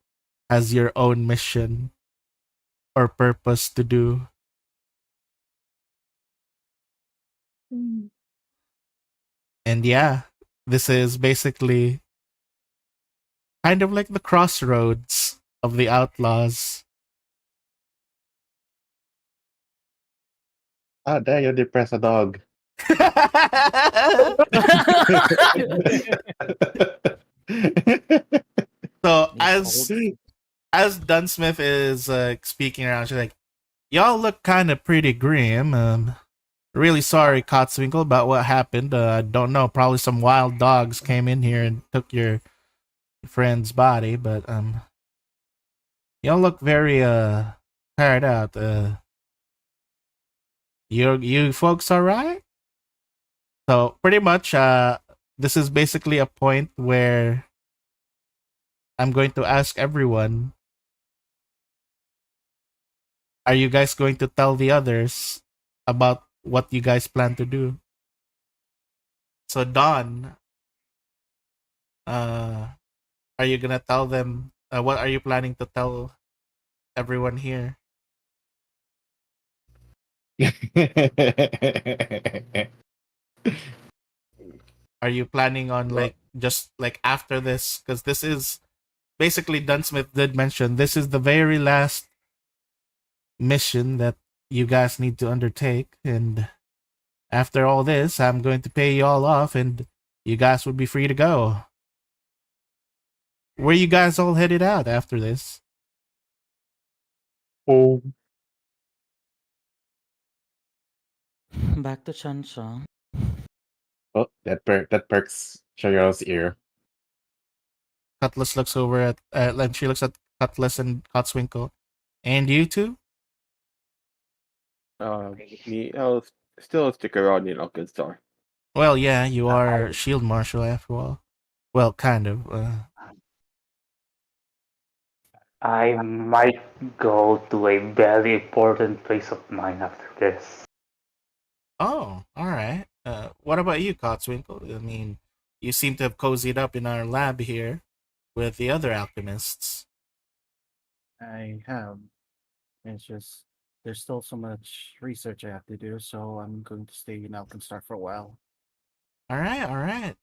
has your own mission or purpose to do. And yeah, this is basically kind of like the crossroads of the Outlaws. Ah, there you depress a dog. So It's as Dunsmith is speaking around, she's like, "Y'all look kind of pretty grim. Really sorry, Kotzwinkle, about what happened. I don't know. Probably some wild dogs came in here and took your friend's body. But y'all look very tired out. You folks all right?" So pretty much, this is basically a point where I'm going to ask everyone: are you guys going to tell the others about what you guys plan to do? So Don, are you gonna tell them? What are you planning to tell everyone here? Are you planning on Well- like just like after this? Because this is basically Dunsmith did mention this is the very last mission that you guys need to undertake, and after all this, I'm going to pay you all off, and you guys would be free to go. Where you guys all headed out after this? Oh, back to Chansha. oh, that perks Cheryl's ear. Cutlass looks over at, and she looks at Cutlass and Cotswinkle. And you two? Me, I'll still stick around in Alkenstar. Well, yeah, you are Shield Marshal after all. Well, kind of. I might go to a very important place of mine after this. Oh, all right. What about you, Cotswinkle? I mean, you seem to have cozied up in our lab here with the other alchemists. I have. It's just there's still so much research I have to do, so I'm going to stay in Alkenstar for a while. All right.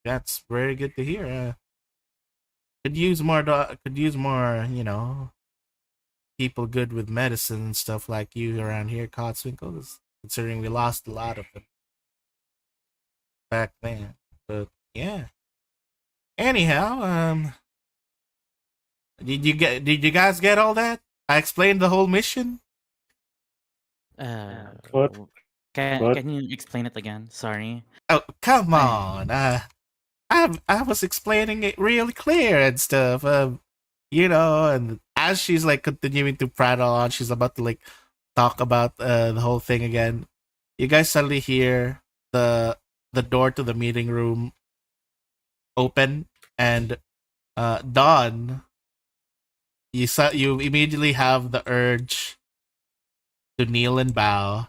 That's very good to hear. Could use more. Could use more. People good with medicine and stuff like you around here, Cotswinkle. Considering we lost a lot of them back then. But yeah. Anyhow, did you guys get all that? I explained the whole mission. What? Can you explain it again? Sorry. Oh, come on. I was explaining it really clear and stuff. And as she's like continuing to prattle on, she's about to like talk about the whole thing again. You guys suddenly hear the door to the meeting room open, and Dawn, you immediately have the urge to kneel and bow.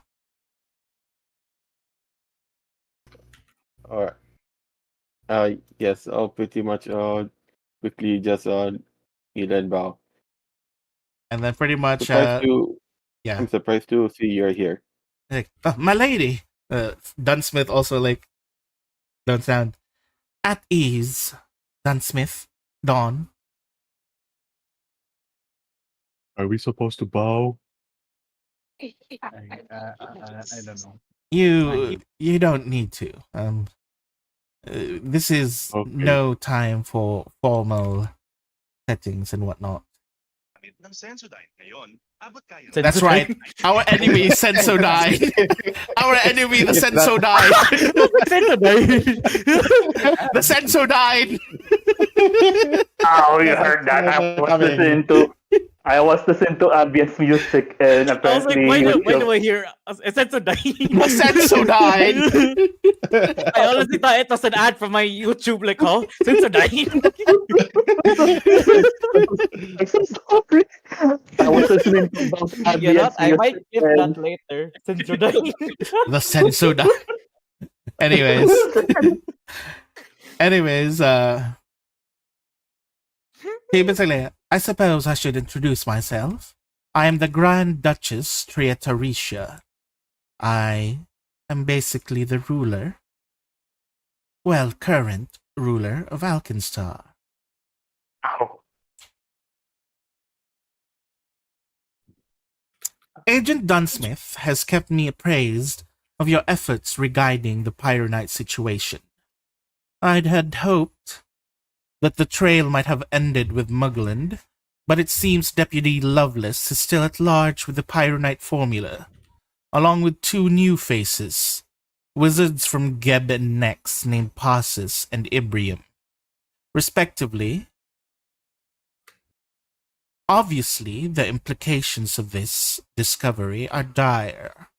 Alright. Yes, I'll pretty much quickly just kneel and bow. And then pretty much Surprised to yeah. I'm surprised to see you're here. Like, my lady. Dunsmith also like don't sound at ease. Dunsmith, Dawn. Are we supposed to bow? I don't know. You don't need to. This is Okay. no time for formal settings and whatnot. That's right. Our enemy Sensodyne. Our enemy, the Sensodyne. The Sensodyne. Oh, you heard that? I was listening to ambience music, and I was like, apparently why do I hear a Sensodyne? The Sensodyne. I honestly thought it was an ad from my YouTube, like, huh? Sensodyne? I'm so sorry. I was listening to those You know, ambience I might music, get and that later. Sensodyne. The Sensodyne. Anyways, basically, I suppose I should introduce myself. I am the Grand Duchess Trietarisha. I am basically the ruler, well, current ruler of Alkenstar. oh, Agent Dunsmith has kept me appraised of your efforts regarding the Pyronite situation. I'd had hoped that the trail might have ended with Mugland, but it seems Deputy Lovelace is still at large with the Pyronite formula, along with two new faces, wizards from Geb and Nex named Passus and Ibrium, respectively. Obviously, the implications of this discovery are dire.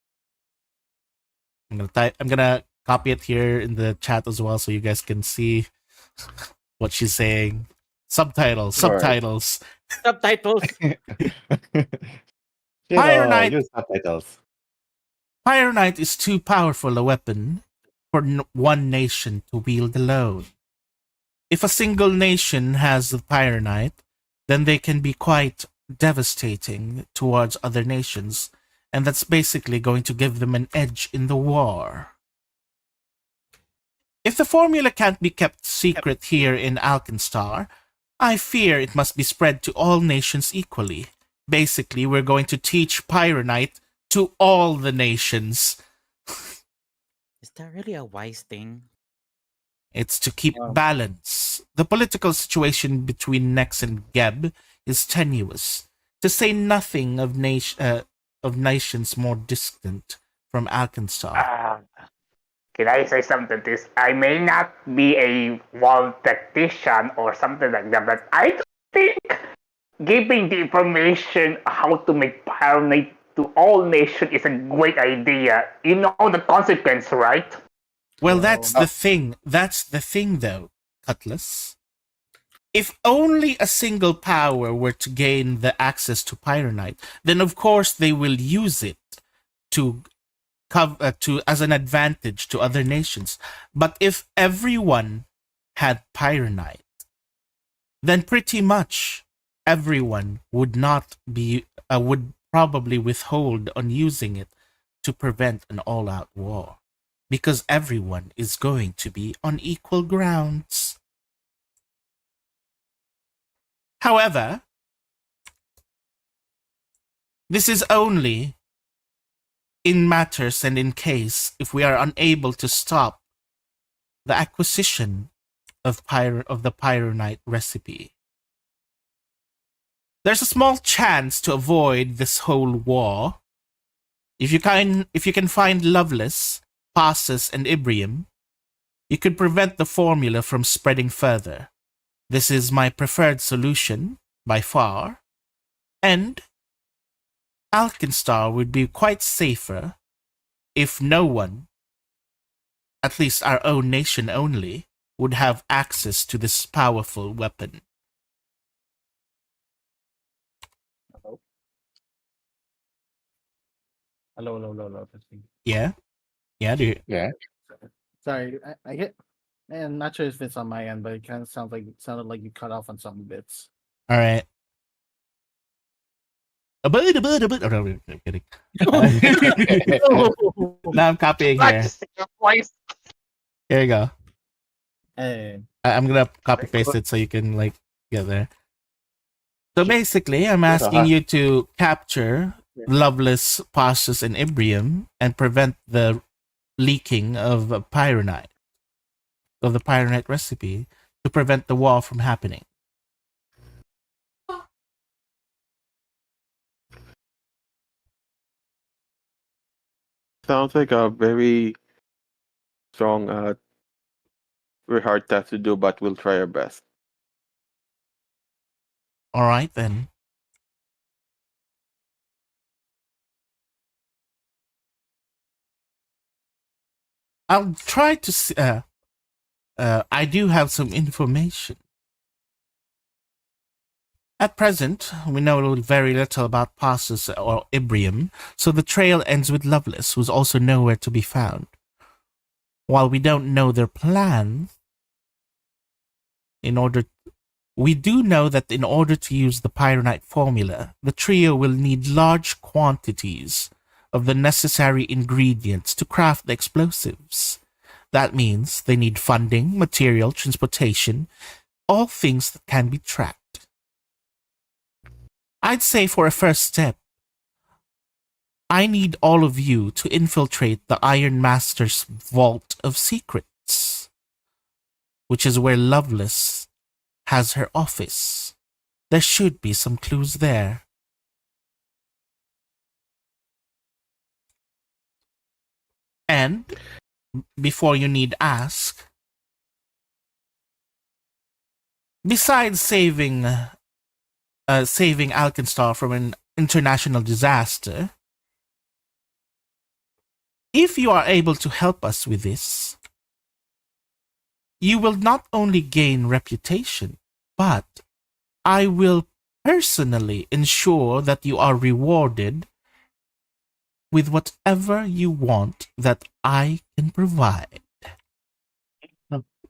I'm gonna copy it here in the chat as well, so you guys can see what she's saying. Subtitles. Subtitles. Pyronite. Use subtitles. Pyronite is too powerful a weapon for one nation to wield alone. If a single nation has the Pyronite, then they can be quite devastating towards other nations, and that's basically going to give them an edge in the war. If the formula can't be kept secret here in Alkenstar, I fear it must be spread to all nations equally. Basically, we're going to teach Pyronite to all the nations. Is that really a wise thing? It's to keep Wow. balance. The political situation between Nex and Geb is tenuous, to say nothing of nations more distant from Alkenstar. can I say something to this? I may not be a wall tactician or something like that, but I don't think giving the information how to make Pyronite to all nations is a great idea. You know the consequence, right? Well, that's the thing. That's the thing, though, Cutlass. If only a single power were to gain the access to Pyronite, then of course they will use it to as an advantage to other nations. But if everyone had Pyronite, then pretty much everyone would not be would probably withhold on using it to prevent an all-out war, because everyone is going to be on equal grounds. However, this is only in matters and in case if we are unable to stop the acquisition of the Pyronite recipe. There's a small chance to avoid this whole war. If you can find Lovelace, Passus, and Ibrium, you could prevent the formula from spreading further. This is my preferred solution, by far, and Alkenstar would be quite safer if no one, at least our own nation only, would have access to this powerful weapon. Hello. Testing. Yeah? Yeah, do you... Yeah. Sorry, I get. I'm not sure if it's on my end, but it kind of sounded like you cut off on some bits. Alright. Oh, no, I'm kidding. Now I'm copying here. Here you go. Hey, I'm gonna copy paste it so you can get there. So basically, I'm asking you to capture Loveless passes in Ibrium and prevent the leaking of pyronite, of the pyronite recipe, to prevent the war from happening. Sounds like a very strong, very hard task to do, but we'll try our best. All right then. I'll try to see. I do have some information. At present, we know very little about Passus or Ibrium, so the trail ends with Lovelace, who's also nowhere to be found. While we don't know their plan, we do know that in order to use the pyronite formula, the trio will need large quantities of the necessary ingredients to craft the explosives. That means they need funding, material, transportation, all things that can be tracked. I'd say for a first step, I need all of you to infiltrate the Iron Master's Vault of Secrets, which is where Lovelace has her office. There should be some clues there. And, before you need ask, besides saving Alkenstar from an international disaster, if you are able to help us with this, you will not only gain reputation, but I will personally ensure that you are rewarded with whatever you want that I can provide.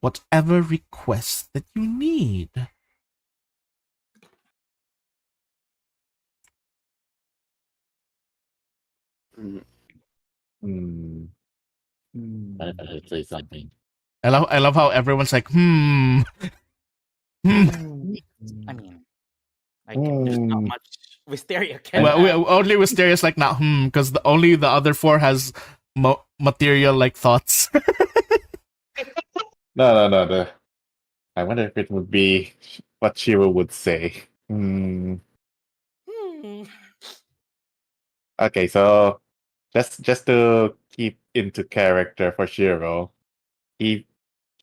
Whatever request that you need. Hmm. I say something. I love how everyone's like, hmm. I mean, there's not much Wisteria can Well, have. only Wisteria's like, not because only the other four has material like thoughts. No. I wonder if it would be what Shiro would say. Okay, so just to keep into character for Shiro, he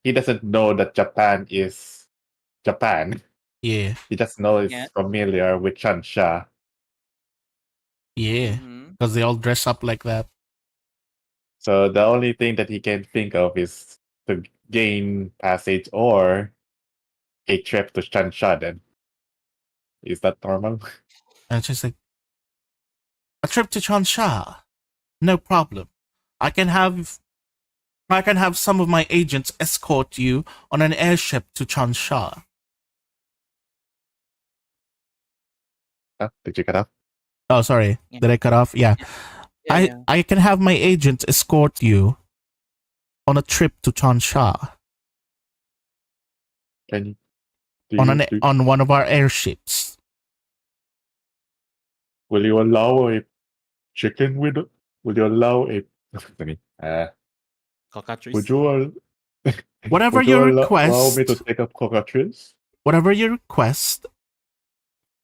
doesn't know that Japan is Japan. Yeah, He just knows Yeah. he's familiar with Chansha. yeah, Mhm. because they all dress up like that. So the only thing that he can think of is to gain passage or a trip to Chansha then. Is that normal? And she's like, a trip to Chansha, no problem. I can have some of my agents escort you on an airship to Chansha. Did you cut off? Oh, sorry. Yeah. Did I cut off? Yeah. Yeah. I can have my agents escort you on a trip to Chansha Can you, on one of our airships. will you allow a chicken with it? Will you allow a Cockatrice. would you Whatever would you your allow me to request, take up cockatrice? whatever your request,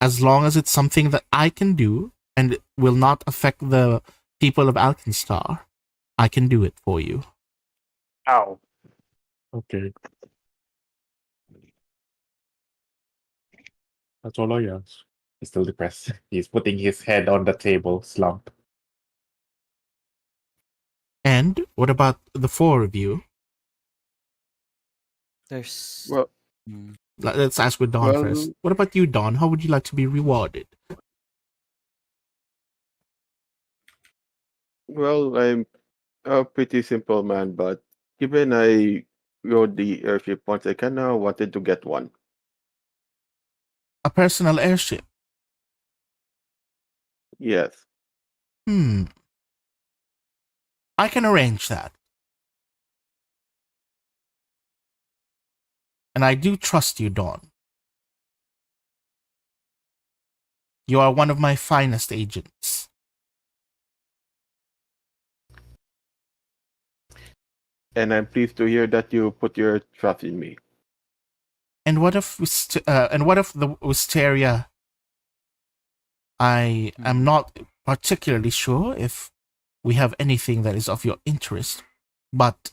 as long as it's something that I can do and will not affect the people of Alkenstar, I can do it for you. Ow. Okay. That's all I ask. He's still depressed. He's putting his head on the table, slump. And what about the four of you? There's. Well, Let's ask with Dawn Well- first. What about you, Dawn? How would you like to be rewarded? well, I'm a pretty simple man, but given I rode the airship once, I kinda wanted to get one. A personal airship. Yes. I can arrange that. And I do trust you, Dawn. You are one of my finest agents. and I'm pleased to hear that you put your trust in me. And what if the wisteria? I am not particularly sure if we have anything that is of your interest, but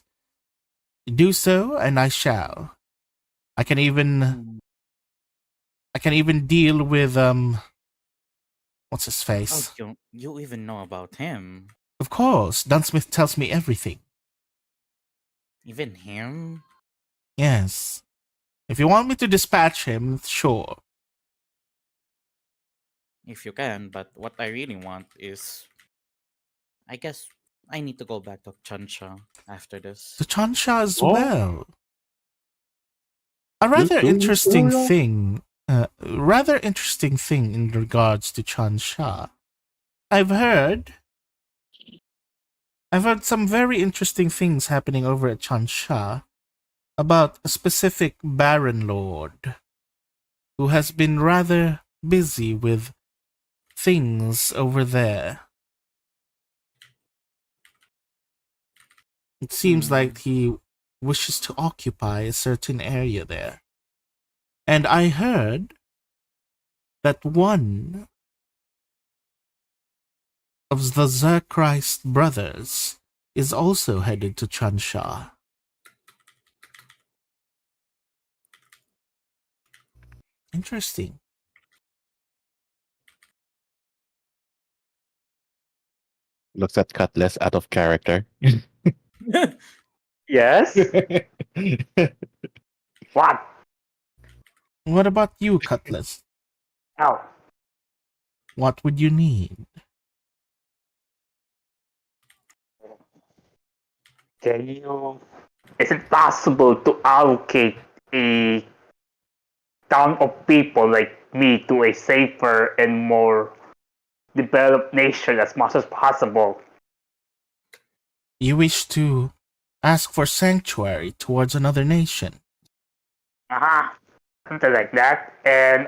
do so, and I shall. I can even deal with what's his Oh, face? you even know about him? Of course, Dunsmith tells me everything. Even him? Yes. If you want me to dispatch him, sure. If you can, but what I really want is, I guess I need to go back to Chansha after this. To Chansha as Oh. well. A You rather too, interesting Victoria? thing. Rather interesting thing in regards to Chansha. I've heard some very interesting things happening over at Chansha about a specific Baron Lord who has been rather busy with things over there. It seems like he wishes to occupy a certain area there. And I heard that one of the Zerchrist brothers is also headed to Chansha. Interesting. Looks at Cutlass out of character. Yes? What? What about you, Cutlass? Oh, What would you need? can you... Is it possible to allocate a town of people like me to a safer and more developed nation as much as possible? You wish to ask for sanctuary towards another nation. Something like that. And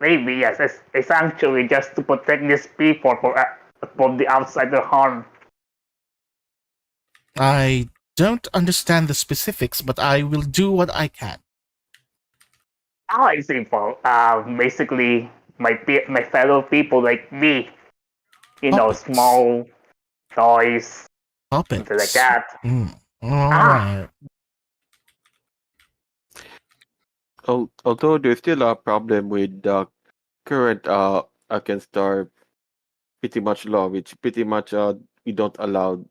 maybe, yes, a sanctuary just to protect these people from the outsider harm. I don't understand the specifics, but I will do what I can. It's simple. Basically, my fellow people like me, Puppets. small toys, Puppets. something like that. Alright. Although there's still a problem with the current Alkenstar pretty much law, which pretty much we don't allow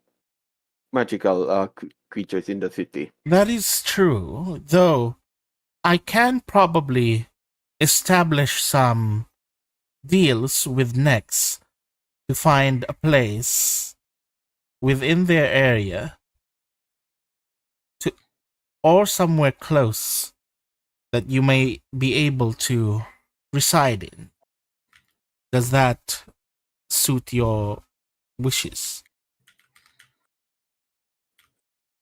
magical creatures in the city. That is true, though I can probably establish some deals with Nex to find a place within their area or somewhere close that you may be able to reside in. Does that suit your wishes?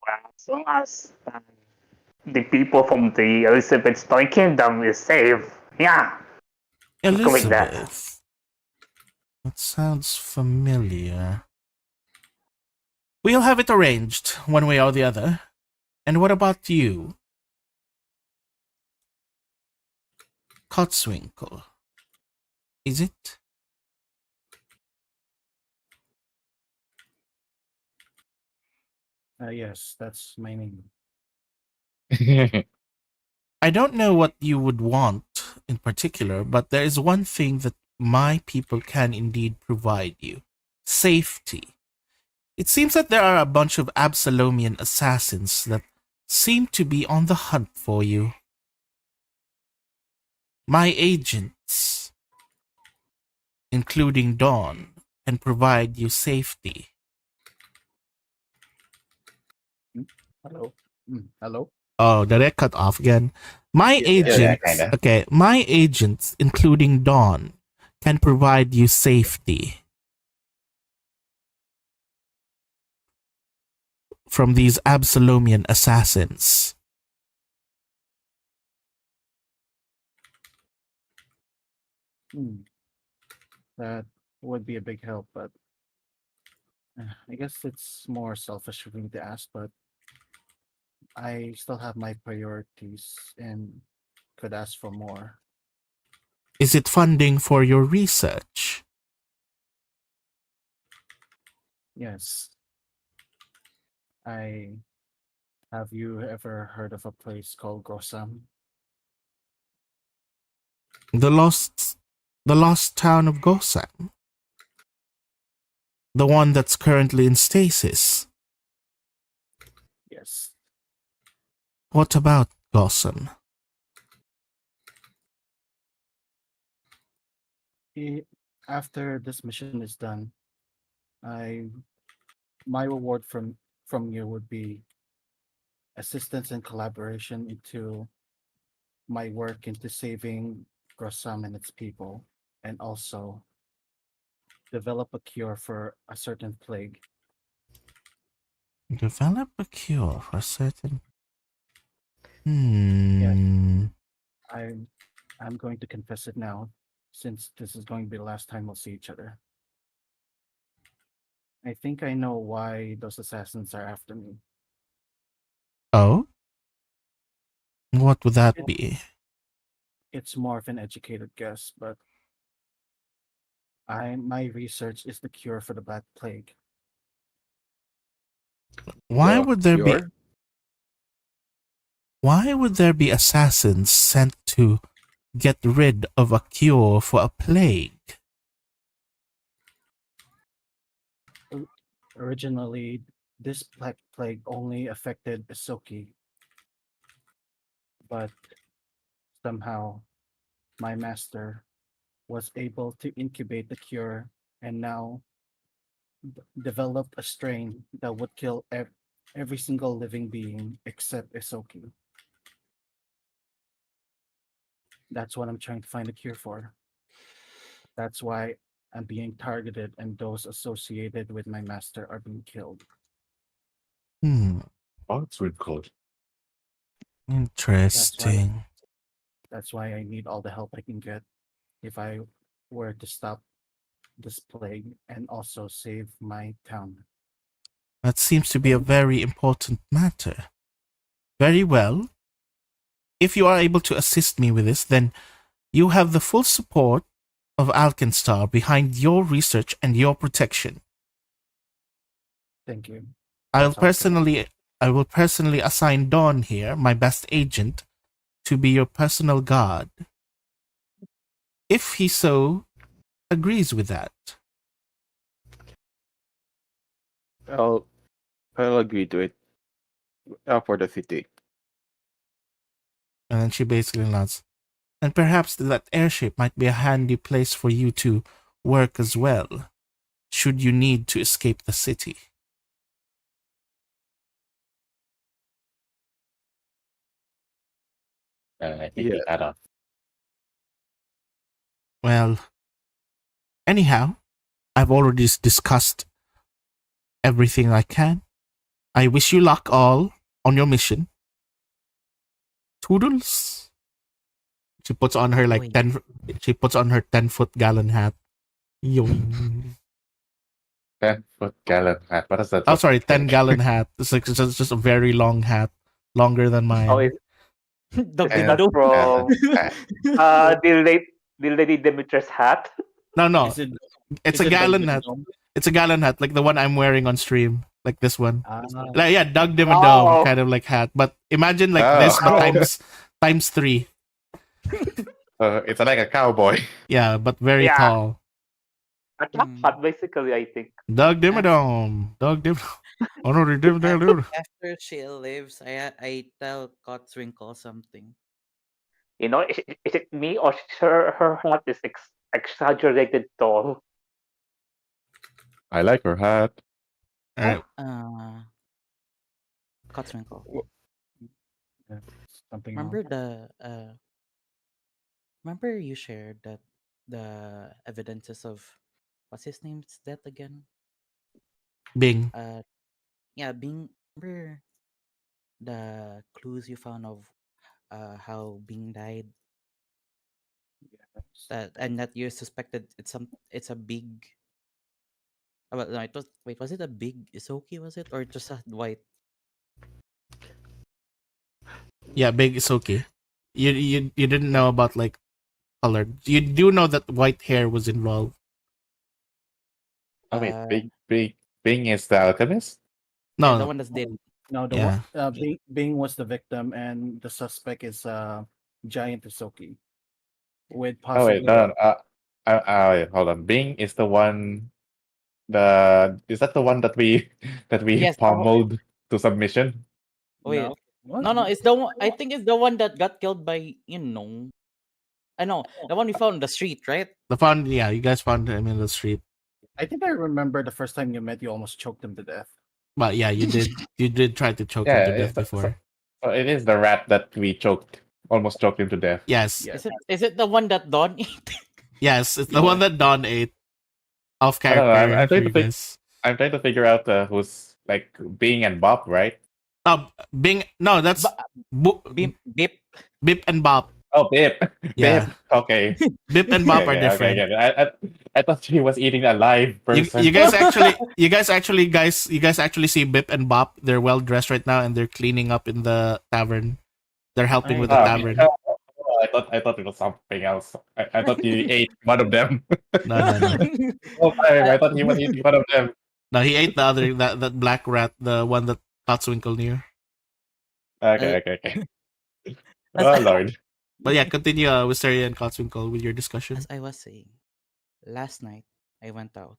As long as the people from the Elizabeth Stone Kingdom is safe, yeah, let's go with that. Elizabeth. That sounds familiar. We'll have it arranged, one way or the other. And what about you? Kotzwinkle. Is it? Yes, that's my name. I don't know what you would want in particular, but there is one thing that my people can indeed provide you. Safety. It seems that there are a bunch of Absalomian assassins that seem to be on the hunt for you. My agents, including Dawn, can provide you safety. Hello. Hello. Oh, did I cut off again? My Yeah, agents, kinda. okay, my agents, including Dawn, can provide you safety from these Absalomian assassins. That would be a big help, but I guess it's more selfish for me to ask, but I still have my priorities and could ask for more. Is it funding for your research? Yes. Have you ever heard of a place called Grosam? The lost town of Gosam? The one that's currently in stasis? Yes. What about Gosam? After this mission is done, I my reward from you would be assistance and collaboration into my work into saving Grosam and its people, and also develop a cure for a certain plague. Develop a cure for certain... Yes, Hmm... I'm I'm going to confess it now, since this is going to be the last time we'll see each other. I think I know why those assassins are after me. Oh? What would that It, be? it's more of an educated guess, but my research is the cure for the Black Plague. Why The would there be... cure? Why would there be assassins sent to get rid of a cure for a plague? Originally, this Black Plague only affected Isoki, but somehow my master was able to incubate the cure and now developed a strain that would kill every single living being except Isoki. That's what I'm trying to find a cure for. That's why I'm being targeted and those associated with my master are being killed. Hmm, Oh, it's really cold. That's why interesting. that's why I need all the help I can get if I were to stop this plague and also save my town. That seems to be a very important matter. Very well. If you are able to assist me with this, then you have the full support of Alkenstar behind your research and your protection. Thank you. I'll That's all I can ask. personally I will personally assign Dawn here, my best agent, to be your personal guard. If he so agrees with that. I'll I'll agree to it. For the city. And then she basically nods. And perhaps that airship might be a handy place for you to work as well, should you need to escape the city. I think Yeah. we got off. Well, anyhow, I've already discussed everything I can. I wish you luck all on your mission. Toodles. She puts on her like Wait. 10. She puts on her 10-foot gallon hat. Yoing. 10-foot gallon hat. What does that Oh, look sorry, like? 10-gallon hat. It's like just a very long hat, longer than mine. Oh, Dog is that Dimmadome. from hat. the Lady Demeter's hat? No, Is it it's is a it Dog gallon hat. Dimmadome? It's a gallon hat, like the one I'm wearing on stream, like this one. Ah, Like, yeah, Doug Dimmadome Oh. kind of like hat, but imagine like Oh. this, but Oh. times 3. It's like a cowboy. Yeah, but very Yeah. tall. A top hat, basically, I think. Doug Dimmadome. Doug Dimmadome. Honorary Dimmadome. After she leaves, I tell Cotswinkle something. You know, is it me or her hat is exaggerated tall? I like her hat. All right. Cotswinkle. yeah, something Remember wrong. remember you shared that the evidences of what's his name's death again? Bing. Yeah, Bing. Remember the clues you found of how Bing died? Yes. And that you suspected it's a big. Well, no, it was. Wait, was it a big Isoki? Was it or just a white? Yeah, big Isoki. You didn't know about like colored. You do know that white hair was involved. Oh wait, Uh, Bing is the alchemist. yeah, No, the one that's dead. No, the Yeah. one Bing was the victim, and the suspect is Giant Isoki, with Oh wait, possibly no, no, wait, hold on. Bing is the one. Is that the one that we that we Yes. pummeled to submission? Wait. no. What? No, it's the one. I think it's the one that got killed by I know the one we found on the street, right? You guys found him in the street. I think I remember the first time you met, you almost choked him to death. But yeah, you did try to choke him Yeah, to it's death before. so it is the rat that we almost choked him to death. Yes. Yes. Is it the one that Dawn ate? Yes, it's the one that Don ate. Off I don't know. character I'm for trying you to think. guys. I'm trying to figure out who's like Bing and Bob, right? Bing. No, that's Beep beep. Bip and Bop. Oh, Bip. Yeah. Bip. Okay. Bip and Bop are Okay, different. okay. I thought she was eating a live person. You guys actually see Bip and Bop. They're well dressed right now and they're cleaning up in the tavern. They're helping with the tavern. I thought it was something else. I thought he ate one of them. No. Oh, I thought he was eating one of them. No, he ate the other that black rat, the one that Totswinkle knew. Okay. Oh Lord. But yeah, continue Wisteria and Cotswinkle with your discussion. As I was saying, last night I went out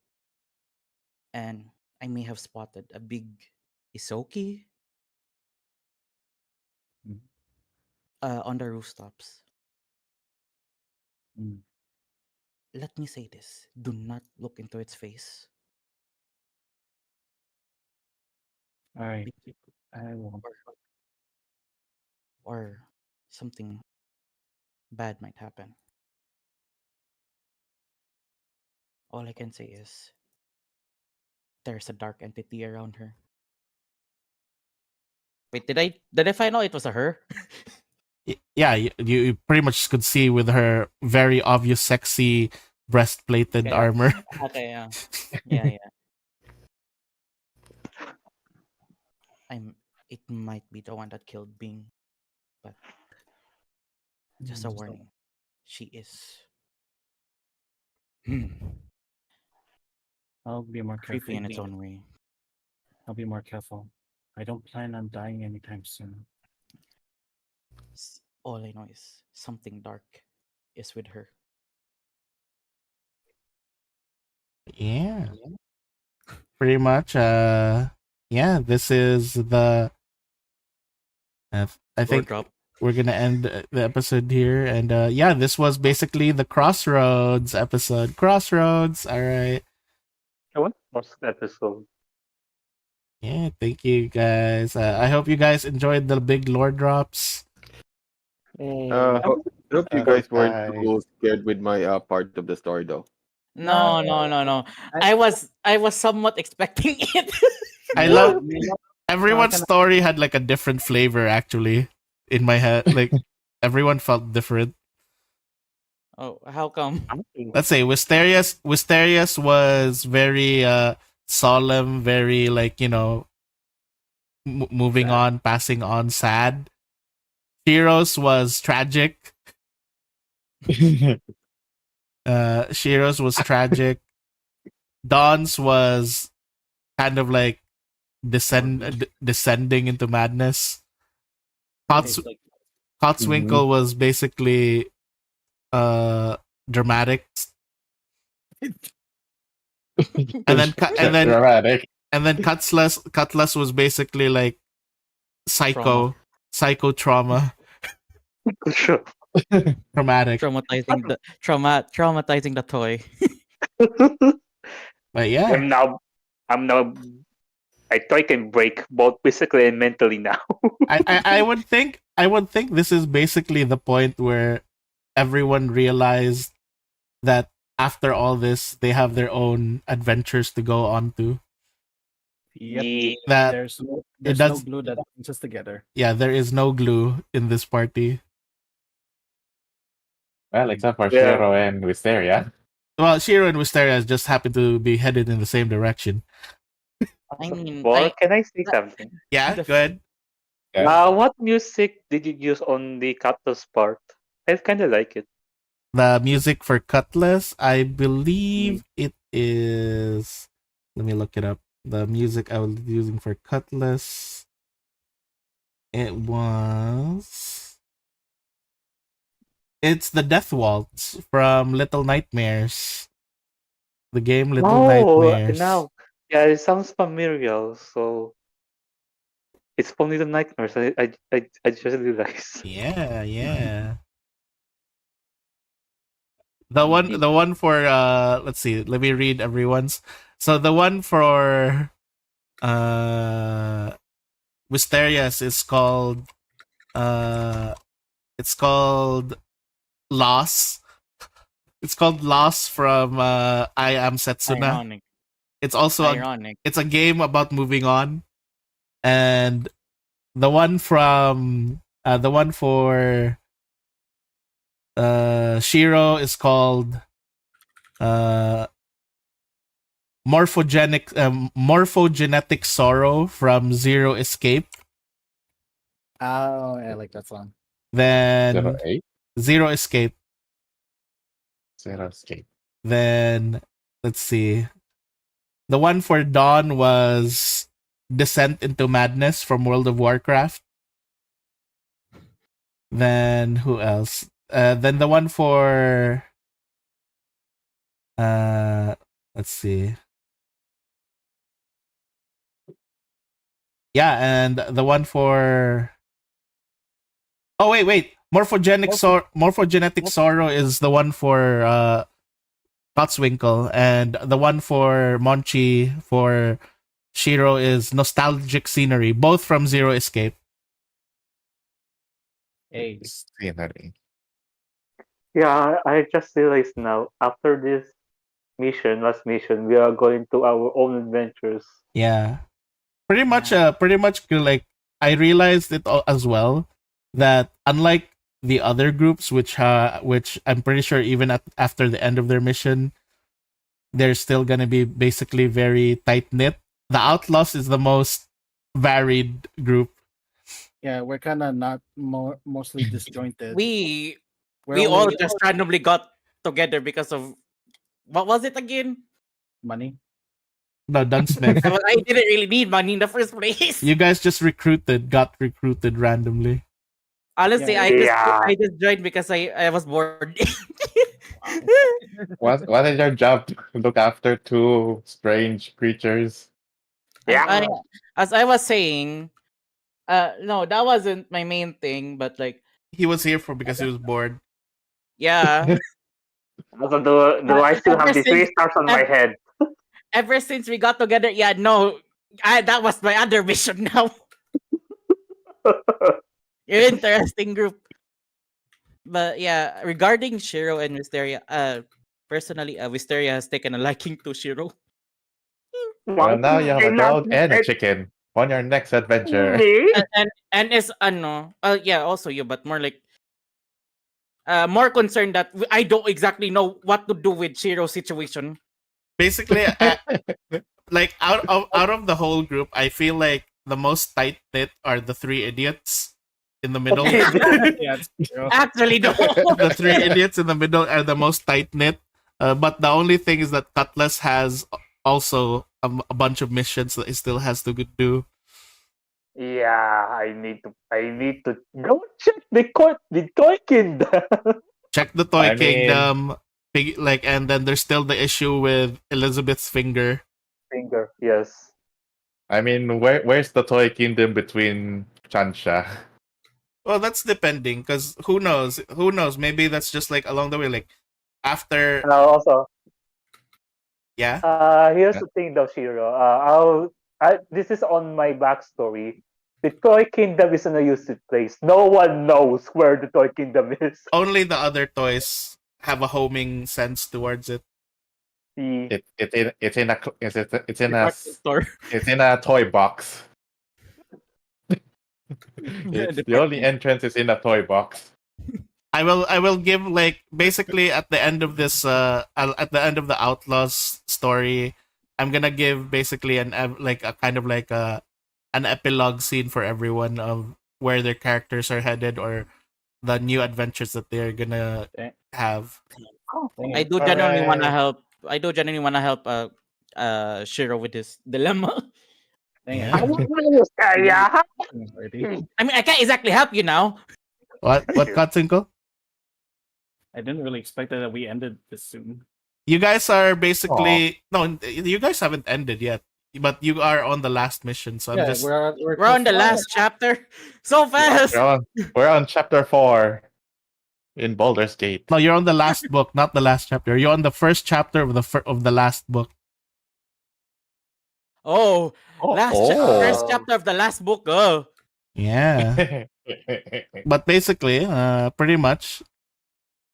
and I may have spotted a big Isoki on the rooftops. Mm. Let me say this: do not look into its face. All right. I won't. Or something bad might happen. All I can say is there's a dark entity around her. Wait, did I find out it was a her? Yeah, you pretty much could see with her very obvious sexy breastplated Okay. armor. Okay, yeah. It might be the one that killed Bing, but just a warning. She is I'll be more creepy careful. in its own way. I'll be more careful. I don't plan on dying anytime soon. All I know is something dark is with her. Yeah. Pretty much. Yeah, this is the. I think Drop. we're gonna end the episode here, and yeah, this was basically the Crossroads episode. Crossroads. All right. What was the episode? Yeah, thank you guys. I hope you guys enjoyed the big lore drops. Hope you guys weren't too scared with my part of the story, though. No. I was somewhat expecting it. I love everyone's story had like a different flavor actually in my head. Like everyone felt different. Oh, how come? Let's say Wisteria's was very solemn, very like, you know, moving on, passing on, sad. Shiro's was tragic. Shiro's was tragic. Dawn's was kind of like descending into madness. Cotswinkle was basically dramatic. and then dramatic. And then Cutlass was basically like psycho trauma. Traumatic. Traumatizing the toy. But yeah. I'm now I thought I can break both physically and mentally now. I would think this is basically the point where everyone realized that after all this they have their own adventures to go on to. Yep. That there's no glue that binds us together. Yeah, there is no glue in this party. Well, except for Shiro and Wisteria. Well, Shiro and Wisteria just happen to be headed in the same direction. I mean, can I say something? Yeah, go ahead. Yeah. What music did you use on the Cactus part? I kind of like it. The music for Cutlass, I Mm. believe it is. Let me look it up. The music I was using for Cutlass, it was. It's the Death Waltz from Little Nightmares. The game Little Oh, Nightmares. now, yeah, it sounds familiar. So it's from Little Nightmares. I just realized. Yeah, yeah. The one for let's see, let me read everyone's. So the one for uh Wisterias is called uh it's called Loss. It's called Loss from I Am Setsuna. Ironic. It's also Ironic. it's a game about moving on. And the one from the one for Shiro is called uh morphogenetic sorrow from Zero Escape. Oh, I like that song. Then 08? Zero Escape. Zero Escape. Then let's see. The one for Dawn was Descent into Madness from World of Warcraft. Then who else? Then the one for let's see. Yeah, and the one for oh wait. Morphogenetic sorrow is the one for Totswinkle, and the one for Monchi for Shiro is Nostalgic Scenery, both from Zero Escape. Hey, Scenery. Yeah, I just realized now. After this last mission, we are going to our own adventures. Yeah. Pretty much like I realized it as well that unlike the other groups which I'm pretty sure even after the end of their mission they're still going to be basically very tight knit. The Outlaws is the most varied group. yeah, we're kind of not mostly disjointed. We We're all only just randomly got together because of what was it again? money. No, Dunsmith. Well, I didn't really need money in the first place. You guys just got recruited randomly. Honestly, Yeah. I just joined because I was bored. What is your job to look after two strange creatures? I, as I was saying, no, that wasn't my main thing, but like, He was here for because he was bored. yeah. Also, do I still have the three stars on my head? Ever since we got together, yeah, no, that was my other mission now. Interesting group. But yeah, regarding Shiro and Wisteria, personally, Wisteria has taken a liking to Shiro. Well, now you have a dog and a chicken on your next adventure. Me? And is yeah, also you, but more like more concerned that I don't exactly know what to do with Shiro's situation. Basically, like out of the whole group, I feel like the most tight knit are the three idiots in the middle. Yeah, it's true. Actually, no. The three idiots in the middle are the most tight knit. But the only thing is that Cutlass has also a bunch of missions that he still has to do. Yeah, I need to go check the toy kingdom. Check the Toy I mean- Kingdom, and then there's still the issue with Elizabeth's finger. Finger, yes. I mean, where's the toy kingdom between Chansha? Well, that's depending, because who knows? Who knows? Maybe that's just like along the way, like after. Also, Yeah. here's the thing though, Shiro. This is on my backstory. The toy kingdom is in a used place. No one knows where the toy kingdom is. Only the other toys have a homing sense towards it. It's in Store. a toy box. The only entrance is in a toy box. I will give like basically at the end of this at the end of the Outlaws story, I'm gonna give basically an kind of like an epilogue scene for everyone of where their characters are headed or the new adventures that they're gonna have. I do genuinely want to help. I do genuinely want to help Shiro with this dilemma. Yeah. I want to Wisteria. I mean, I can't exactly help you now. What Katsunko? I didn't really expect that we ended this soon. You guys are basically no, you guys haven't ended yet, but you are on the last mission. So I'm just We're on the last chapter. So fast. We're on chapter 4 in Baldur's Gate. no, you're on the last book, not the last chapter. You're on the first chapter of the last book. Oh, first Oh. chapter of the last book. Oh, Yeah, but basically, pretty much,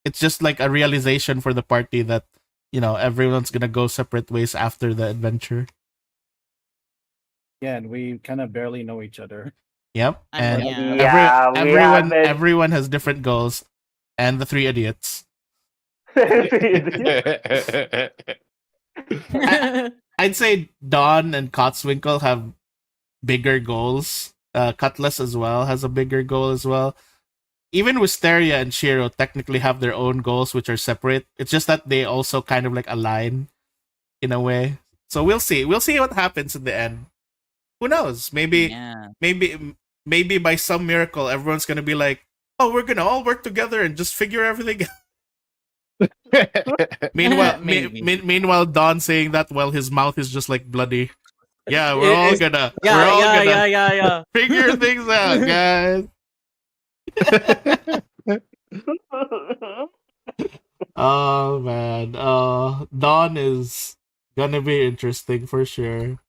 it's just like a realization for the party that everyone's gonna go separate ways after the adventure. Yeah, and we kind of barely know each other. Yep, I mean, and yeah. Yeah, we haven't. everyone has different goals, and the three idiots. I'd say Dawn and Cotswinkle have bigger goals. Cutlass as well has a bigger goal as well. Even Wisteria and Shiro technically have their own goals, which are separate. It's just that they also kind of like align in a way. So we'll see. We'll see what happens in the end. Who knows? Maybe by some miracle, everyone's gonna be like, "Oh, we're gonna all work together and just figure everything out." Meanwhile, Don saying that while his mouth is just like bloody. Yeah, we're all gonna figure things out, guys. Oh man, Dawn is gonna be interesting for sure.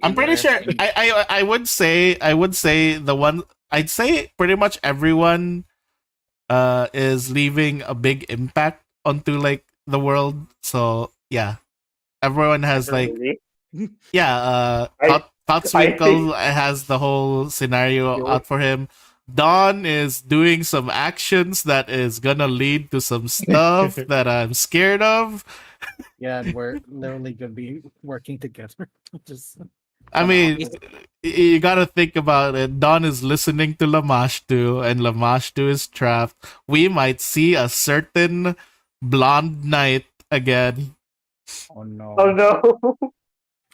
I'm pretty sure. I would say the one. I'd say pretty much everyone is leaving a big impact onto like the world. So yeah, everyone has like Totswinkle has the whole scenario out for him. Dawn is doing some actions that is gonna lead to some stuff that I'm scared of. Yeah, and we're literally gonna be working together. Just I mean, you gotta think about it. Dawn is listening to Lamashtu, and Lamashtu is trapped. We might see a certain blonde knight again. oh no. Oh no.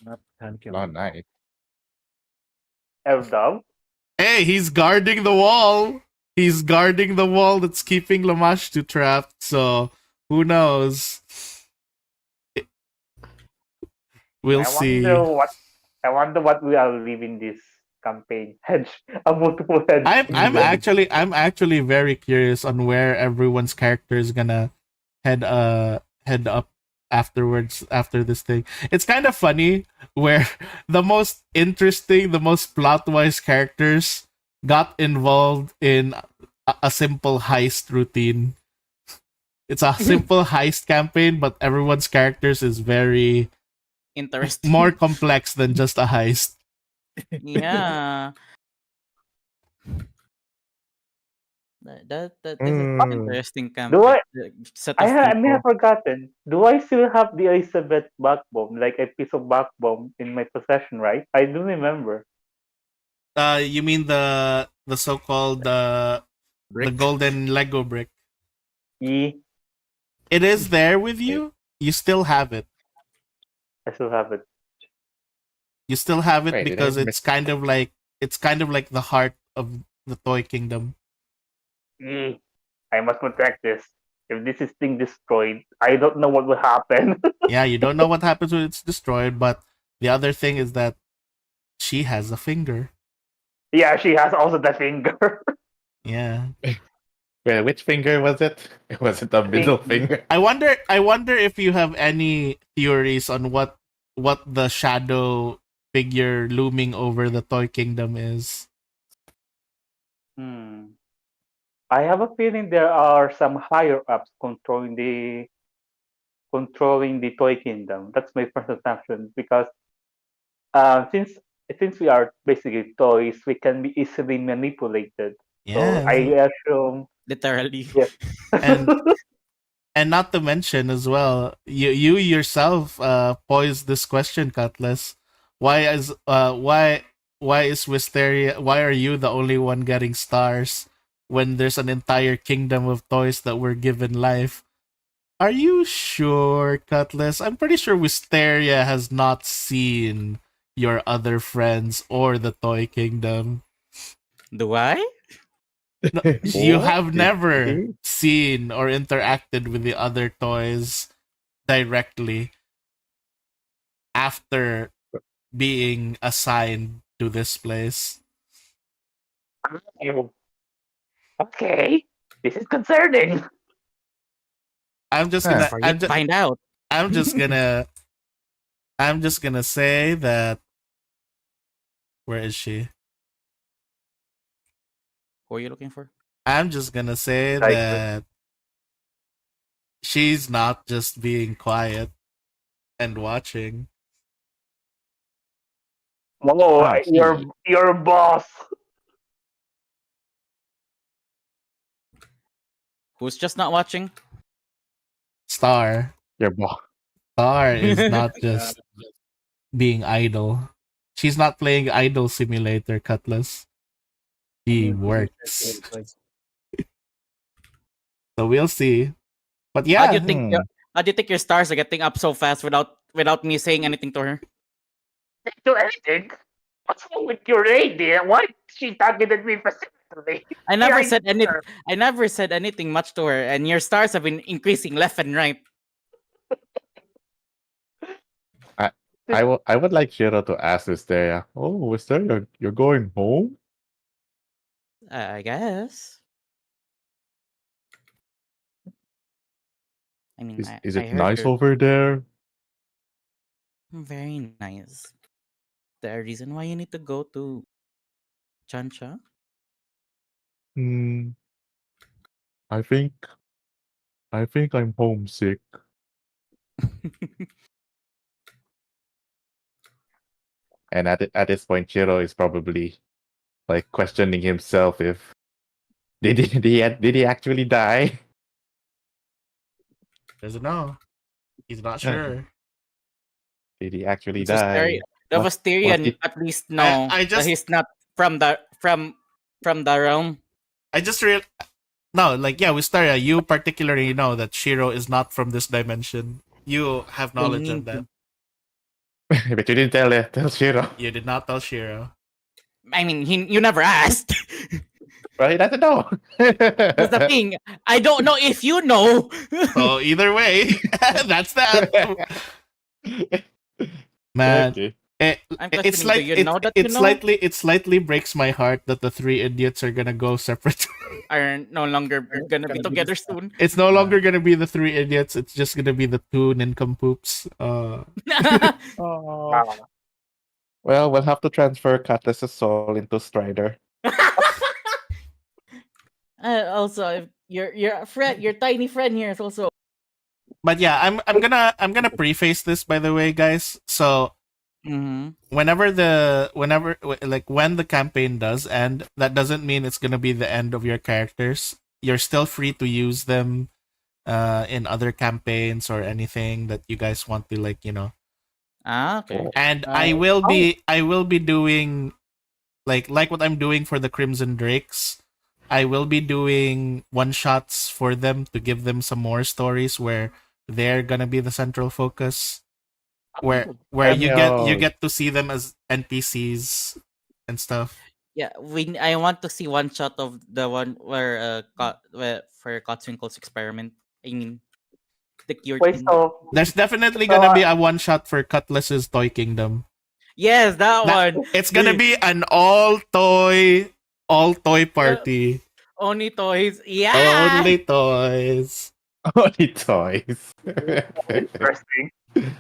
Not Tankil. Long night. Eldam. Hey, he's guarding the wall. He's guarding the wall that's keeping Lamashtu trapped. So who knows? We'll see. I wonder what we are leaving this campaign. A multiple hedge. I'm actually very curious on where everyone's character is gonna head up afterwards after this thing. It's kind of funny where the most interesting, the most plot-wise characters got involved in a simple heist routine. It's a simple heist campaign, but everyone's characters is very interesting, more complex than just a heist. Yeah. That is an interesting campaign. I may have forgotten. Do I still have the Elizabeth backbone, like a piece of backbone in my possession, right? I do remember. You mean the so-called the golden Lego brick? Yeah. It is there with you. You still have it. I still have it. You still have it Wait, because it's kind of like the heart of the toy kingdom. I must protect this. If this is thing destroyed, I don't know what will happen. Yeah, you don't know what happens when it's destroyed, but the other thing is that she has a finger. Yeah, she has also the finger. Yeah. Well, which finger was it? Was it the middle finger? I wonder if you have any theories on what the shadow figure looming over the toy kingdom is. I have a feeling there are some higher ups controlling the toy kingdom. That's my first assumption because since we are basically toys, we can be easily manipulated. Yeah. So I assume literally. Yes. And not to mention as well, you yourself posed this question, Cutlass. Why is Wisteria? Why are you the only one getting stars when there's an entire kingdom of toys that were given life? Are you sure, Cutlass? I'm pretty sure Wisteria has not seen your other friends or the toy kingdom. Do I? No, you What? have never seen or interacted with the other toys directly after being assigned to this place. Okay, this is concerning. I'm just Huh. gonna For you to find out. I'm just gonna I'm just gonna say that where is she? Who are you looking for? I'm just gonna say Like- that she's not just being quiet and watching. Oh, Ah, your boss. Who's just not watching? Star. Your boss. Star is not just being idle. She's not playing idle simulator, Cutlass. She works. So we'll see. But How yeah, do you think your stars are getting up so fast without me saying anything to her? Do anything? What's wrong with your lady? Why she targeted me specifically? I never Yeah, said anything. sure. I never said anything much to her, and your stars have been increasing left and right. I would like Shiro to ask Wisteria. Oh, Wisteria, you're going home? I guess. I mean, Is I it heard nice you're over there? very nice. The reason why you need to go to Chancha? Hmm. I think I'm homesick. And at this point, Shiro is probably like questioning himself if did he actually die? doesn't know. He's not sure. Did he actually The die? What Vastarian did- at least know I that just he's not from the realm. I just real no, like yeah, Wisteria, you particularly know that Shiro is not from this dimension. You have So you knowledge of need that. But you didn't tell Shiro. You did not tell Shiro. I mean, you never asked. Well, he doesn't know. That's the thing. I don't know if you know. So either way, that's that. Man, Okay. I'm it's questioning, like do you know that you know? it slightly breaks my heart that the three idiots are gonna go separate. Are no longer gonna be together soon. It's no longer gonna be the three idiots. It's just gonna be the two nincompoops. Oh. Well, we'll have to transfer Cutlass's soul into Strider. Also, if your friend, your tiny friend here is also. But yeah, I'm gonna preface this by the way, guys. So Mm-hmm. whenever like when the campaign does end, that doesn't mean it's gonna be the end of your characters. You're still free to use them in other campaigns or anything that you guys want to, like, you know. Ah, okay. And I will be doing like what I'm doing for the Crimson Drakes. I will be doing one shots for them to give them some more stories where they're gonna be the central focus. Where you get to see them as NPCs and stuff. Yeah, I want to see one shot of the one where for Kotzwinkle's experiment. I mean, the cure. Wait, so There's definitely gonna be a one shot for Cutlass's Toy Kingdom. Yes, that one. It's gonna be an all toy party. Only toys. Yeah. Only toys. Only toys. interesting.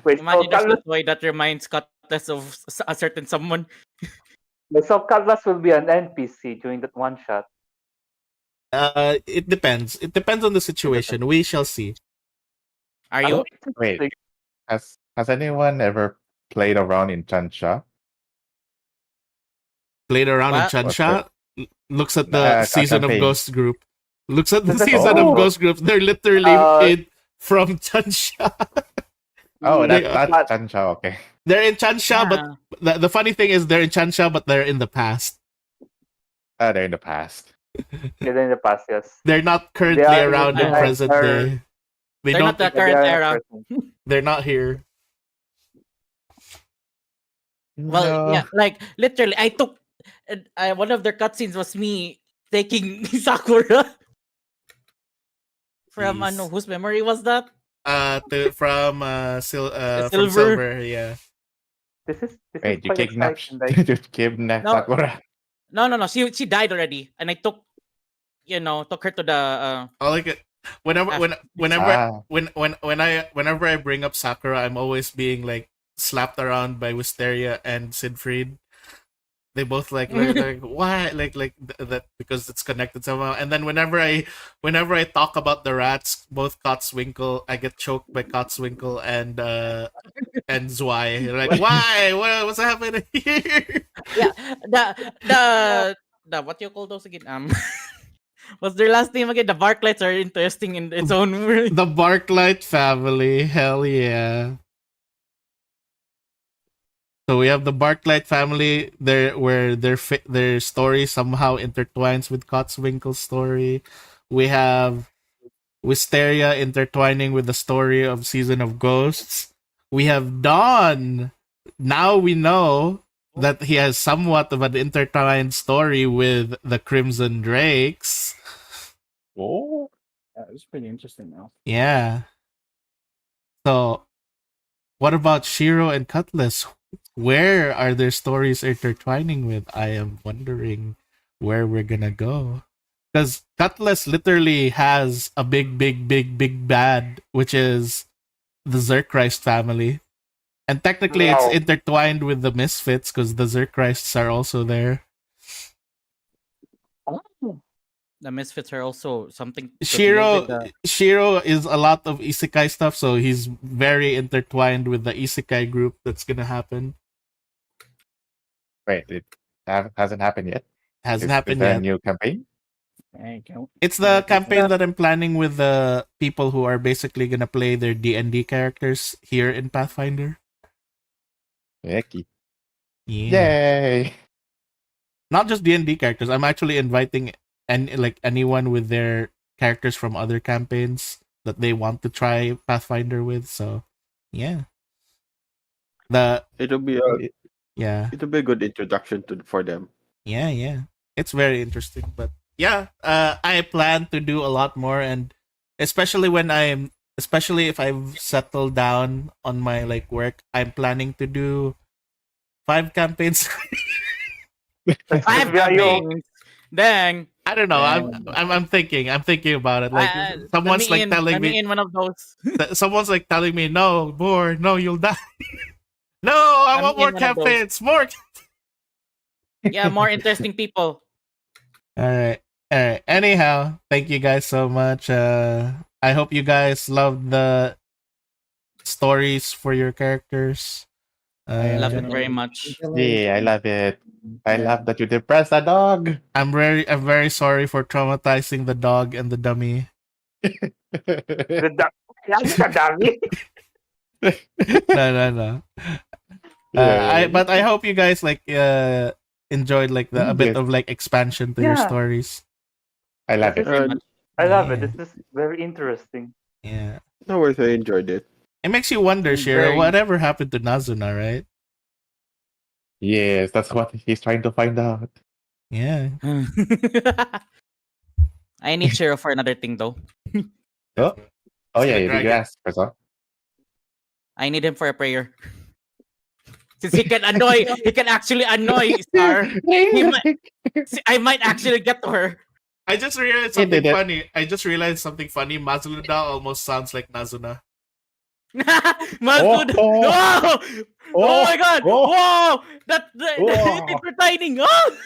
Wait, Imagine there's so a toy that reminds Cutlass of a certain someone. Cutlass will be an NPC during that one shot. It depends. It depends on the situation. We shall see. Are you? Wait, has anyone ever played around in Chansha? Played around What? in Chansha. Looks at the season of campaign. Ghost Group. Looks at the Oh. season of Ghost Group. They're literally from Chansha. Oh, They, that's but- Chansha. Okay. they're in Chansha, Yeah. but the funny thing is they're in Chansha, but they're in the past. They're in the past. Yeah, in the past, yes. They're not They currently are around in Yeah. present day. They They're don't. not the they current are era. present. They're not here. Well, No. yeah, like literally, I took one of their cutscenes was me taking Sakura from Jeez. whose memory was that? From from Silver. Silver, yeah. This is Wait, you quite kidnapped exciting. Like, you kidnapped No. Sakura. No. She died already, and I took her to the I like it. Whenever Ah. whenever I bring up Sakura, I'm always being like slapped around by Wisteria and Siegfried. They both like why that because it's connected somehow. And then whenever I talk about the rats, both Kotzwinkle, I get choked by Kotzwinkle and Zwei. Like why? What's happening here? yeah the what you call those again? What's their last name again? The Barklights are interesting in its own way. The Barklight family, hell yeah. So we have the Barklight family there, where their story somehow intertwines with Kotzwinkle's story. We have Wisteria intertwining with the story of Season of Ghosts. We have Dawn. Now we know that he has somewhat of an intertwined story with the Crimson Drakes. Oh. Yeah, it's pretty interesting now. Yeah. So, what about Shiro and Cutlass? Where are their stories intertwining with? I am wondering where we're gonna go. Because Cutlass literally has a big bad, which is the Zerchrist family. And technically it's Wow. intertwined with the Misfits because the Zerchrists are also there. The Misfits are also something. to do Shiro with the- Shiro is a lot of isekai stuff, so he's very intertwined with the isekai group that's gonna happen. Wait, it hasn't happened yet. Hasn't Is happened there a yet. new campaign? Thank you. It's the campaign that I'm planning with the people who are basically gonna play their D&D characters here in Pathfinder. Hecky. Yeah. Yay! Not just D&D characters. I'm actually inviting anyone with their characters from other campaigns that they want to try Pathfinder with. So, yeah. It'll be a good introduction for them. Yeah. It's very interesting, but yeah, I plan to do a lot more, and especially if I've settled down on my work, I'm planning to do 5 campaigns. 5 Yeah, you- campaigns. Dang. I don't know. I'm thinking about it. Like someone's telling me in one of those. someone's telling me no more, no, you'll die. No, I Let want me more in one of those. campaigns, more. Yeah, more interesting people. All right. Anyhow, thank you guys so much. I hope you guys loved the stories for your characters. I love it very much. Yeah, I love it. I love that you depressed a dog. I'm very sorry for traumatizing the dog and the dummy. That's the dummy. No. But I hope you guys enjoyed a bit of expansion to your Yeah. stories. I love This it. is- I love it. Yeah. This is very interesting. Yeah. No worries, I enjoyed it. It makes you wonder, Shiro, Very- whatever happened to Nazuna, right? Yes, that's what he's trying to find out. Yeah. I need Shiro for another thing though. Oh, oh yeah, the you did dragon. ask, Person. I need him for a prayer. Since he can actually annoy Star. I might actually get to her. I just realized He something did it. funny. Mazuluda almost sounds like Nazuna. Masud. Oh, Oh my god! oh. Whoa! That's Oh. entertaining! Oh!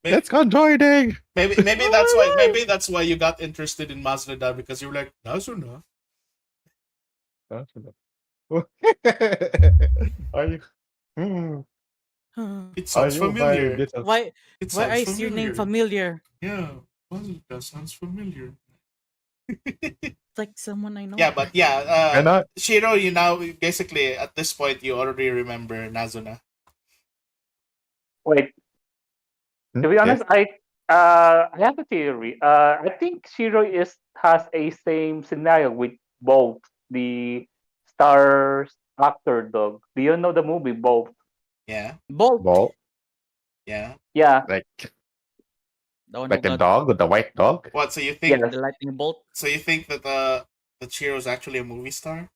Let's go joining. Maybe that's why you got interested in Mazuluda, because you were like Nazuna. Are you? Hmm. It Are sounds you my familiar. little- Why It why sounds is your name familiar? Yeah, Mazuluda sounds familiar. like someone I know. Yeah, but Why not? Shiro, you now basically at this point you already remember Nazuna. Wait, to be honest, Yes. I have a theory. I think Shiro has a same scenario with both the Star's actor dog. Do you know the movie Both? Yeah, Bolt, Ball. yeah. Yeah. Like the one who like a got dog with the white dog. What? So you think? Yes. the lightning bolt. So you think that the Chiro is actually a movie star?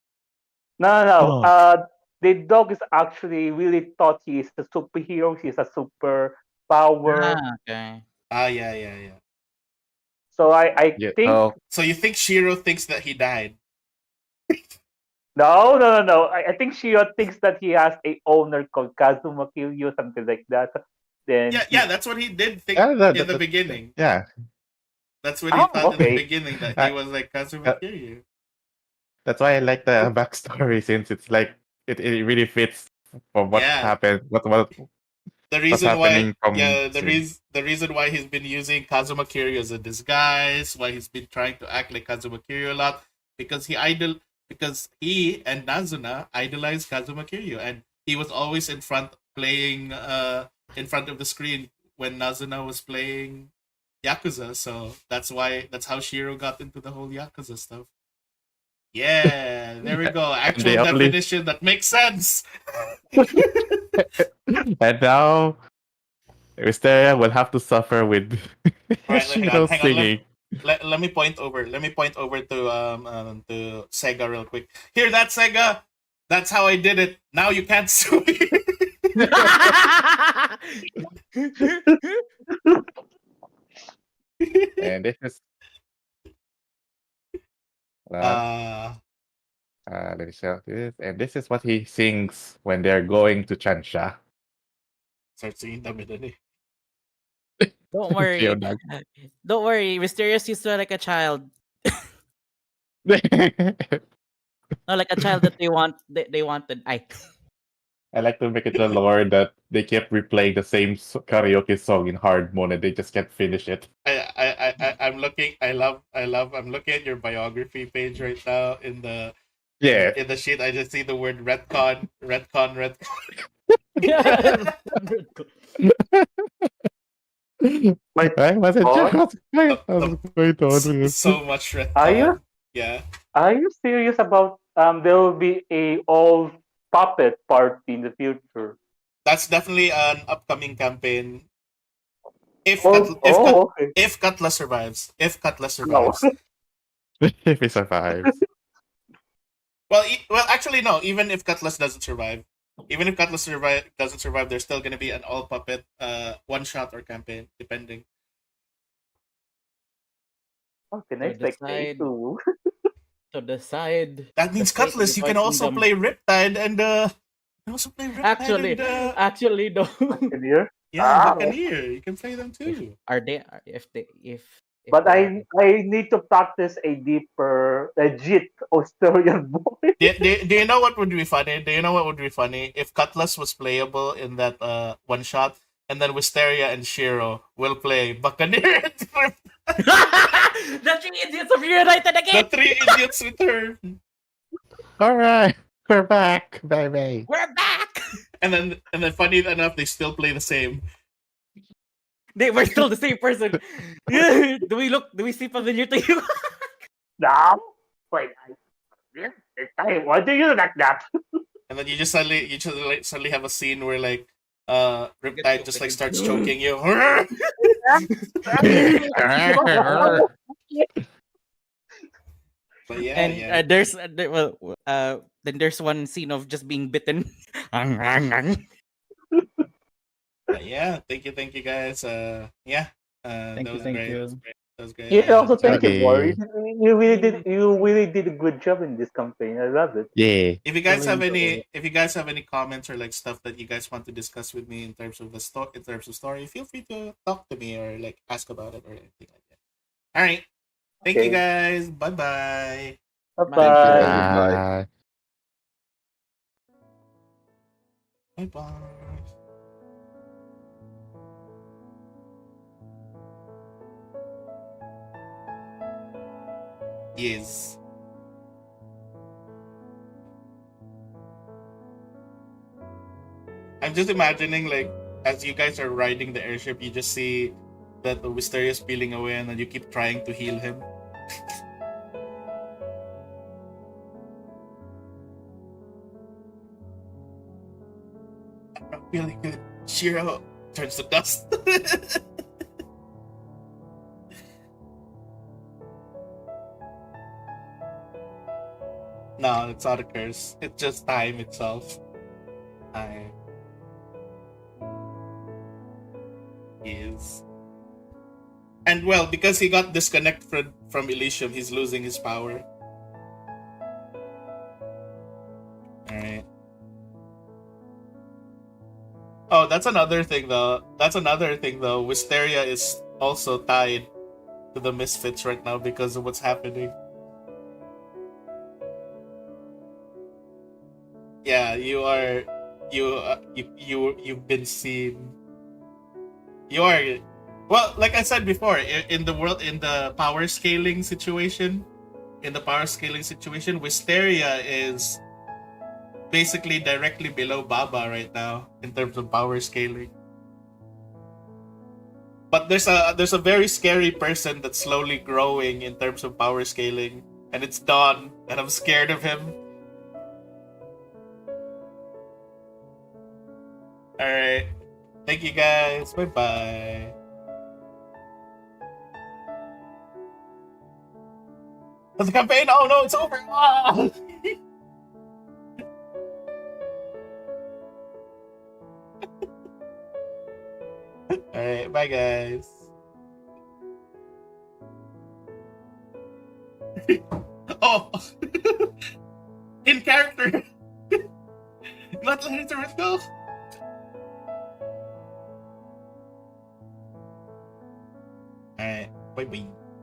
No, no, no. Oh. The dog is actually really thought he is a superhero. He's a super power. Okay. Ah, yeah, yeah, yeah. So I Yeah. think Oh. So you think Shiro thinks that he died? no, no, no, no. I think Shiro thinks that he has a owner called Kazuma Kiryu, something like that. Then Yeah, yeah. That's what he did think Yeah. in the beginning. Yeah. That's what he thought in the okay. beginning that he I, was like Kazuma uh, Kiryu. that's why I like the backstory since it's like it really fits for what Yeah, happened. the What's reason why happening from yeah since. the reason why he's been using Kazuma Kiryu as a disguise, why he's been trying to act like Kazuma Kiryu a lot, because he and Nazuna idolized Kazuma Kiryu, and he was always in front playing in front of the screen when Nazuna was playing Yakuza, so that's how Shiro got into the whole Yakuza stuff. Yeah, there we go. And Actual they only definition that makes sense. and now Wisteria will have to suffer with All right, hang on, Shiro hang on. singing. Let me point over. Let me point over to Sega real quick. Hear that, Sega? That's how I did it. Now you can't sue me. And this is uh, let me show this. And this is what he sings when they're going to Chansha. start singing the melody. Don't worry. Geodag. Don't worry. Mysterious used to like a child. No, like a child that they wanted. I like to make it the lore that they kept replaying the same karaoke song in hard mode and they just can't finish it. I'm looking. I'm looking at your biography page right now in the Yeah. in the sheet. I just see the word retcon, retcon, retcon. Wait, I wasn't oh, sure what's going on with this. So much retcon. are you Yeah. are you serious about there will be a all puppet party in the future? That's definitely an upcoming campaign. Okay. If Cutlass survives, No. If he survives. well, actually no. Even if Cutlass doesn't survive, doesn't survive, there's still gonna be an all puppet one shot or campaign, depending. Oh, can I To expect decide. A2? To decide. That means the fate of Cutlass. the You can Toy also Kingdom. play Riptide and you can also play Riptide Actually, no. Can you hear? yeah, Ah, Buccaneer. You can play them if too. are they if they if but they are I need to practice a deeper, legit Australian voice. Do you know what would be funny? Do you know what would be funny if Cutlass was playable in that one shot, and then Wisteria and Shiro will play Buccaneer. the three idiots of reunited The again. three idiots return, Alright, we're back, baby. We're back. and then funny enough, they still play the same. We're still the same person. Do we see familiar to you? Now, wait, why do you like that? And then you just suddenly have a scene where like Riptide just like starts choking you. But yeah, And yeah. then there's one scene of just being bitten. But yeah, thank you guys. Yeah. Thank That you, was thank great. you. That was great. Yeah, also thank you, Okay. Boris. You really did a good job in this campaign. I love it. Yeah. If you guys Really enjoy if you guys have any comments or like stuff that you guys want to discuss with me in terms of story, feel free to talk to me or like ask about it or anything like that. All right. Thank you Okay. guys. Bye-bye. Bye Thank you. bye. Goodbye. Bye-bye. Yes. I'm just imagining, like, as you guys are riding the airship, you just see that the Wisteria is peeling away, and then you keep trying to heal him. I'm not feeling good. Shiro turns to dust. No, it's not a curse. It's just time itself. Time is. And well, because he got disconnected from Elysium, he's losing his power. Alright. Oh, that's another thing though. Wisteria is also tied to the Misfits right now because of what's happening. Yeah, you've been seen. You are, well, like I said before, in the power scaling situation, Wisteria is basically directly below Baba right now in terms of power scaling. But there's a very scary person that's slowly growing in terms of power scaling, and it's Dawn, and I'm scared of him. Alright. Thank you guys. Bye bye. The campaign? Oh no, it's over. Ah! Alright, bye guys. Oh! In character! Not letting it go! Alright, bye bye.